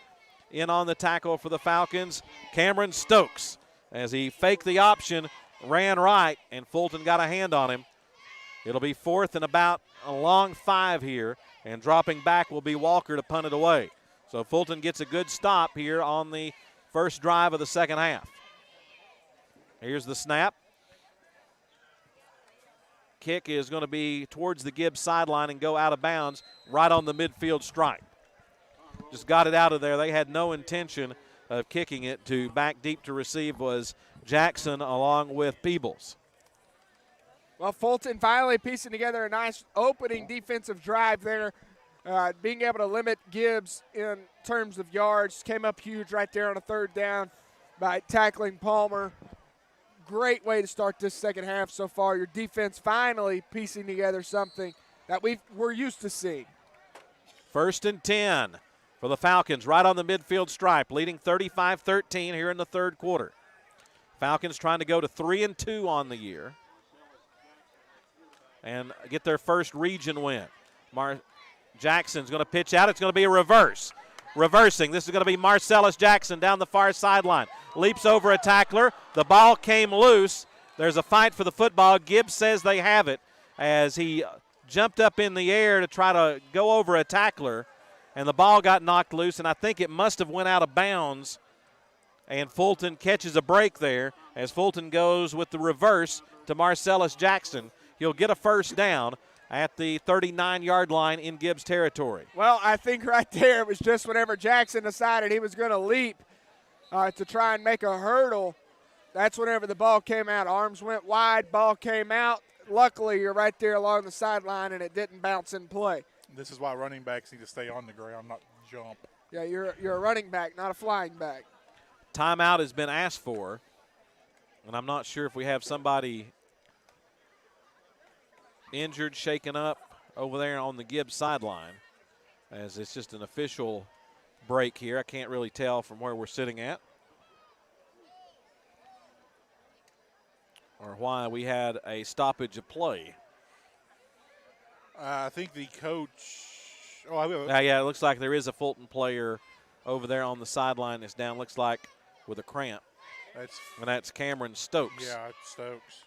in on the tackle for the Falcons. Cameron Stokes, as he faked the option, ran right, and Fulton got a hand on him. It'll be 4th and about a long 5 here, and dropping back will be Walker to punt it away. So Fulton gets a good stop here on the first drive of the second half. Here's the snap. Kick is going to be towards the Gibbs sideline and go out of bounds right on the midfield stripe. Just got it out of there. They had no intention of kicking it. To back deep to receive was Jackson along with Peebles. Well, Fulton finally piecing together a nice opening defensive drive there. Being able to limit Gibbs in terms of yards. Came up huge right there on a 3rd down by tackling Palmer. Great way to start this second half so far. Your defense finally piecing together something that we're used to seeing. 1st and 10 for the Falcons right on the midfield stripe, leading 35-13 here in the third quarter. Falcons trying to go to 3-2 on the year and get their first region win. Jackson's going to pitch out. It's going to be a reverse. Reversing. This is going to be Marcellus Jackson down the far sideline. Leaps over a tackler. The ball came loose. There's a fight for the football. Gibbs says they have it as he jumped up in the air to try to go over a tackler, and the ball got knocked loose, and I think it must have went out of bounds, and Fulton catches a break there as Fulton goes with the reverse to Marcellus Jackson. he'll get a first down at the 39-yard line in Gibbs territory. Well, I think right there it was just whenever Jackson decided he was going to leap to try and make a hurdle. That's whenever the ball came out. Arms went wide, ball came out. Luckily, you're right there along the sideline, and it didn't bounce in play. This is why running backs need to stay on the ground, not jump. Yeah, you're a running back, not a flying back. Timeout has been asked for, and I'm not sure if we have somebody injured, shaken up over there on the Gibbs sideline, as it's just an official break here. I can't really tell from where we're sitting at or why we had a stoppage of play. I think the coach. Yeah, it looks like there is a Fulton player over there on the sideline that's down. Looks like with a cramp. And that's Cameron Stokes. Yeah, Stokes.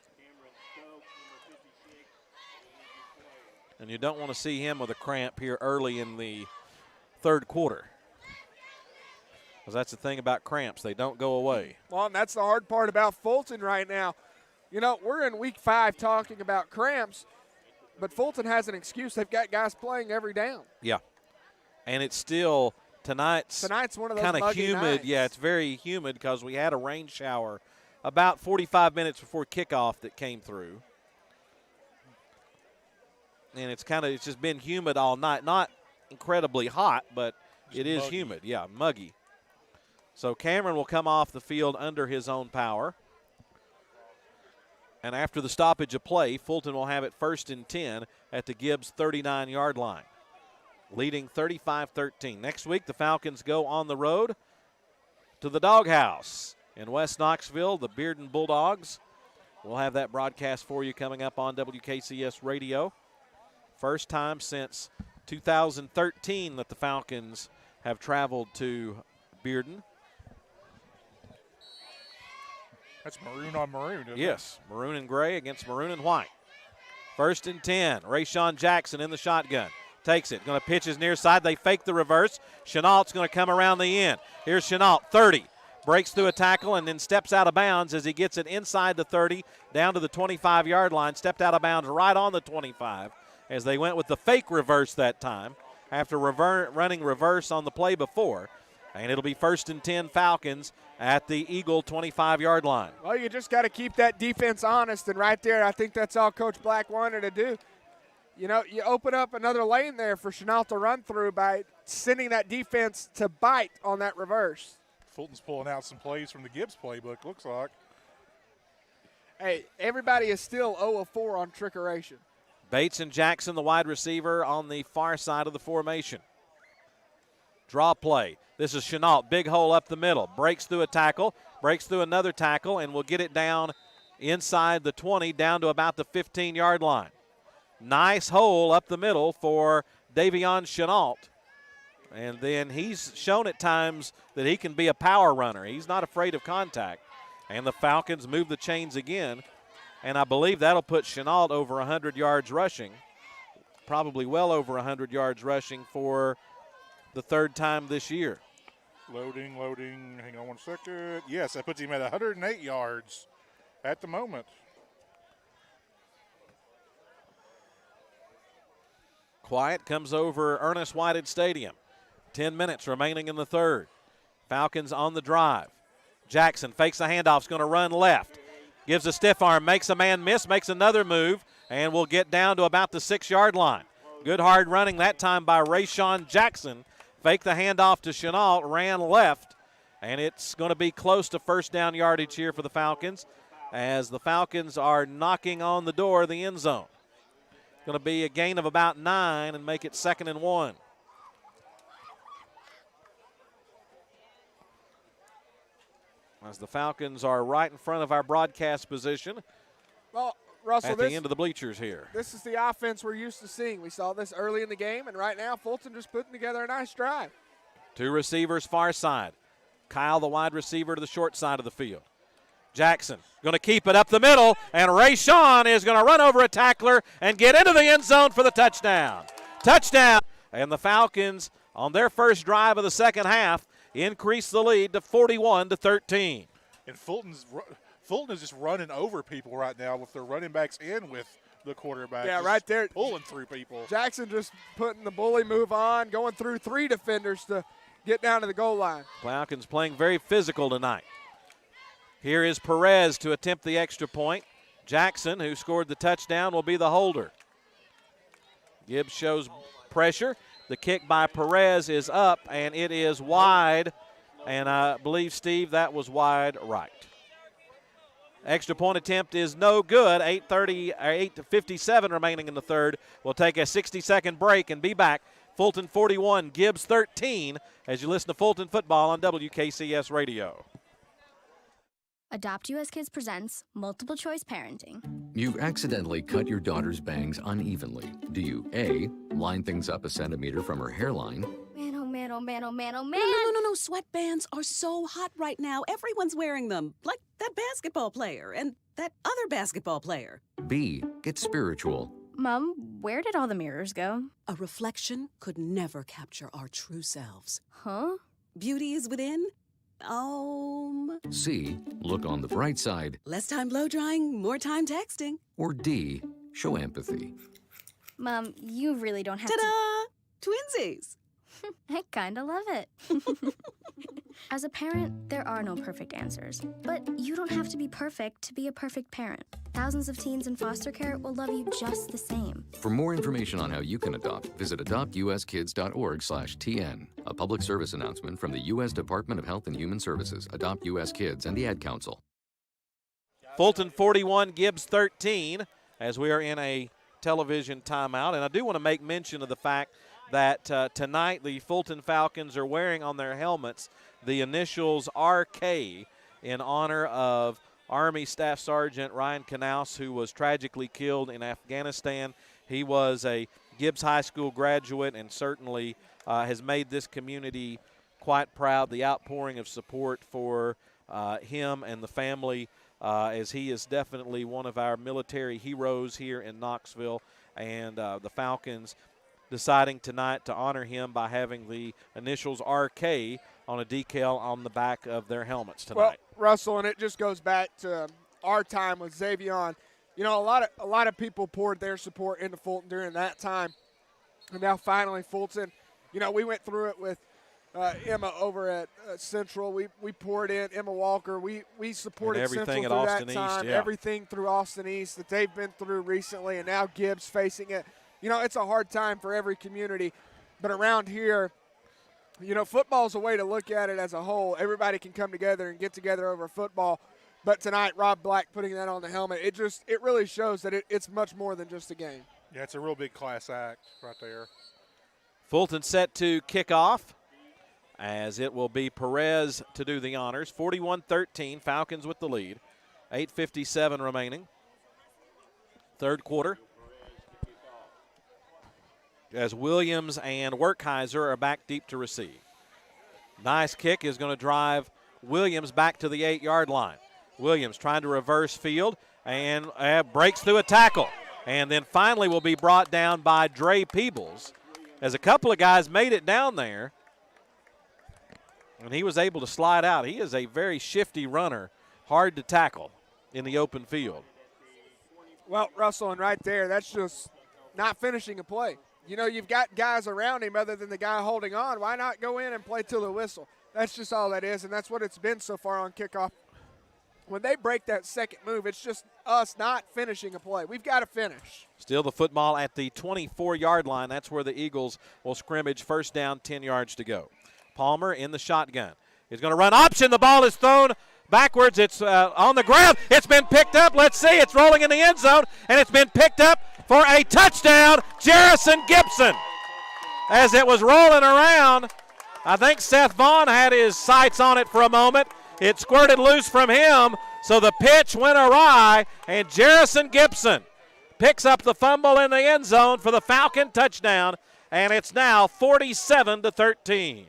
And you don't want to see him with a cramp here early in the third quarter, because that's the thing about cramps. They don't go away. Well, and that's the hard part about Fulton right now. You know, we're in week 5 talking about cramps, but Fulton has an excuse. They've got guys playing every down. Yeah. And it's still tonight's one of those kind of humid. nights. Yeah, it's very humid because we had a rain shower about 45 minutes before kickoff that came through. And it's just been humid all night. Not incredibly hot, but it is humid. Yeah, muggy. So Cameron will come off the field under his own power. And after the stoppage of play, Fulton will have it 1st and 10 at the Gibbs 39-yard line, leading 35-13. Next week, the Falcons go on the road to the Doghouse in West Knoxville, the Bearden Bulldogs. We'll have that broadcast for you coming up on WKCS Radio. First time since 2013 that the Falcons have traveled to Bearden. That's maroon on maroon, isn't it? Yes, maroon and gray against maroon and white. 1st and 10. Rayshawn Jackson in the shotgun. Takes it. Going to pitch his near side. They fake the reverse. Chenault's going to come around the end. Here's Chenault, 30. Breaks through a tackle and then steps out of bounds as he gets it inside the 30 down to the 25-yard line. Stepped out of bounds right on the 25 as they went with the fake reverse that time after running reverse on the play before. And it'll be 1st and 10 Falcons at the Eagle 25-yard line. Well, you just got to keep that defense honest, and right there, I think that's all Coach Black wanted to do. You know, you open up another lane there for Chenault to run through by sending that defense to bite on that reverse. Fulton's pulling out some plays from the Gibbs playbook, looks like. Hey, everybody is still 0 of 4 on trickeration. Bates and Jackson, the wide receiver, on the far side of the formation. Draw play. This is Chenault, big hole up the middle. Breaks through a tackle, breaks through another tackle, and will get it down inside the 20, down to about the 15-yard line. Nice hole up the middle for Davion Chenault. And then he's shown at times that he can be a power runner. He's not afraid of contact. And the Falcons move the chains again. And I believe that'll put Chenault over 100 yards rushing, probably well over 100 yards rushing for the 3rd time this year. Loading. Hang on one second. Yes, that puts him at 108 yards at the moment. Quiet comes over Ernest Whited Stadium. 10 minutes remaining in the 3rd. Falcons on the drive. Jackson fakes the handoff, is going to run left. Gives a stiff arm, makes a man miss, makes another move, and will get down to about the 6-yard line. Good hard running that time by Rayshawn Jackson. Faked the handoff to Chenault, ran left, and it's going to be close to 1st down yardage here for the Falcons as the Falcons are knocking on the door of the end zone. Going to be a gain of about 9 and make it 2nd and 1. As the Falcons are right in front of our broadcast position. Well, Russell, at the end of the bleachers here. This is the offense we're used to seeing. We saw this early in the game, and right now Fulton just putting together a nice drive. 2 receivers far side. Kyle, the wide receiver, to the short side of the field. Jackson going to keep it up the middle, and Rayshawn is going to run over a tackler and get into the end zone for the touchdown. Touchdown! And the Falcons, on their first drive of the second half, increase the lead to 41-13. And Fulton is just running over people right now with their running backs and with the quarterback. Yeah, just right there. Pulling through people. Jackson just putting the bully move on, going through 3 defenders to get down to the goal line. Falcons playing very physical tonight. Here is Perez to attempt the extra point. Jackson, who scored the touchdown, will be the holder. Gibbs shows pressure. The kick by Perez is up, and it is wide. And I believe, Steve, that was wide right. Extra point attempt is no good. 8:57 remaining in the third. We'll take a 60-second break and be back. Fulton 41, Gibbs 13, as you listen to Fulton football on WKCS Radio. Adopt US Kids presents Multiple Choice Parenting. You've accidentally cut your daughter's bangs unevenly. Do you A, line things up a centimeter from her hairline? Man, oh man, oh man, oh man, oh man. No. Sweatbands are so hot right now. Everyone's wearing them. Like that basketball player and that other basketball player. B, get spiritual. Mom, where did all the mirrors go? A reflection could never capture our true selves. Huh? Beauty is within. C, look on the bright side. Less time blow drying, more time texting. Or D, show empathy. Mom, you really don't have Ta-da! Twinsies! I kinda love it. As a parent, there are no perfect answers. But you don't have to be perfect to be a perfect parent. Thousands of teens in foster care will love you just the same. For more information on how you can adopt, visit adoptuskids.org/TN. A public service announcement from the U.S. Department of Health and Human Services, Adopt U.S. Kids, and the Ad Council. Fulton 41, Gibbs 13, as we are in a television timeout. And I do want to make mention of the fact that tonight the Fulton Falcons are wearing on their helmets the initials RK in honor of Army Staff Sergeant Ryan Knaus, who was tragically killed in Afghanistan. He was a Gibbs High School graduate and certainly has made this community quite proud. The outpouring of support for him and the family, as he is definitely one of our military heroes here in Knoxville. And the Falcons deciding tonight to honor him by having the initials RK on a decal on the back of their helmets tonight. Well, Russell, and it just goes back to our time with Xavion. You know, a lot of people poured their support into Fulton during that time. And now finally Fulton, you know, we went through it with Emma over at Central. We poured in Emma Walker. We supported Central through that time. Yeah. Everything through Austin East that they've been through recently, and now Gibbs facing it. You know, it's a hard time for every community. But around here, you know, football is a way to look at it as a whole. Everybody can come together and get together over football. But tonight, Rob Black putting that on the helmet, it really shows that it's much more than just a game. Yeah, it's a real big class act right there. Fulton set to kick off, as it will be Perez to do the honors. 41-13, Falcons with the lead. 8:57 remaining. Third quarter. As Williams and Werkheiser are back deep to receive. Nice kick is going to drive Williams back to the 8-yard line. Williams trying to reverse field and breaks through a tackle. And then finally will be brought down by Dre Peebles, as a couple of guys made it down there. And he was able to slide out. He is a very shifty runner, hard to tackle in the open field. Well, Russell, and right there, that's just not finishing a play. You know, you've got guys around him other than the guy holding on. Why not go in and play till the whistle? That's just all that is, and that's what it's been so far on kickoff. When they break that second move, it's just us not finishing a play. We've got to finish. Still the football at the 24-yard line. That's where the Eagles will scrimmage. First down, 10 yards to go. Palmer in the shotgun. He's going to run option. The ball is thrown backwards. It's on the ground. It's been picked up. Let's see. It's rolling in the end zone, and it's been picked up for a touchdown, Jerrison Gibson. As it was rolling around, I think Seth Vaughn had his sights on it for a moment. It squirted loose from him, so the pitch went awry, and Jerrison Gibson picks up the fumble in the end zone for the Falcon touchdown, and it's now 47-13.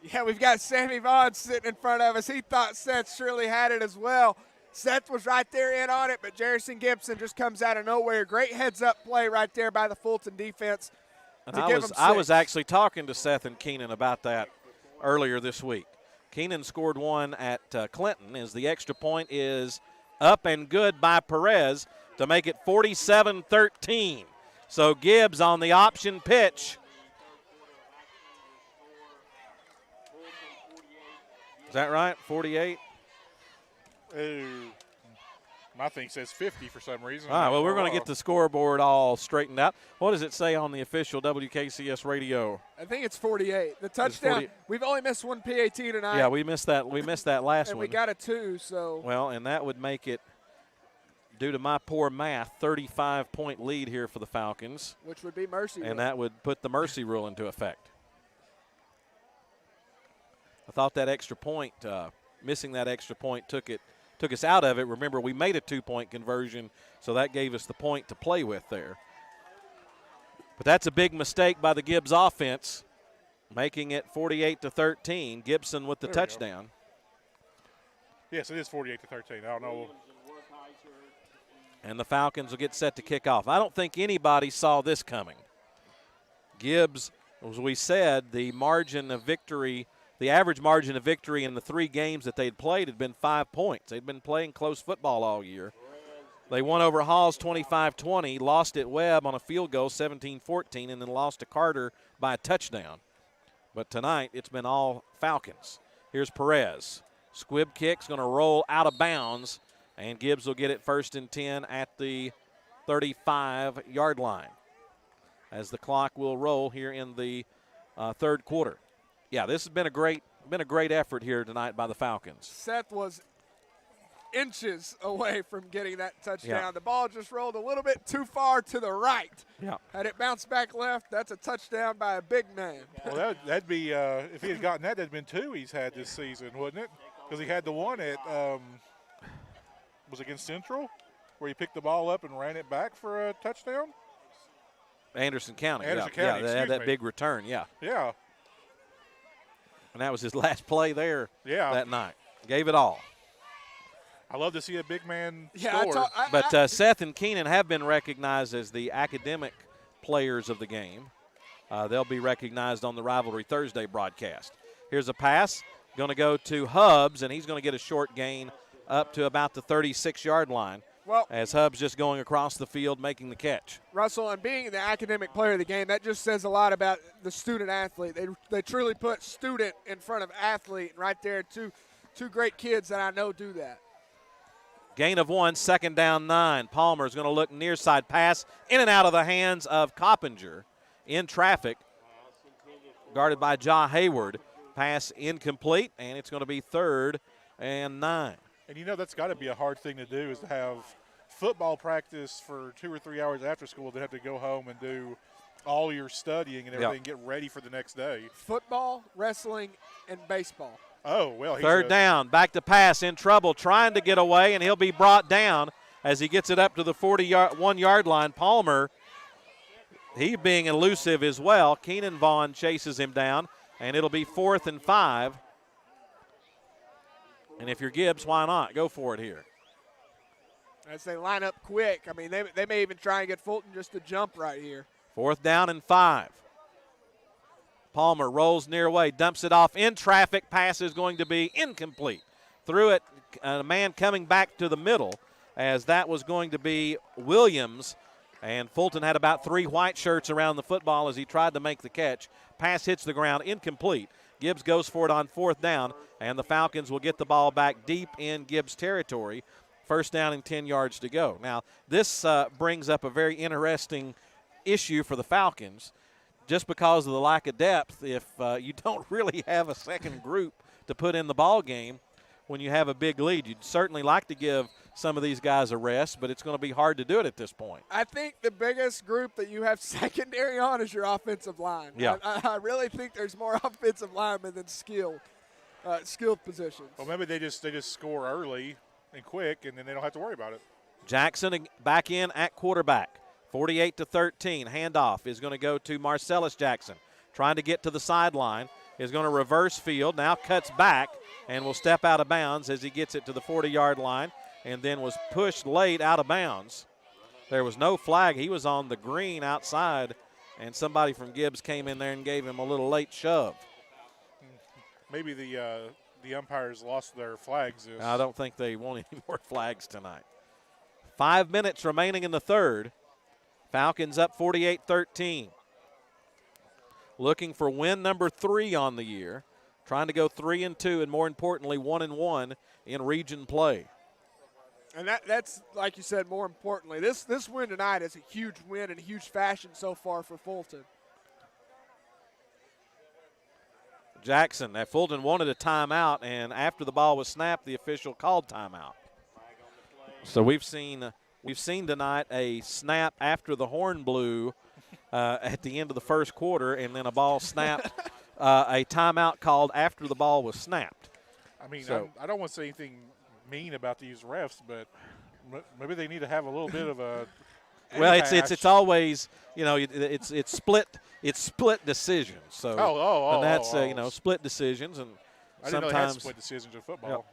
Yeah, we've got Sammy Vaughn sitting in front of us. He thought Seth surely had it as well. Seth was right there in on it, but Jerrison Gibson just comes out of nowhere. Great heads-up play right there by the Fulton defense. And I was actually talking to Seth and Keenan about that earlier this week. Keenan scored one at Clinton as the extra point is up and good by Perez. to make it 47-13. So Gibbs on the option pitch. Is that right? 48? My thing says 50 for some reason. All right, well, we're going to get the scoreboard all straightened out. What does it say on the official WKCS radio? I think it's 48. The touchdown. We've only missed one PAT tonight. Yeah, we missed that. We missed that last and one. And we got a 2, so. Well, and that would make it, due to my poor math, 35-point lead here for the Falcons. Which would be mercy rule. And that would put the mercy rule into effect. I thought that extra point, missing that extra point took us out of it. Remember, we made a 2-point conversion, so that gave us the point to play with there. But that's a big mistake by the Gibbs offense, making it 48-13. Gibson with the touchdown. Yes, it is 48-13. I don't know. And the Falcons will get set to kick off. I don't think anybody saw this coming. Gibbs, as we said, the margin of victory, the average margin of victory in the 3 games that they'd played had been 5 points. They'd been playing close football all year. They won over Halls 25-20, lost at Webb on a field goal 17-14, and then lost to Carter by a touchdown. But tonight it's been all Falcons. Here's Perez. Squib kick's going to roll out of bounds, and Gibbs will get it 1st and 10 at the 35-yard line as the clock will roll here in the third quarter. Yeah, this has been a great effort here tonight by the Falcons. Seth was inches away from getting that touchdown. Yeah. The ball just rolled a little bit too far to the right. Yeah. Had it bounced back left, that's a touchdown by a big man. Well, that'd be if he had gotten that, that'd been 2 he's had this season, wouldn't it? Because he had the one at was against Central, where he picked the ball up and ran it back for a touchdown. Anderson County. County, Yeah, they had that me. big return. Yeah. Yeah. And that was his last play there. Yeah. That night. Gave it all. I love to see a big man Yeah, score. But Seth and Keenan have been recognized as the academic players of the game. They'll be recognized on the Rivalry Thursday broadcast. Here's a pass. Going to go to Hubbs, and he's going to get a short gain up to about the 36-yard line. Well, as Hubbs just going across the field making the catch. Russell, and being the academic player of the game, that just says a lot about the student athlete. They truly put student in front of athlete right there. Two great kids that I know do that. Gain of 1, 2nd down 9. Palmer's going to look near side pass in and out of the hands of Coppinger in traffic. Guarded by Ja Hayward. Pass incomplete, and it's going to be 3rd and 9. And, that's got to be a hard thing to do, is to have football practice for 2 or 3 hours after school, then have to go home and do all your studying and everything, get ready for the next day. Football, wrestling, and baseball. Oh, well. 3rd down, back to pass, in trouble, trying to get away, and he'll be brought down as he gets it up to the 41-yard line. Palmer, he being elusive as well. Keenan Vaughn chases him down, and it'll be 4th and 5. And if you're Gibbs, why not? Go for it here. As they line up quick. I mean, they may even try and get Fulton just to jump right here. 4th down and 5. Palmer rolls near way, dumps it off in traffic. Pass is going to be incomplete. Threw it, a man coming back to the middle, as that was going to be Williams. And Fulton had about 3 white shirts around the football as he tried to make the catch. Pass hits the ground, incomplete. Gibbs goes for it on 4th down, and the Falcons will get the ball back deep in Gibbs territory. 1st down and 10 yards to go. Now, this brings up a very interesting issue for the Falcons. Just because of the lack of depth, if you don't really have a second group to put in the ball game when you have a big lead, you'd certainly like to give some of these guys a rest, but it's going to be hard to do it at this point. I think the biggest group that you have secondary on is your offensive line. Yeah. I really think there's more offensive linemen than skilled positions. Well, maybe they just score early and quick, and then they don't have to worry about it. Jackson back in at quarterback. 48-13. Handoff is going to go to Marcellus Jackson. Trying to get to the sideline. Is going to reverse field. Now cuts back and will step out of bounds as he gets it to the 40-yard line, and then was pushed late out of bounds. There was no flag. He was on the green outside, and somebody from Gibbs came in there and gave him a little late shove. Maybe the umpires lost their flags. I don't think they want any more flags tonight. 5 minutes remaining in the third. Falcons up 48-13. Looking for win number 3 on the year. Trying to go 3-2 and more importantly 1-1 in region play. And that's, like you said, more importantly, this win tonight is a huge win in huge fashion so far for Fulton. Jackson, that Fulton wanted a timeout, and after the ball was snapped, the official called timeout. So we've seen tonight a snap after the horn blew at the end of the first quarter, and then a ball snapped, a timeout called after the ball was snapped. I mean, I don't want to say anything mean about these refs, but maybe they need to have a little bit of a. Well, it's always, it's split decisions. So and that's split decisions, and I didn't sometimes know they had split decisions in football.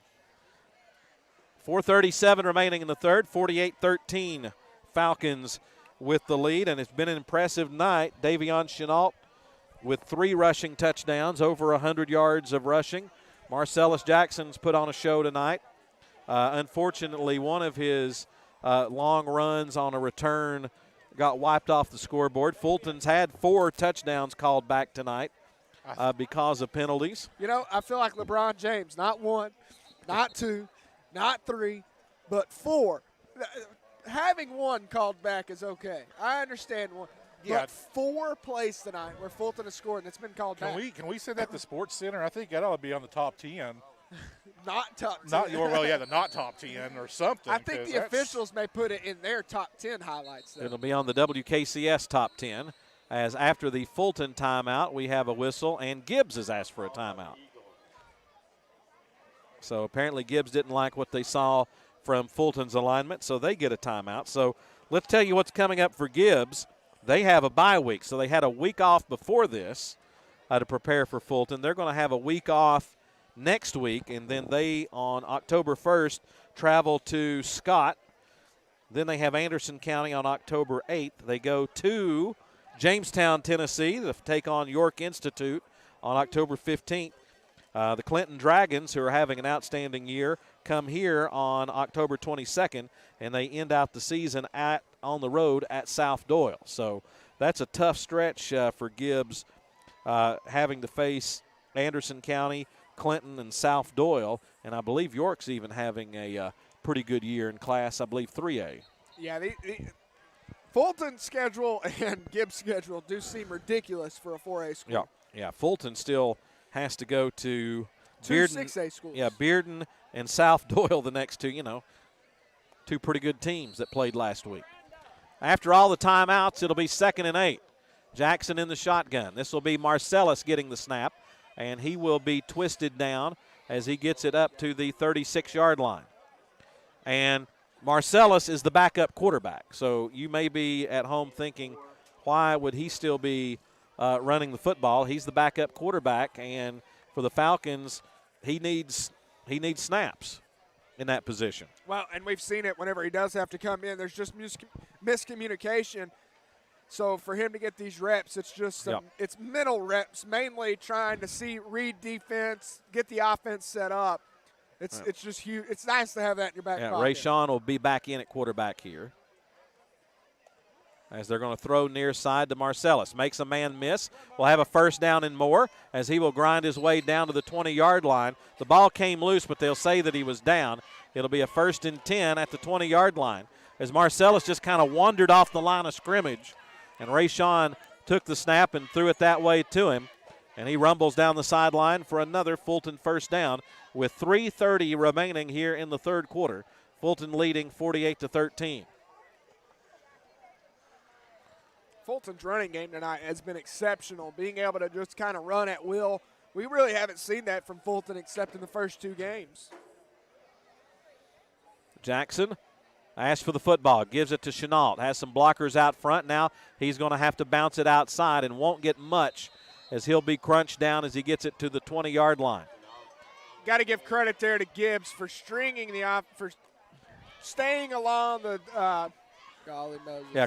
4:37 remaining in the third. 48-13 Falcons with the lead, and it's been an impressive night. Davion Chenault with 3 rushing touchdowns, over 100 yards of rushing. Marcellus Jackson's put on a show tonight. Unfortunately, one of his long runs on a return got wiped off the scoreboard. Fulton's had 4 touchdowns called back tonight because of penalties. I feel like LeBron James, not 1, not 2, not 3, but 4. Having 1 called back is okay. I understand 1. Yeah. But 4 plays tonight where Fulton has scored and it's been called back. Can we send that to Sports Center? I think that ought to be on the top 10. Not top 10. The not top 10 or something. I think the officials may put it in their top 10 highlights. Though. It'll be on the WKCS top 10, as after the Fulton timeout, we have a whistle, and Gibbs has asked for a timeout. So apparently Gibbs didn't like what they saw from Fulton's alignment, so they get a timeout. So let's tell you what's coming up for Gibbs. They have a bye week, so they had a week off before this to prepare for Fulton. They're going to have a week off next week, and then they, on October 1st, travel to Scott. Then they have Anderson County on October 8th. They go to Jamestown, Tennessee to take on York Institute on October 15th. The Clinton Dragons, who are having an outstanding year, come here on October 22nd, and they end out the season on the road at South Doyle. So that's a tough stretch for Gibbs, having to face Anderson County, Clinton, and South Doyle, and I believe York's even having a pretty good year in Class, I believe 3A. Yeah, the Fulton's schedule and Gibbs' schedule do seem ridiculous for a 4A school. Yeah. Fulton still has to go to 2 Bearden, 6A schools. Yeah, Bearden and South Doyle the next 2, 2 pretty good teams that played last week. After all the timeouts, it'll be 2nd and 8. Jackson in the shotgun. This will be Marcellus getting the snap, and he will be twisted down as he gets it up to the 36-yard line. And Marcellus is the backup quarterback. So you may be at home thinking, why would he still be running the football? He's the backup quarterback, and for the Falcons, he needs snaps in that position. Well, and we've seen it whenever he does have to come in. There's just miscommunication. So for him to get these reps, it's just it's mental reps, mainly trying to read defense, get the offense set up. It's just huge. It's nice to have that in your back pocket. Rayshawn will be back in at quarterback here, as they're going to throw near side to Marcellus. Makes a man miss. We'll have a first down and more as he will grind his way down to the 20-yard line. The ball came loose, but they'll say that he was down. It'll be a 1st and 10 at the 20-yard line as Marcellus just kind of wandered off the line of scrimmage, and Rayshawn took the snap and threw it that way to him, and he rumbles down the sideline for another Fulton first down with 3:30 remaining here in the third quarter. Fulton leading 48-13. Fulton's running game tonight has been exceptional, being able to just kind of run at will. We really haven't seen that from Fulton except in the first 2 games. Jackson asks for the football, gives it to Chenault, has some blockers out front. Now he's going to have to bounce it outside and won't get much as he'll be crunched down as he gets it to the 20-yard line. Got to give credit there to Gibbs for for staying along the golly Moses. Yeah,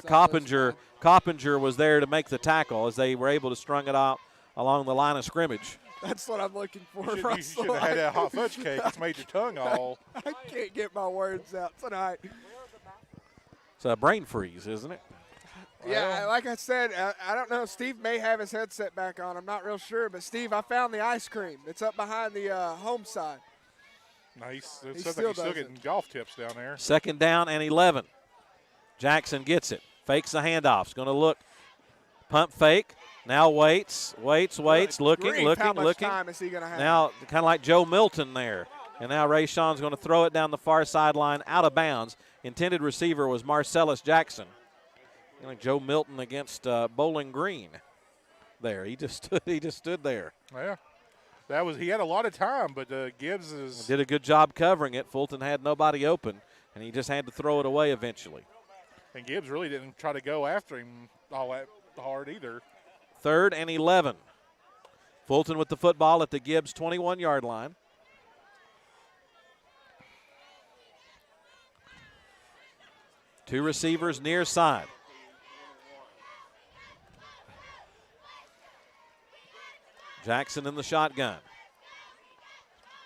Coppinger was there to make the tackle as they were able to strung it out along the line of scrimmage. That's what I'm looking for. You should have had that hot fudge cake. It's made your tongue all. I can't get my words out tonight. It's a brain freeze, isn't it? Yeah, like I said, I don't know. Steve may have his headset back on. I'm not real sure. But, Steve, I found the ice cream. It's up behind the home side. Nice. It sounds like he's still getting golf tips down there. 2nd down and 11. Jackson gets it. Fakes the handoff. He's going to look. Pump fake. Now waits, looking. How much time is he going to have? Now, kind of like Joe Milton there. And now Ray Sean's going to throw it down the far sideline out of bounds. Intended receiver was Marcellus Jackson. Like Joe Milton against Bowling Green there. He just stood there. Yeah. He had a lot of time, but Gibbs did a good job covering it. Fulton had nobody open, and he just had to throw it away eventually. And Gibbs really didn't try to go after him all that hard either. 3rd and 11. Fulton with the football at the Gibbs 21-yard line. Two receivers near side. Jackson in the shotgun.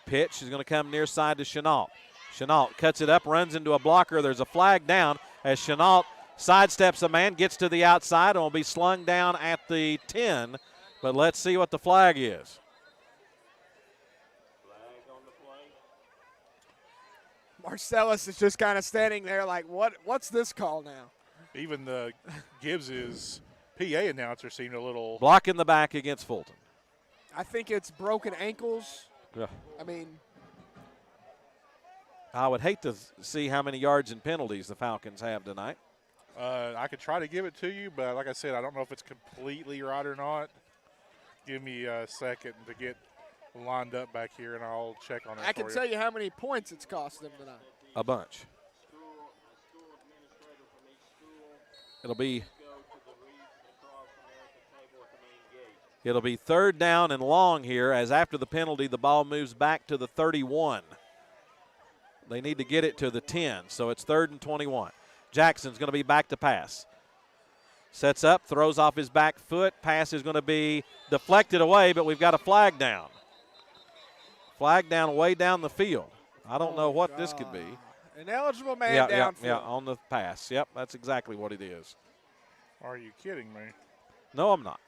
Pitch is going to come near side to Chenault. Chenault cuts it up, runs into a blocker. There's a flag down as Chenault sidesteps a man, gets to the outside, and will be slung down at the 10. But let's see what the flag is. Marcellus is just kind of standing there like, what's this call now? Even the Gibbs's PA announcer seemed a little. Block in the back against Fulton. I think it's broken ankles. Yeah. I mean, I would hate to see how many yards and penalties the Falcons have tonight. I could try to give it to you, but like I said, I don't know if it's completely right or not. Give me a second to get lined up back here, and I'll check on it. I can tell you how many points it's cost them tonight. A bunch. It'll be 3rd down and long here, as after the penalty, the ball moves back to the 31. They need to get it to the 10, so it's 3rd and 21. Jackson's going to be back to pass. Sets up, throws off his back foot. Pass is going to be deflected away, but we've got a flag down. Flag down way down the field. I don't know what this could be. An eligible man downfield. Yeah, on the pass. Yep, that's exactly what it is. Are you kidding me? No, I'm not.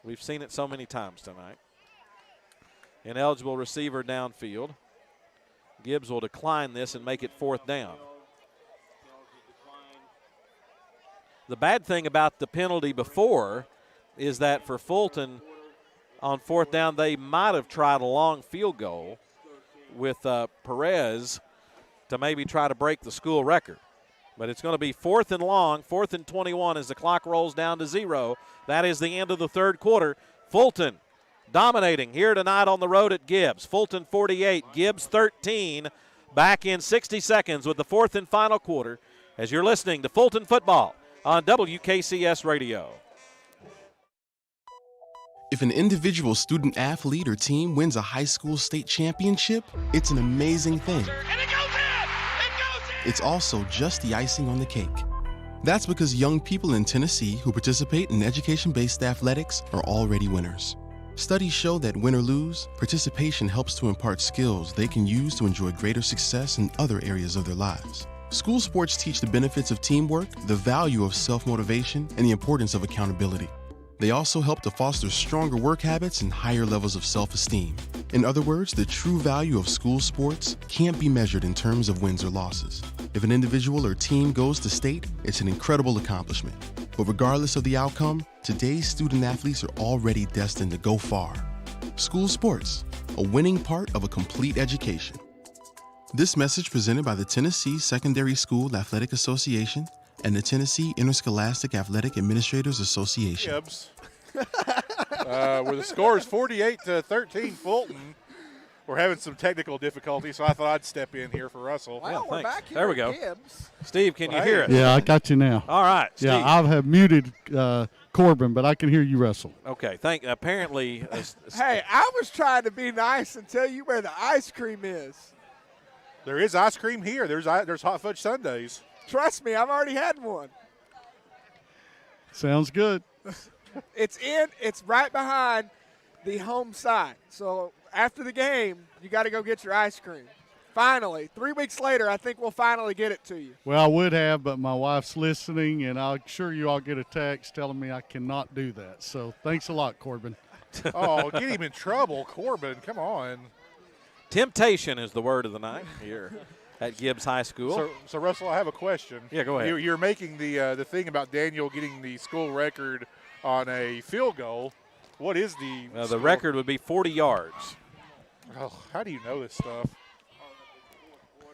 We've seen it so many times tonight. Ineligible receiver downfield. Gibbs will decline this and make it 4th down. The bad thing about the penalty before is that for Fulton, on 4th down, they might have tried a long field goal with Perez to maybe try to break the school record. But it's going to be 4th and long, 4th and 21 as the clock rolls down to 0. That is the end of the 3rd quarter. Fulton dominating here tonight on the road at Gibbs. Fulton 48, Gibbs 13. Back in 60 seconds with the 4th and final quarter as you're listening to Fulton Football on WKCS Radio. If an individual student athlete or team wins a high school state championship, it's an amazing thing. It's also just the icing on the cake. That's because young people in Tennessee who participate in education-based athletics are already winners. Studies show that win or lose, participation helps to impart skills they can use to enjoy greater success in other areas of their lives. School sports teach the benefits of teamwork, the value of self-motivation, and the importance of accountability. They also help to foster stronger work habits and higher levels of self-esteem. In other words, the true value of school sports can't be measured in terms of wins or losses. If an individual or team goes to state, it's an incredible accomplishment. But regardless of the outcome, today's student athletes are already destined to go far. School sports, a winning part of a complete education. This message presented by the Tennessee Secondary School Athletic Association and the Tennessee Interscholastic Athletic Administrators Association. Gibbs. Where the score is 48-13 Fulton. We're having some technical difficulties, so I thought I'd step in here for Russell. Well, we're back here there we at go. Gibbs. Steve, can you hear us? Yeah, I got you now. All right, Steve. Yeah, I have muted Corbin, but I can hear you wrestle. Okay, apparently. Hey, I was trying to be nice and tell you where the ice cream is. There is ice cream here. There's hot fudge sundaes. Trust me, I've already had one. Sounds good. It's right behind the home side. So after the game, you got to go get your ice cream. Finally. 3 weeks later, I think we'll finally get it to you. Well, I would have, but my wife's listening, and I'm sure you all get a text telling me I cannot do that. So thanks a lot, Corbin. Oh, get him in trouble, Corbin. Come on. Temptation is the word of the night here at Gibbs High School. So Russell, I have a question. Yeah, go ahead. You're making the thing about Daniel getting the school record on a field goal. What is the record would be 40 yards. Oh, how do you know this stuff?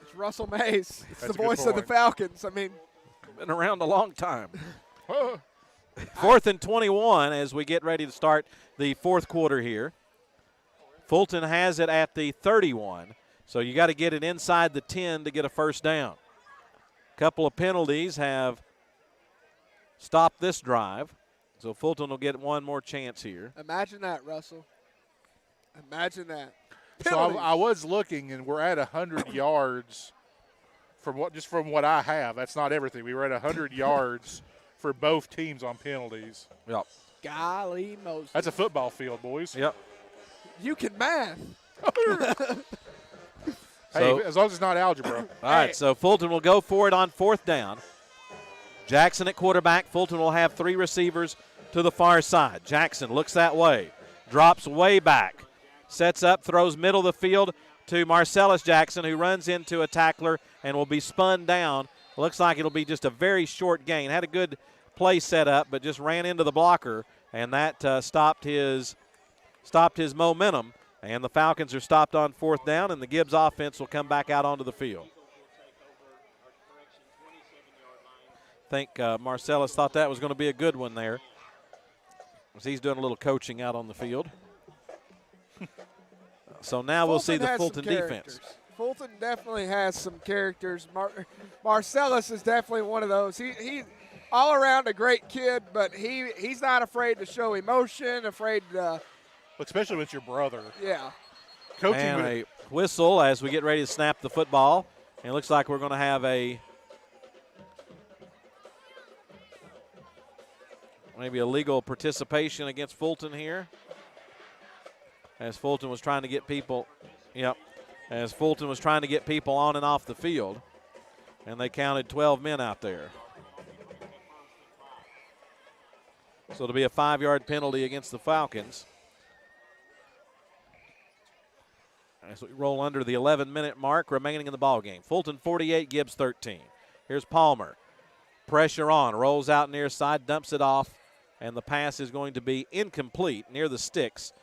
It's Russell Mays. It's That's the a good voice of the point. Falcons. I mean, been around a long time. 4th and 21 as we get ready to start the fourth quarter here. Fulton has it at the 31, so you got to get it inside the 10 to get a first down. A couple of penalties have stopped this drive, so Fulton will get one more chance here. imagine that, Russell. Imagine that. So I was looking, and we're at 100 yards from what I have. That's not everything. We were at 100 yards for both teams on penalties. Yep. Golly Moses. That's a football field, boys. Yep. You can math. Hey, as long as it's not algebra. All right, so Fulton will go for it on 4th down. Jackson at quarterback. Fulton will have 3 receivers to the far side. Jackson looks that way, drops way back, sets up, throws middle of the field to Marcellus Jackson, who runs into a tackler and will be spun down. Looks like it'll be just a very short gain. Had a good play set up, but just ran into the blocker, and that stopped his momentum. And the Falcons are stopped on 4th down, and the Gibbs offense will come back out onto the field. I think Marcellus thought that was going to be a good one there, as he's doing a little coaching out on the field. So now we'll see the Fulton defense. Fulton definitely has some characters. Marcellus is definitely one of those. He all around a great kid, but he's not afraid to show emotion, afraid to especially with your brother. Yeah. Coaching and a whistle as we get ready to snap the football. And it looks like we're going to have maybe a legal participation against Fulton here. As Fulton was trying to get people, as Fulton was trying to get people on and off the field. And they counted 12 men out there. So it'll be a 5-yard penalty against the Falcons. As we roll under the 11-minute mark remaining in the ballgame. Fulton 48, Gibbs 13. Here's Palmer. Pressure on, rolls out near side, dumps it off, and the pass is going to be incomplete near the sticks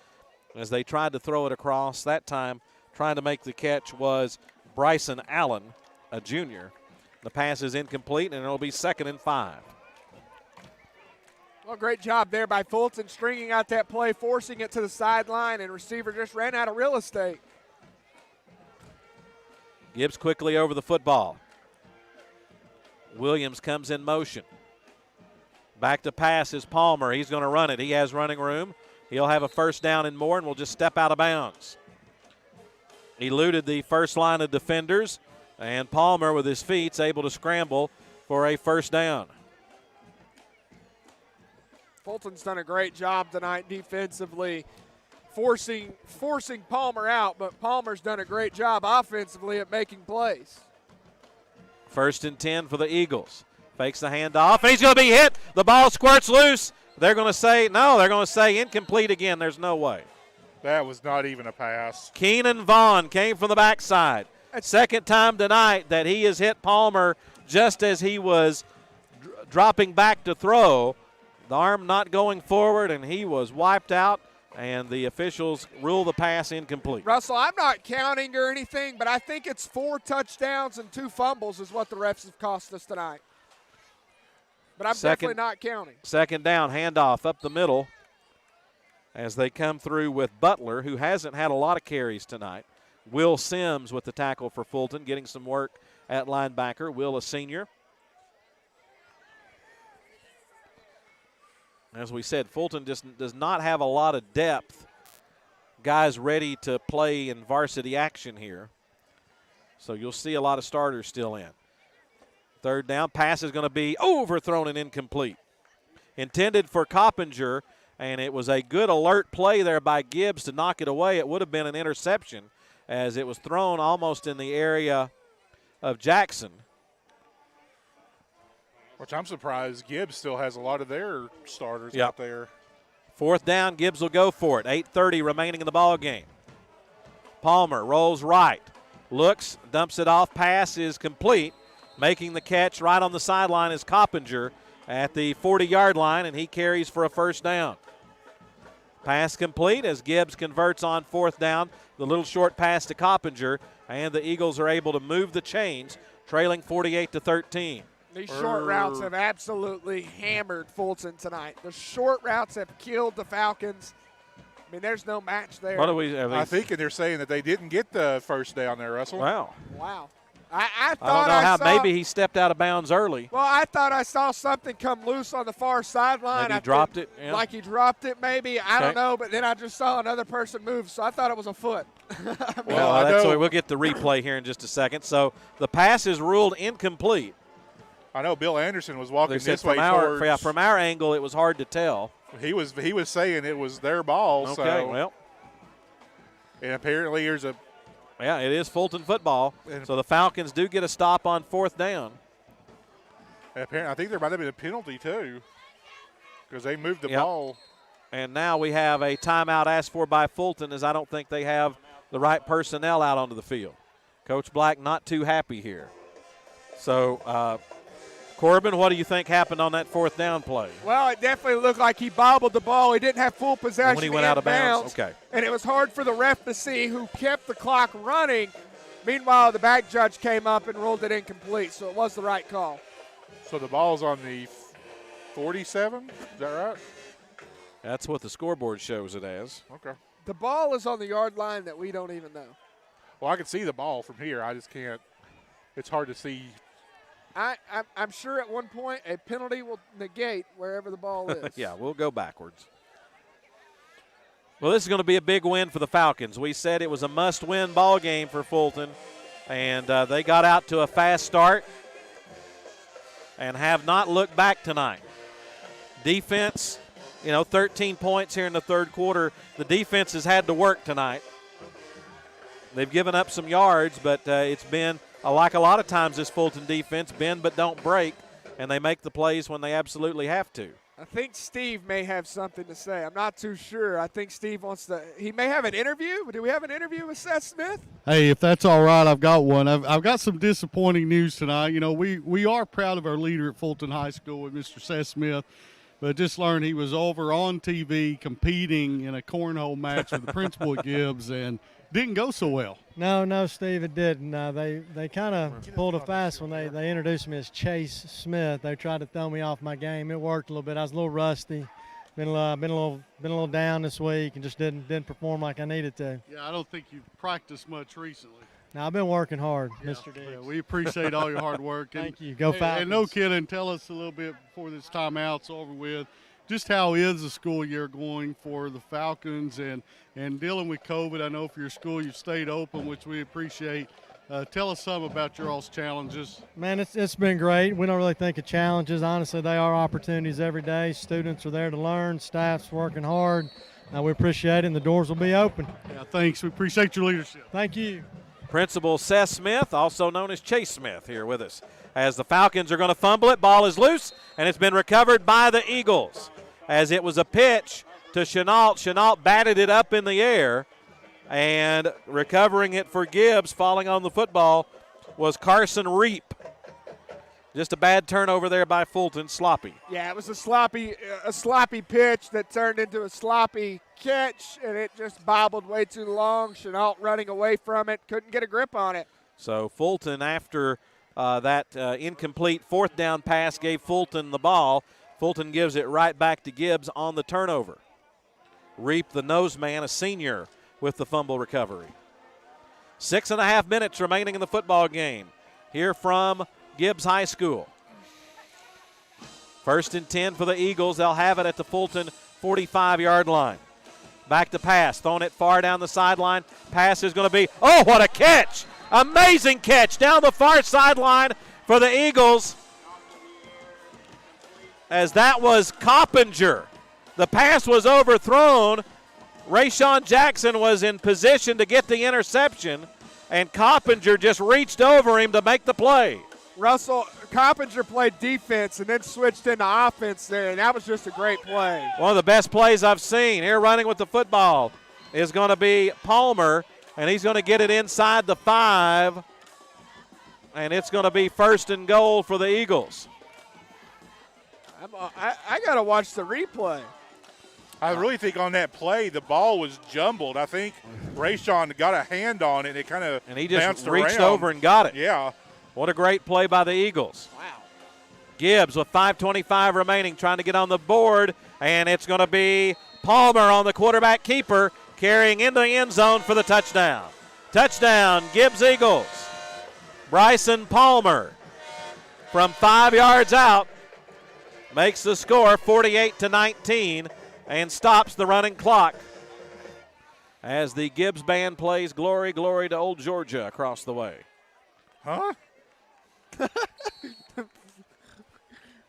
as they tried to throw it across. That time, trying to make the catch was Bryson Allen, a junior. The pass is incomplete, and it'll be 2nd and 5. Well, great job there by Fulton, stringing out that play, forcing it to the sideline, and receiver just ran out of real estate. Gibbs quickly over the football. Williams comes in motion. Back to pass is Palmer. He's going to run it. He has running room. He'll have a first down and more, and will just step out of bounds. Eluded the first line of defenders, and Palmer with his feet is able to scramble for a first down. Fulton's done a great job tonight defensively, forcing Palmer out, but Palmer's done a great job offensively at making plays. 1st and 10 for the Eagles. Fakes the handoff, and he's going to be hit. The ball squirts loose. They're going to say, no, they're going to say incomplete again. There's no way. That was not even a pass. Keenan Vaughn came from the backside. Second time tonight that he has hit Palmer just as he was dropping back to throw. The arm not going forward, and he was wiped out, and the officials rule the pass incomplete. Russell, I'm not counting or anything, but I think it's 4 touchdowns and 2 fumbles is what the refs have cost us tonight. But I'm definitely not counting. 2nd down, handoff up the middle as they come through with Butler, who hasn't had a lot of carries tonight. Will Sims with the tackle for Fulton, getting some work at linebacker. Will, a senior. As we said, Fulton just does not have a lot of depth. Guys ready to play in varsity action here. So you'll see a lot of starters still in. 3rd down, pass is going to be overthrown and incomplete. Intended for Coppinger, and it was a good alert play there by Gibbs to knock it away. It would have been an interception, as it was thrown almost in the area of Jackson. Which I'm surprised Gibbs still has a lot of their starters Yep. out there. 4th down, Gibbs will go for it. 8:30 remaining in the ball game. Palmer rolls right, looks, dumps it off, pass is complete. Making the catch right on the sideline is Coppinger at the 40-yard line, and he carries for a first down. Pass complete as Gibbs converts on 4th down. The little short pass to Coppinger, and the Eagles are able to move the chains, trailing 48-13. These short routes have absolutely hammered Fulton tonight. The short routes have killed the Falcons. I mean, there's no match there. What are we? I think they're saying that they didn't get the first down there, Russell. Wow. I thought don't know how. saw, Maybe he stepped out of bounds early. Well, I thought I saw something come loose on the far sideline. Maybe he dropped it. Yeah. Like he dropped it, maybe. I don't know. But then I just saw another person move, so I thought it was a foot. We'll get the replay here in just a second. So the pass is ruled incomplete. I know Bill Anderson was walking this way from our angle, it was hard to tell. He was saying it was their ball. Okay, so. well. And apparently here's a. Yeah, it is Fulton football. So the Falcons do get a stop on 4th down. Apparently, I think there might have been a penalty too, because they moved the ball. And now we have a timeout asked for by Fulton, as I don't think they have the right personnel out onto the field. Coach Black not too happy here. So, Corbin, what do you think happened on that 4th down play? Well, it definitely looked like he bobbled the ball. He didn't have full possession. When he went out of bounds. Okay. And it was hard for the ref to see, who kept the clock running. Meanwhile, the back judge came up and ruled it incomplete, so it was the right call. So the ball's on the 47? Is that right? That's what the scoreboard shows it as. Okay. The ball is on the yard line that we don't even know. Well, I can see the ball from here. I just can't. It's hard to see. I'm sure at one point a penalty will negate wherever the ball is. Yeah, we'll go backwards. Well, this is going to be a big win for the Falcons. We said it was a must-win ball game for Fulton, and they got out to a fast start and have not looked back tonight. Defense, 13 points here in the 3rd quarter. The defense has had to work tonight. They've given up some yards, but it's been like a lot of times this Fulton defense, bend but don't break, and they make the plays when they absolutely have to. I think Steve may have something to say. I'm not too sure. I think Steve he may have an interview. Do we have an interview with Seth Smith? Hey, if that's all right, I've got one. I've got some disappointing news tonight. We are proud of our leader at Fulton High School with Mr. Seth Smith, but just learned he was over on TV competing in a cornhole match with the principal at Gibbs and didn't go so well. No, Steve, it didn't. They kind of pulled a fast when they introduced me as Chase Smith. They tried to throw me off my game. It worked a little bit. I was a little rusty. Been a little down this week and just didn't perform like I needed to. Yeah, I don't think you've practiced much recently. Now, I've been working hard, Mr. Diggs. Yeah, we appreciate all your hard work. Thank you. Go Falcons. And no kidding, tell us a little bit before this timeout's over with, just how is the school year going for the Falcons and dealing with COVID? I know for your school you've stayed open, which we appreciate. Tell us some about your all's challenges. Man, it's been great. We don't really think of challenges. Honestly, they are opportunities every day. Students are there to learn. Staff's working hard. We appreciate it, and the doors will be open. Yeah, thanks. We appreciate your leadership. Thank you. Principal Seth Smith, also known as Chase Smith, here with us. As the Falcons are going to fumble it, ball is loose, and it's been recovered by the Eagles. As it was a pitch to Chenault. Chenault batted it up in the air, and recovering it for Gibbs, falling on the football, was Carson Reap. Just a bad turnover there by Fulton, sloppy. Yeah, it was a sloppy pitch that turned into a sloppy catch, and it just bobbled way too long. Chenault running away from it, couldn't get a grip on it. So Fulton, after that incomplete 4th down pass, gave Fulton the ball. Fulton gives it right back to Gibbs on the turnover. Reap, the nose man, a senior, with the fumble recovery. 6.5 minutes remaining in the football game here from Gibbs High School. 1st and 10 for the Eagles. They'll have it at the Fulton 45-yard line. Back to pass, throwing it far down the sideline. Pass is going to be, oh, what a catch! Amazing catch down the far sideline for the Eagles, as that was Coppinger. The pass was overthrown, Rayshawn Jackson was in position to get the interception, and Coppinger just reached over him to make the play. Russell, Coppinger played defense and then switched into offense there, and that was just a great play. One of the best plays I've seen. Here running with the football is going to be Palmer, and he's going to get it inside the 5, and it's going to be 1st and goal for the Eagles. I got to watch the replay. I really think on that play, the ball was jumbled. I think Rayshawn got a hand on it, and it kind of And he just bounced reached around. over and got it. Yeah. What a great play by the Eagles. Wow. Gibbs with 5:25 remaining trying to get on the board, and it's going to be Palmer on the quarterback keeper carrying into the end zone for the touchdown. Touchdown, Gibbs Eagles. Bryson Palmer from 5 yards out makes the score 48-19 and stops the running clock as the Gibbs band plays Glory, Glory to Old Georgia across the way. Huh?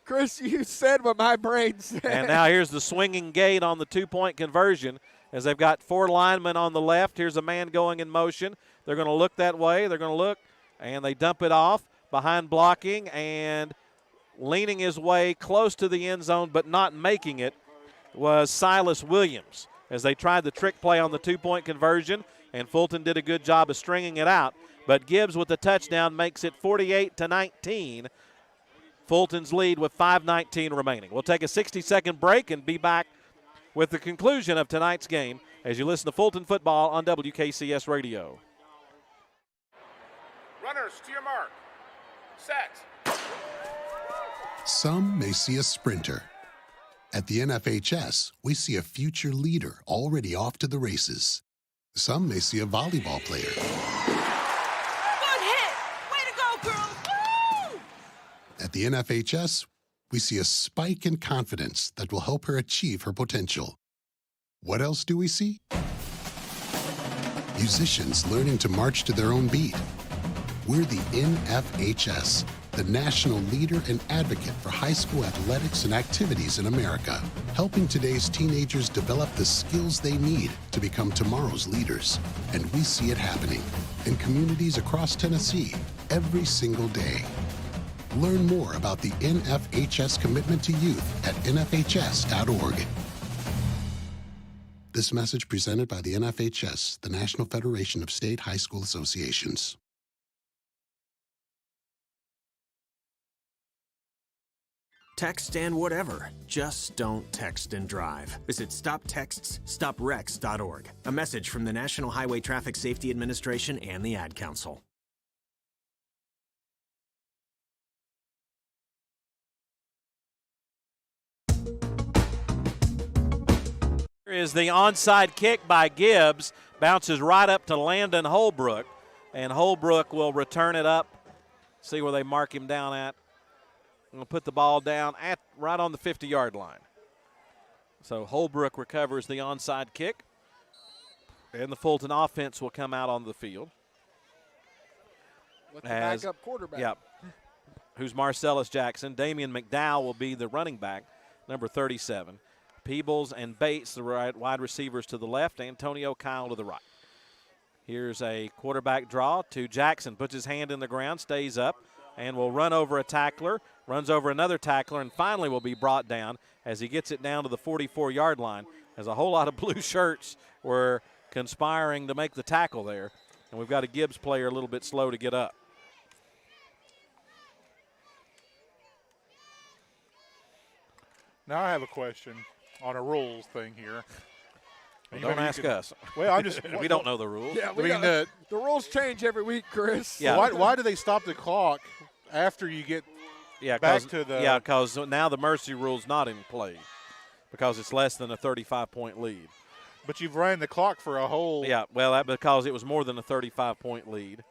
Chris, you said what my brain said. And now here's the swinging gate on the 2-point conversion as they've got 4 linemen on the left. Here's a man going in motion. They're going to look that way. They're going to look, and they dump it off behind blocking and leaning his way close to the end zone but not making it was Silas Williams as they tried the trick play on the 2-point conversion, and Fulton did a good job of stringing it out. But Gibbs with the touchdown makes it 48-19. Fulton's lead with 5:19 remaining. We'll take a 60-second break and be back with the conclusion of tonight's game as you listen to Fulton football on WKCS Radio. Runners, to your mark. Set. Some may see a sprinter. At the NFHS, we see a future leader already off to the races. Some may see a volleyball player. Good hit! Way to go, girls! Woo! At the NFHS, we see a spike in confidence that will help her achieve her potential. What else do we see? Musicians learning to march to their own beat. We're the NFHS, the national leader and advocate for high school athletics and activities in America, helping today's teenagers develop the skills they need to become tomorrow's leaders. And we see it happening in communities across Tennessee every single day. Learn more about the NFHS commitment to youth at nfhs.org. This message presented by the NFHS, the National Federation of State High School Associations. Text and whatever. Just don't text and drive. Visit StopTextsStopWrecks.org. A message from the National Highway Traffic Safety Administration and the Ad Council. Here is the onside kick by Gibbs. Bounces right up to Landon Holbrook, and Holbrook will return it up. See where they mark him down at. We'll put the ball down at right on the 50-yard line. So Holbrook recovers the onside kick, and the Fulton offense will come out on the field. With the backup quarterback. Yep. Who's Marcellus Jackson. Damian McDowell will be the running back, number 37. Peebles and Bates, the right wide receivers to the left. Antonio Kyle to the right. Here's a quarterback draw to Jackson. Puts his hand in the ground, stays up, and will run over a tackler. Runs over another tackler, and finally will be brought down as he gets it down to the 44-yard line, as a whole lot of blue shirts were conspiring to make the tackle there. And we've got a Gibbs player a little bit slow to get up. Now I have a question on a rules thing here. Well, don't ask us. Well, I'm just. We don't know the rules. Yeah, the rules change every week, Chris. Yeah. Why do they stop the clock after you get back to the? Yeah, because now the mercy rule's not in play because it's less than a 35-point lead. But you've ran the clock for a whole. Yeah, well, because it was more than a 35-point lead.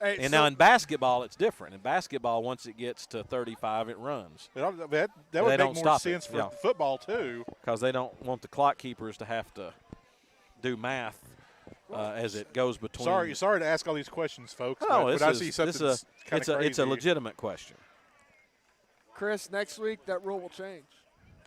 Hey, and now in basketball, it's different. In basketball, once it gets to 35, it runs. That would make more sense for football, too. Because they don't want the clock keepers to have to do math as it goes between. Sorry to ask all these questions, folks. No, but I see something that's kind of crazy. It's a legitimate question. Chris, next week that rule will change.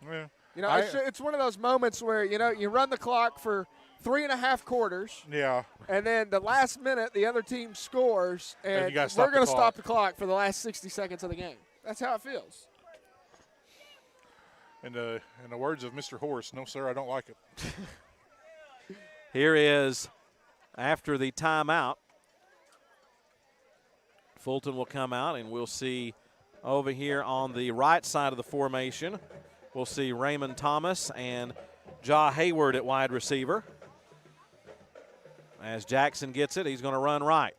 Yeah. You know, it's one of those moments where, you know, you run the clock for 3.5 quarters. Yeah. And then the last minute, the other team scores, and you we're going to stop the clock for the last 60 seconds of the game. That's how it feels. In the words of Mr. Horse, no, sir, I don't like it. Here is, after the timeout, Fulton will come out, and we'll see over here on the right side of the formation, we'll see Raymond Thomas and Ja Hayward at wide receiver. As Jackson gets it, he's going to run right.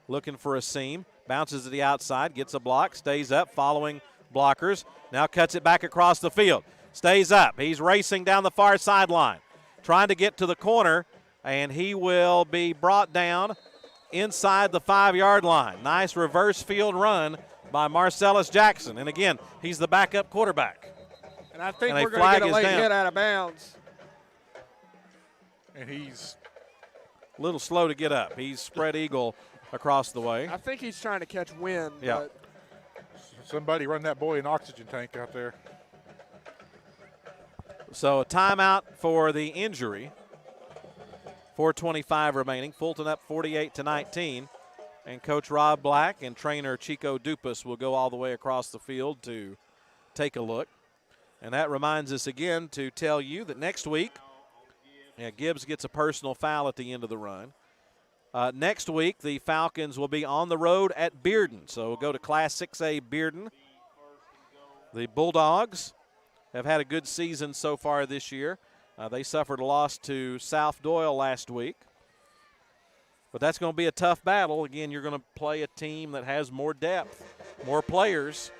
Looking for a seam, bounces to the outside, gets a block, stays up, following blockers. Now cuts it back across the field. Stays up. He's racing down the far sideline, trying to get to the corner, and he will be brought down inside the 5-yard line. Nice reverse field run by Marcellus Jackson. And again, he's the backup quarterback. And I think we're going to get a late hit out of bounds. And he's a little slow to get up. He's spread eagle across the way. I think he's trying to catch wind. Yeah. But somebody run that boy an oxygen tank out there. So a timeout for the injury. 4:25 remaining. Fulton up 48-19. And Coach Rob Black and trainer Chico Dupas will go all the way across the field to take a look. And that reminds us again to tell you that next week, Gibbs gets a personal foul at the end of the run. Next week, the Falcons will be on the road at Bearden. So we'll go to Class 6A Bearden. The Bulldogs have had a good season so far this year. They suffered a loss to South Doyle last week. But that's going to be a tough battle. Again, you're going to play a team that has more depth, more players.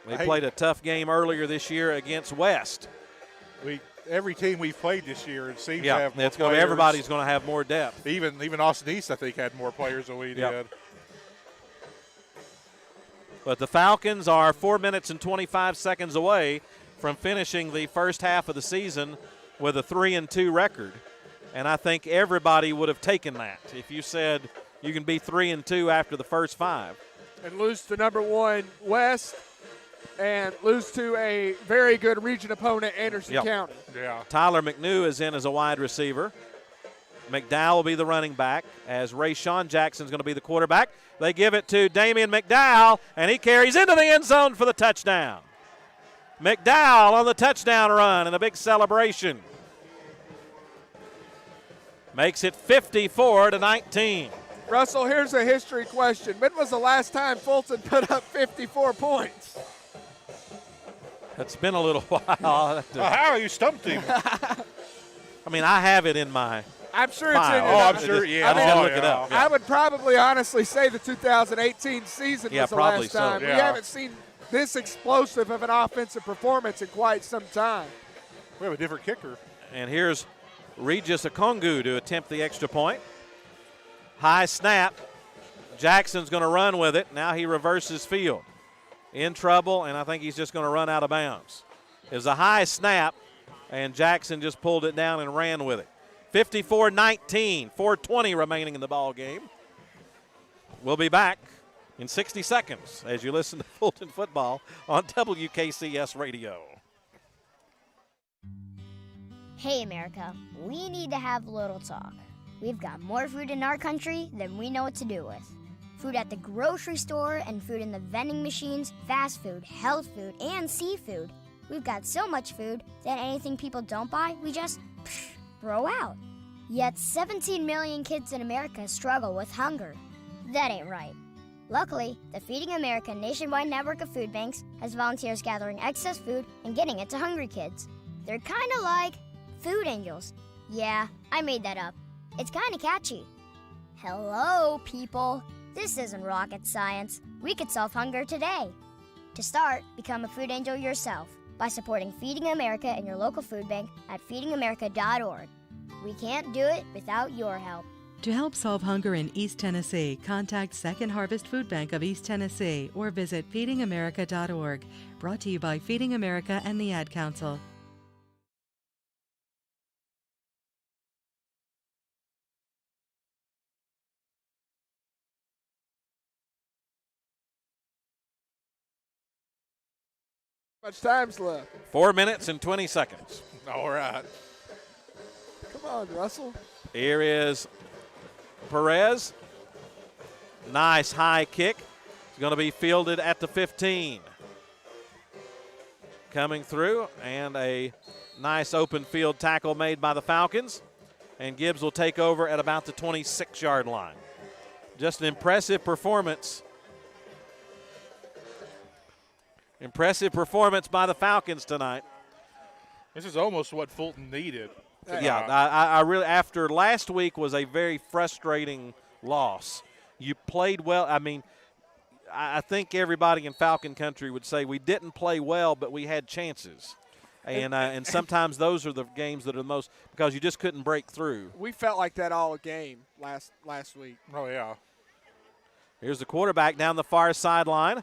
They played a tough game earlier this year against West. Every team we've played this year, it seems to have more players. Everybody's going to have more depth. Even Austin East, I think, had more players than we did. But the Falcons are 4 minutes and 25 seconds away from finishing the first half of the season with a 3-2 record. And I think everybody would have taken that if you said you can be 3-2 after the first 5. And lose to number 1 West and lose to a very good region opponent, Anderson County. Yeah. Tyler McNew is in as a wide receiver. McDowell will be the running back, as Rayshawn Jackson is going to be the quarterback. They give it to Damian McDowell, and he carries into the end zone for the touchdown. McDowell on the touchdown run and a big celebration. Makes it 54-19. Russell, here's a history question. When was the last time Fulton put up 54 points? It's been a little while. How you stumped him? I mean, I have it in my I'm sure file. it's in I'm sure, yeah. I just got to look it up. I would probably honestly say the 2018 season was the last time. So. We haven't seen this explosive of an offensive performance in quite some time. We have a different kicker. And here's Regis Okongu to attempt the extra point. High snap. Jackson's going to run with it. Now he reverses field. In trouble, and I think he's just going to run out of bounds. It was a high snap, and Jackson just pulled it down and ran with it. 54-19, 4:20 remaining in the ball game. We'll be back in 60 seconds as you listen to Fulton football on WKCS Radio. Hey, America, we need to have a little talk. We've got more food in our country than we know what to do with. Food at the grocery store and food in the vending machines, fast food, health food, and seafood. We've got so much food that anything people don't buy, we just throw out. Yet 17 million kids in America struggle with hunger. That ain't right. Luckily, the Feeding America nationwide network of food banks has volunteers gathering excess food and getting it to hungry kids. They're kind of like food angels. Yeah, I made that up. It's kind of catchy. Hello, people. This isn't rocket science. We could solve hunger today. To start, become a food angel yourself by supporting Feeding America in your local food bank at feedingamerica.org. We can't do it without your help. To help solve hunger in East Tennessee, contact Second Harvest Food Bank of East Tennessee or visit feedingamerica.org. Brought to you by Feeding America and the Ad Council. Much time's left. 4 minutes and 20 seconds. All right. Come on, Russell. Here is Perez. Nice high kick. It's going to be fielded at the 15. Coming through, and a nice open field tackle made by the Falcons. And Gibbs will take over at about the 26-yard line. Just an impressive performance. Impressive performance by the Falcons tonight. This is almost what Fulton needed. Yeah, I really, after last week was a very frustrating loss. You played well. I mean, I think everybody in Falcon country would say we didn't play well, but we had chances. And sometimes those are the games that are the most, because you just couldn't break through. We felt like that all game last week. Oh, yeah. Here's the quarterback down the far sideline.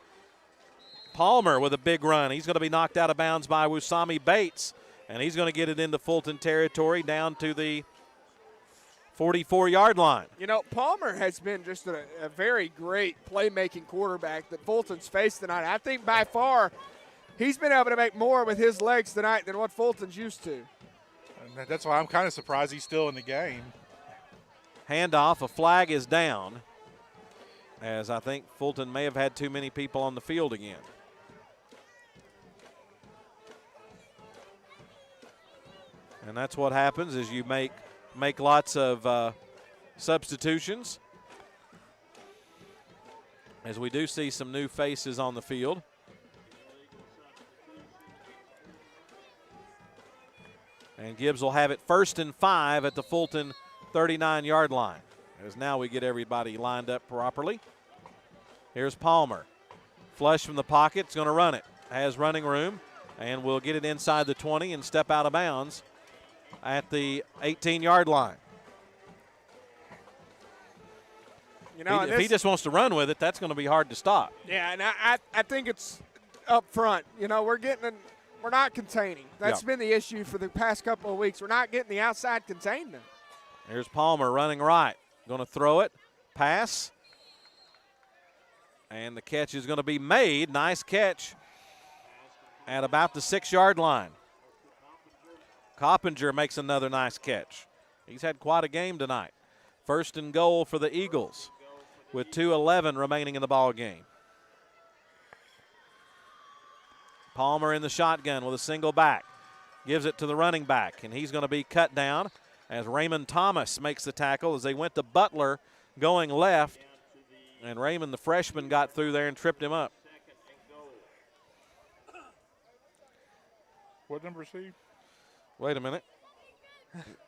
Palmer with a big run. He's going to be knocked out of bounds by Wusami Bates, and he's going to get it into Fulton territory down to the 44-yard line. You know, Palmer has been just a very great playmaking quarterback that Fulton's faced tonight. I think by far he's been able to make more with his legs tonight than what Fulton's used to. And that's why I'm kind of surprised he's still in the game. Handoff, a flag is down, as I think Fulton may have had too many people on the field again. And that's what happens is you make lots of substitutions, as we do see some new faces on the field. And Gibbs will have it 1st and 5 at the Fulton 39-yard line, as now we get everybody lined up properly. Here's Palmer. Flush from the pocket, going to run it. Has running room, and will get it inside the 20 and step out of bounds at the 18-yard line. You know, if he just wants to run with it, that's going to be hard to stop. Yeah, and I think it's up front. You know, we're not containing. That's been the issue for the past couple of weeks. We're not getting the outside containment. Here's Palmer running right. Going to throw it. Pass. And the catch is going to be made. Nice catch at about the 6-yard line. Coppinger makes another nice catch. He's had quite a game tonight. 1st and goal for the Eagles with 2:11 remaining in the ball game. Palmer in the shotgun with a single back. Gives it to the running back, and he's going to be cut down as Raymond Thomas makes the tackle as they went to Butler going left. And Raymond, the freshman, got through there and tripped him up. What number is he? Wait a minute.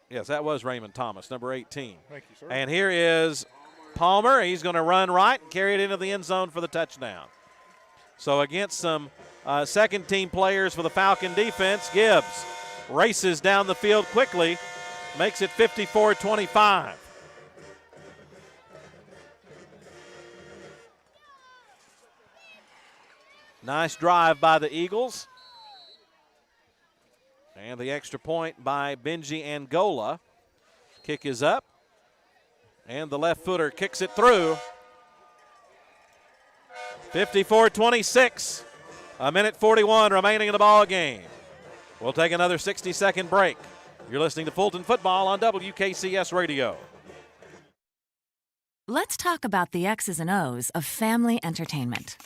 Yes, that was Raymond Thomas, number 18. Thank you, sir. And here is Palmer. He's going to run right and carry it into the end zone for the touchdown. So against some second-team players for the Falcon defense, Gibbs races down the field quickly, makes it 54-25. Nice drive by the Eagles. And the extra point by Benji Angola. Kick is up. And the left footer kicks it through. 54-26. 1:41 remaining in the ball game. We'll take another 60-second break. You're listening to Fulton Football on WKCS Radio. Let's talk about the X's and O's of family entertainment.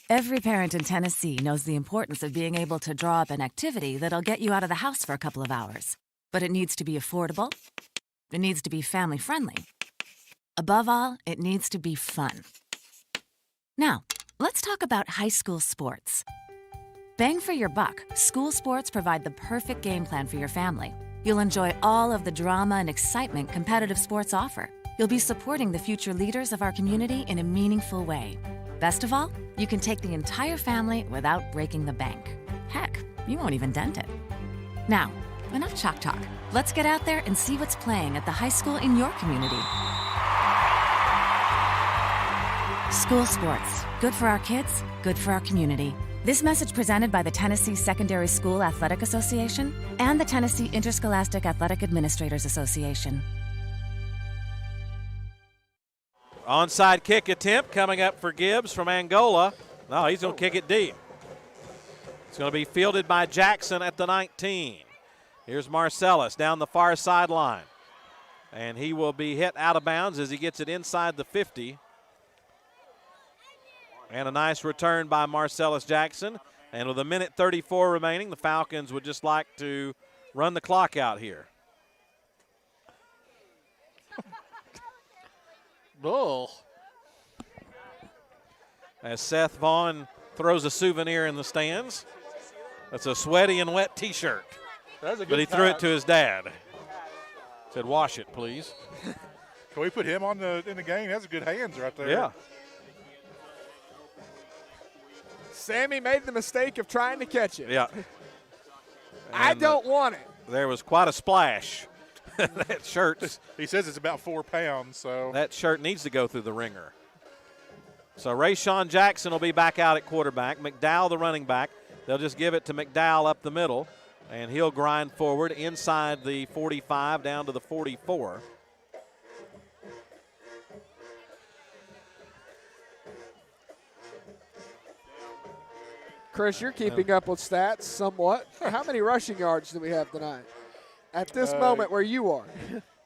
Every parent in Tennessee knows the importance of being able to draw up an activity that'll get you out of the house for a couple of hours. But it needs to be affordable. It needs to be family-friendly. Above all, it needs to be fun. Now, let's talk about high school sports. Bang for your buck, school sports provide the perfect game plan for your family. You'll enjoy all of the drama and excitement competitive sports offer. You'll be supporting the future leaders of our community in a meaningful way. Best of all, you can take the entire family without breaking the bank. Heck, you won't even dent it. Now, enough chalk talk. Let's get out there and see what's playing at the high school in your community. School sports. Good for our kids, good for our community. This message presented by the Tennessee Secondary School Athletic Association and the Tennessee Interscholastic Athletic Administrators Association. Onside kick attempt coming up for Gibbs from Angola. No, he's going to kick it deep. It's going to be fielded by Jackson at the 19. Here's Marcellus down the far sideline. And he will be hit out of bounds as he gets it inside the 50. And a nice return by Marcellus Jackson. And with 1:34 remaining, the Falcons would just like to run the clock out here. Bull. As Seth Vaughn throws a souvenir in the stands. That's a sweaty and wet T-shirt. But he threw it to his dad. Said, wash it, please. Can we put him in the game? That's good hands right there. Yeah. Sammy made the mistake of trying to catch it. Yeah. I don't want it. There was quite a splash. That shirt. He says it's about 4 pounds, so. That shirt needs to go through the ringer. So Rayshawn Jackson will be back out at quarterback. McDowell, the running back. They'll just give it to McDowell up the middle, and he'll grind forward inside the 45 down to the 44. Chris, you're keeping up with stats somewhat. How many rushing yards do we have tonight? At this moment where you are.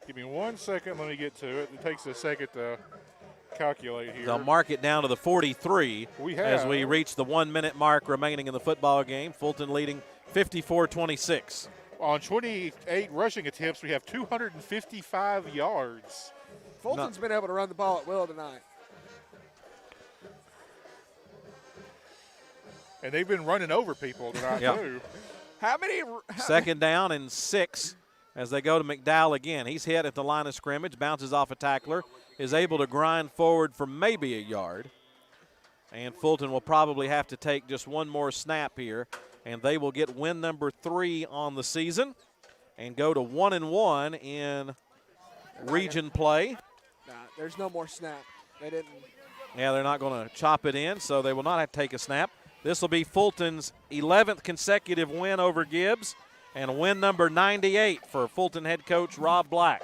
Give me 1 second. Let me get to it. It takes a second to calculate here. They'll mark it down to the 43 as we reach the 1 minute mark remaining in the football game. Fulton leading 54-26. On 28 rushing attempts, we have 255 yards. Fulton's been able to run the ball at will tonight. And they've been running over people tonight, too. How many? Second down and 6 as they go to McDowell again. He's hit at the line of scrimmage, bounces off a tackler, is able to grind forward for maybe a yard. And Fulton will probably have to take just one more snap here, and they will get win number 3 on the season and go to 1-1 in region play. Nah, there's no more snap. They didn't. Yeah, they're not going to chop it in, so they will not have to take a snap. This will be Fulton's 11th consecutive win over Gibbs and win number 98 for Fulton head coach Rob Black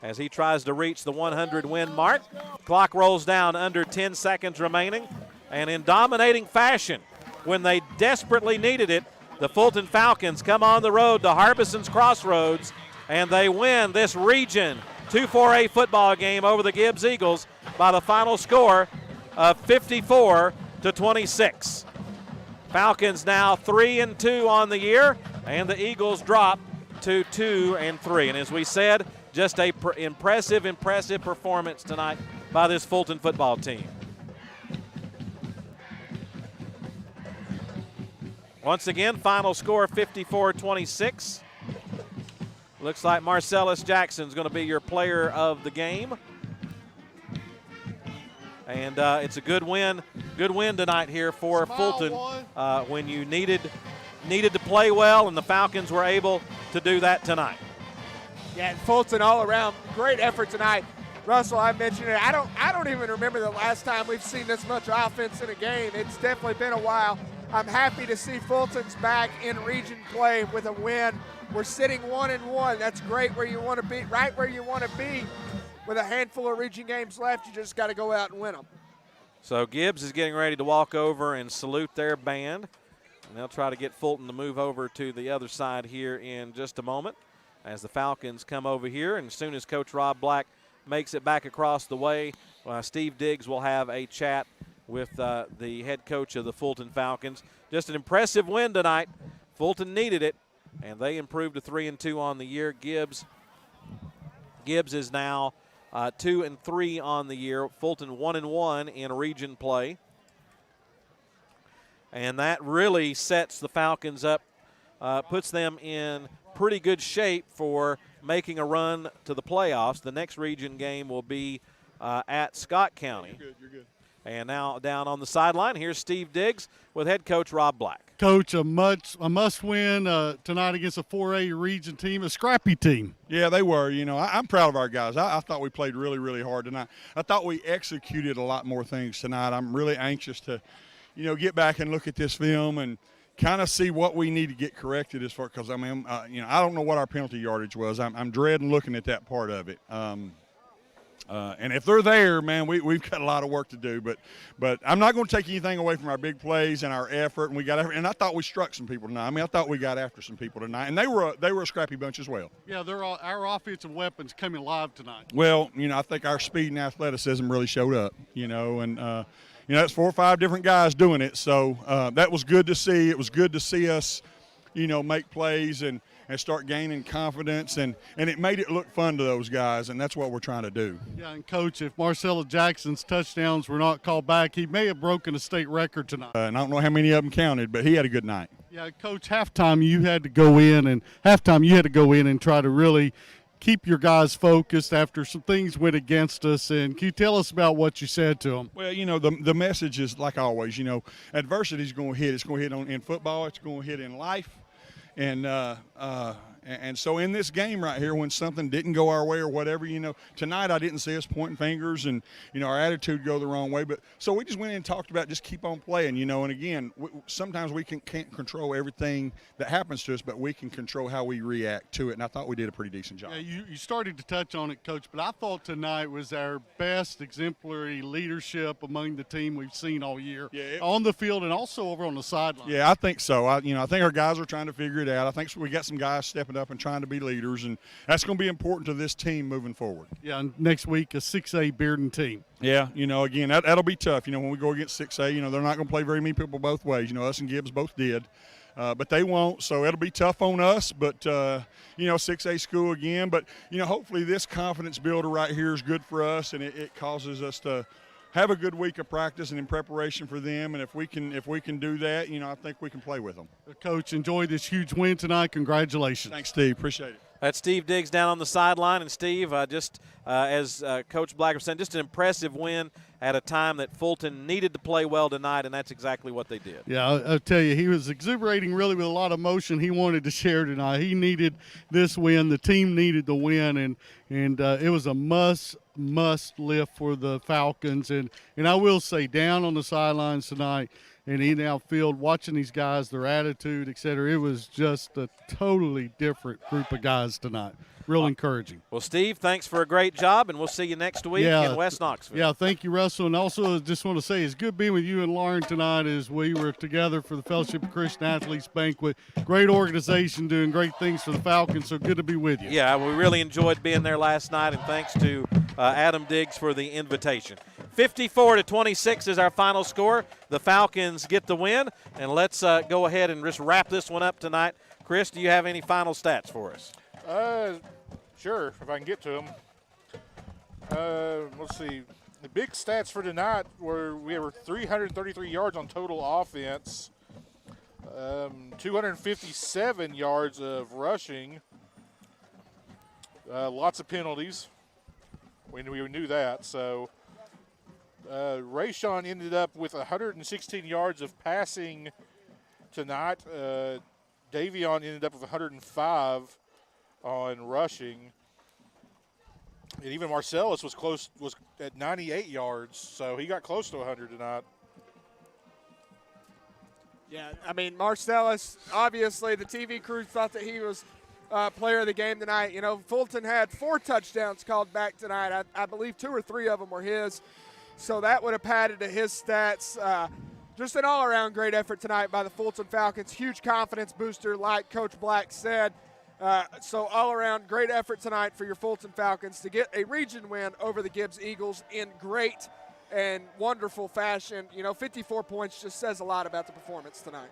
as he tries to reach the 100-win mark. Clock rolls down, under 10 seconds remaining, and in dominating fashion, when they desperately needed it, the Fulton Falcons come on the road to Harbison's Crossroads, and they win this Region 2-4A football game over the Gibbs Eagles by the final score of 54-26. Falcons now 3-2 on the year, and the Eagles drop to 2-3. And as we said, just a impressive performance tonight by this Fulton football team. Once again, final score 54-26. Looks like Marcellus Jackson's going to be your player of the game. And it's a good win tonight here for Fulton when you needed to play well, and the Falcons were able to do that tonight. Yeah, and Fulton all around, great effort tonight. Russell, I mentioned it. I don't even remember the last time we've seen this much offense in a game. It's definitely been a while. I'm happy to see Fulton's back in region play with a win. We're sitting 1-1. That's great where you want to be, right where you want to be. With a handful of region games left, you just got to go out and win them. So Gibbs is getting ready to walk over and salute their band. And they'll try to get Fulton to move over to the other side here in just a moment as the Falcons come over here. And as soon as Coach Rob Black makes it back across the way, Steve Diggs will have a chat with the head coach of the Fulton Falcons. Just an impressive win tonight. Fulton needed it, and they improved to 3-2 on the year. Gibbs is now 2-3 on the year. Fulton 1-1 in region play. And that really sets the Falcons up, puts them in pretty good shape for making a run to the playoffs. The next region game will be at Scott County. You're good. And now down on the sideline, here's Steve Diggs with head coach Rob Black. Coach, a must-win tonight against a 4A region team, a scrappy team. Yeah, they were. You know, I'm proud of our guys. I thought we played really, really hard tonight. I thought we executed a lot more things tonight. I'm really anxious to, get back and look at this film and kind of see what we need to get corrected as far, because, I don't know what our penalty yardage was. I'm dreading looking at that part of it. And if they're there, man, we've got a lot of work to do. But I'm not going to take anything away from our big plays and our effort. And I thought we struck some people tonight. I mean, I thought we got after some people tonight, and they were a scrappy bunch as well. Yeah, our offensive weapons coming live tonight. Well, I think our speed and athleticism really showed up. And it's 4 or 5 different guys doing it. So that was good to see. It was good to see us, make plays and start gaining confidence, and it made it look fun to those guys, and that's what we're trying to do. Yeah, and Coach, if Marcella Jackson's touchdowns were not called back, he may have broken a state record tonight. And I don't know how many of them counted, but he had a good night. Yeah, Coach, halftime you had to go in and try to really keep your guys focused after some things went against us. And can you tell us about what you said to them? Well, the message is, like always, adversity is going to hit. It's going to hit in football. It's going to hit in life. And so in this game right here, when something didn't go our way or whatever, tonight I didn't see us pointing fingers and, our attitude go the wrong way. But so we just went in and talked about just keep on playing, and again, sometimes we can't control everything that happens to us, but we can control how we react to it. And I thought we did a pretty decent job. Yeah, you started to touch on it, Coach, but I thought tonight was our best exemplary leadership among the team we've seen all year, on the field and also over on the sideline. Yeah, I think so. I think our guys are trying to figure it out. I think we got some guys stepping up and trying to be leaders, and that's going to be important to this team moving forward. Yeah, and next week a 6A Bearden team. Yeah, again, that'll be tough. When we go against 6A, they're not going to play very many people both ways. Us and Gibbs both did, but they won't, so it'll be tough on us. But, 6A school again. But, hopefully this confidence builder right here is good for us, and it causes us to have a good week of practice and in preparation for them. And if we can do that, I think we can play with them. Coach, enjoy this huge win tonight. Congratulations. Thanks, Steve. Appreciate it. That's Steve Diggs down on the sideline. And, Steve, as Coach Black was saying, just an impressive win at a time that Fulton needed to play well tonight, and that's exactly what they did. Yeah, I'll tell you, he was exuberating really with a lot of emotion he wanted to share tonight. He needed this win. The team needed the win, and it was a must lift for the Falcons. And I will say, down on the sidelines tonight and in outfield, watching these guys, their attitude, et cetera, it was just a totally different group of guys tonight. Real encouraging. Well, Steve, thanks for a great job, and we'll see you next week in West Knoxville. Yeah, thank you, Russell. And also, just want to say it's good being with you and Lauren tonight as we were together for the Fellowship of Christian Athletes Banquet. Great organization doing great things for the Falcons, so good to be with you. Yeah, we really enjoyed being there last night, and thanks to Adam Diggs for the invitation. 54-26 is our final score. The Falcons get the win, and let's go ahead and just wrap this one up tonight. Chris, do you have any final stats for us? Sure, if I can get to them. Let's see. The big stats for tonight were we were 333 yards on total offense, 257 yards of rushing, lots of penalties. We knew that. So Rayshawn ended up with 116 yards of passing tonight. Davion ended up with 105 on rushing, and even Marcellus was at 98 yards, so he got close to 100 tonight. Yeah, I mean, Marcellus, obviously the TV crew thought that he was player of the game tonight. Fulton had 4 touchdowns called back tonight. I believe 2 or 3 of them were his, so that would have padded to his stats. Just an all-around great effort tonight by the Fulton Falcons. Huge confidence booster, like Coach Black said. So all-around great effort tonight for your Fulton Falcons to get a region win over the Gibbs Eagles in great and wonderful fashion. 54 points just says a lot about the performance tonight.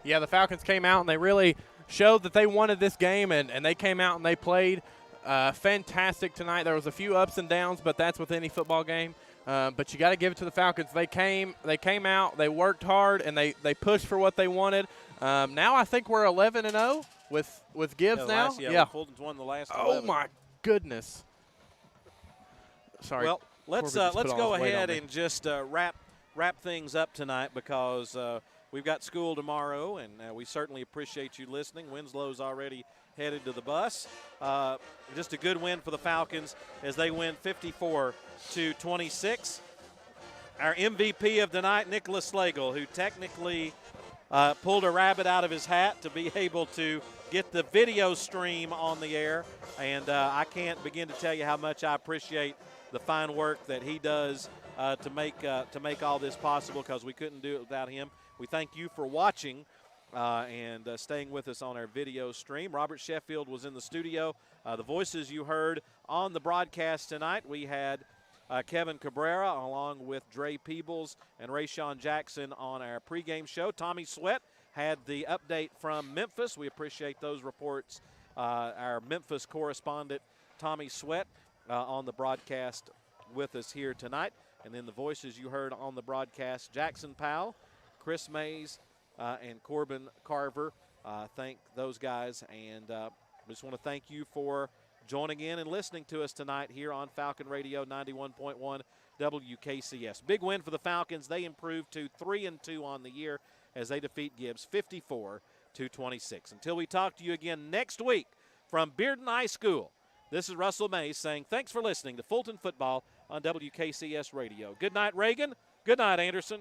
Yeah, the Falcons came out and they really showed that they wanted this game, and they came out and they played fantastic tonight. There was a few ups and downs, but that's with any football game. But you got to give it to the Falcons. They came out, they worked hard, and they pushed for what they wanted. Now I think we're 11-0 with Gibbs now. Fulton's won the last 11. Oh my goodness. Sorry. Well, let's go ahead and just wrap things up tonight, because we've got school tomorrow, and we certainly appreciate you listening. Winslow's already headed to the bus. Just a good win for the Falcons as they win 54-26. Our MVP of the night, Nicholas Slagle, who technically pulled a rabbit out of his hat to be able to get the video stream on the air. And I can't begin to tell you how much I appreciate the fine work that he does to make all this possible, because we couldn't do it without him. We thank you for watching and staying with us on our video stream. Robert Sheffield was in the studio. The voices you heard on the broadcast tonight, we had Kevin Cabrera along with Dre Peebles and Rayshawn Jackson on our pregame show. Tommy Sweat had the update from Memphis. We appreciate those reports. Our Memphis correspondent, Tommy Sweat, on the broadcast with us here tonight. And then the voices you heard on the broadcast, Jackson Powell, Chris Mays, and Corbin Carver. Thank those guys. And we just want to thank you for joining in and listening to us tonight here on Falcon Radio 91.1 WKCS. Big win for the Falcons. They improved to 3-2 on the year as they defeat Gibbs 54-26. Until we talk to you again next week from Bearden High School, this is Russell Mays saying thanks for listening to Fulton Football on WKCS Radio. Good night, Reagan. Good night, Anderson.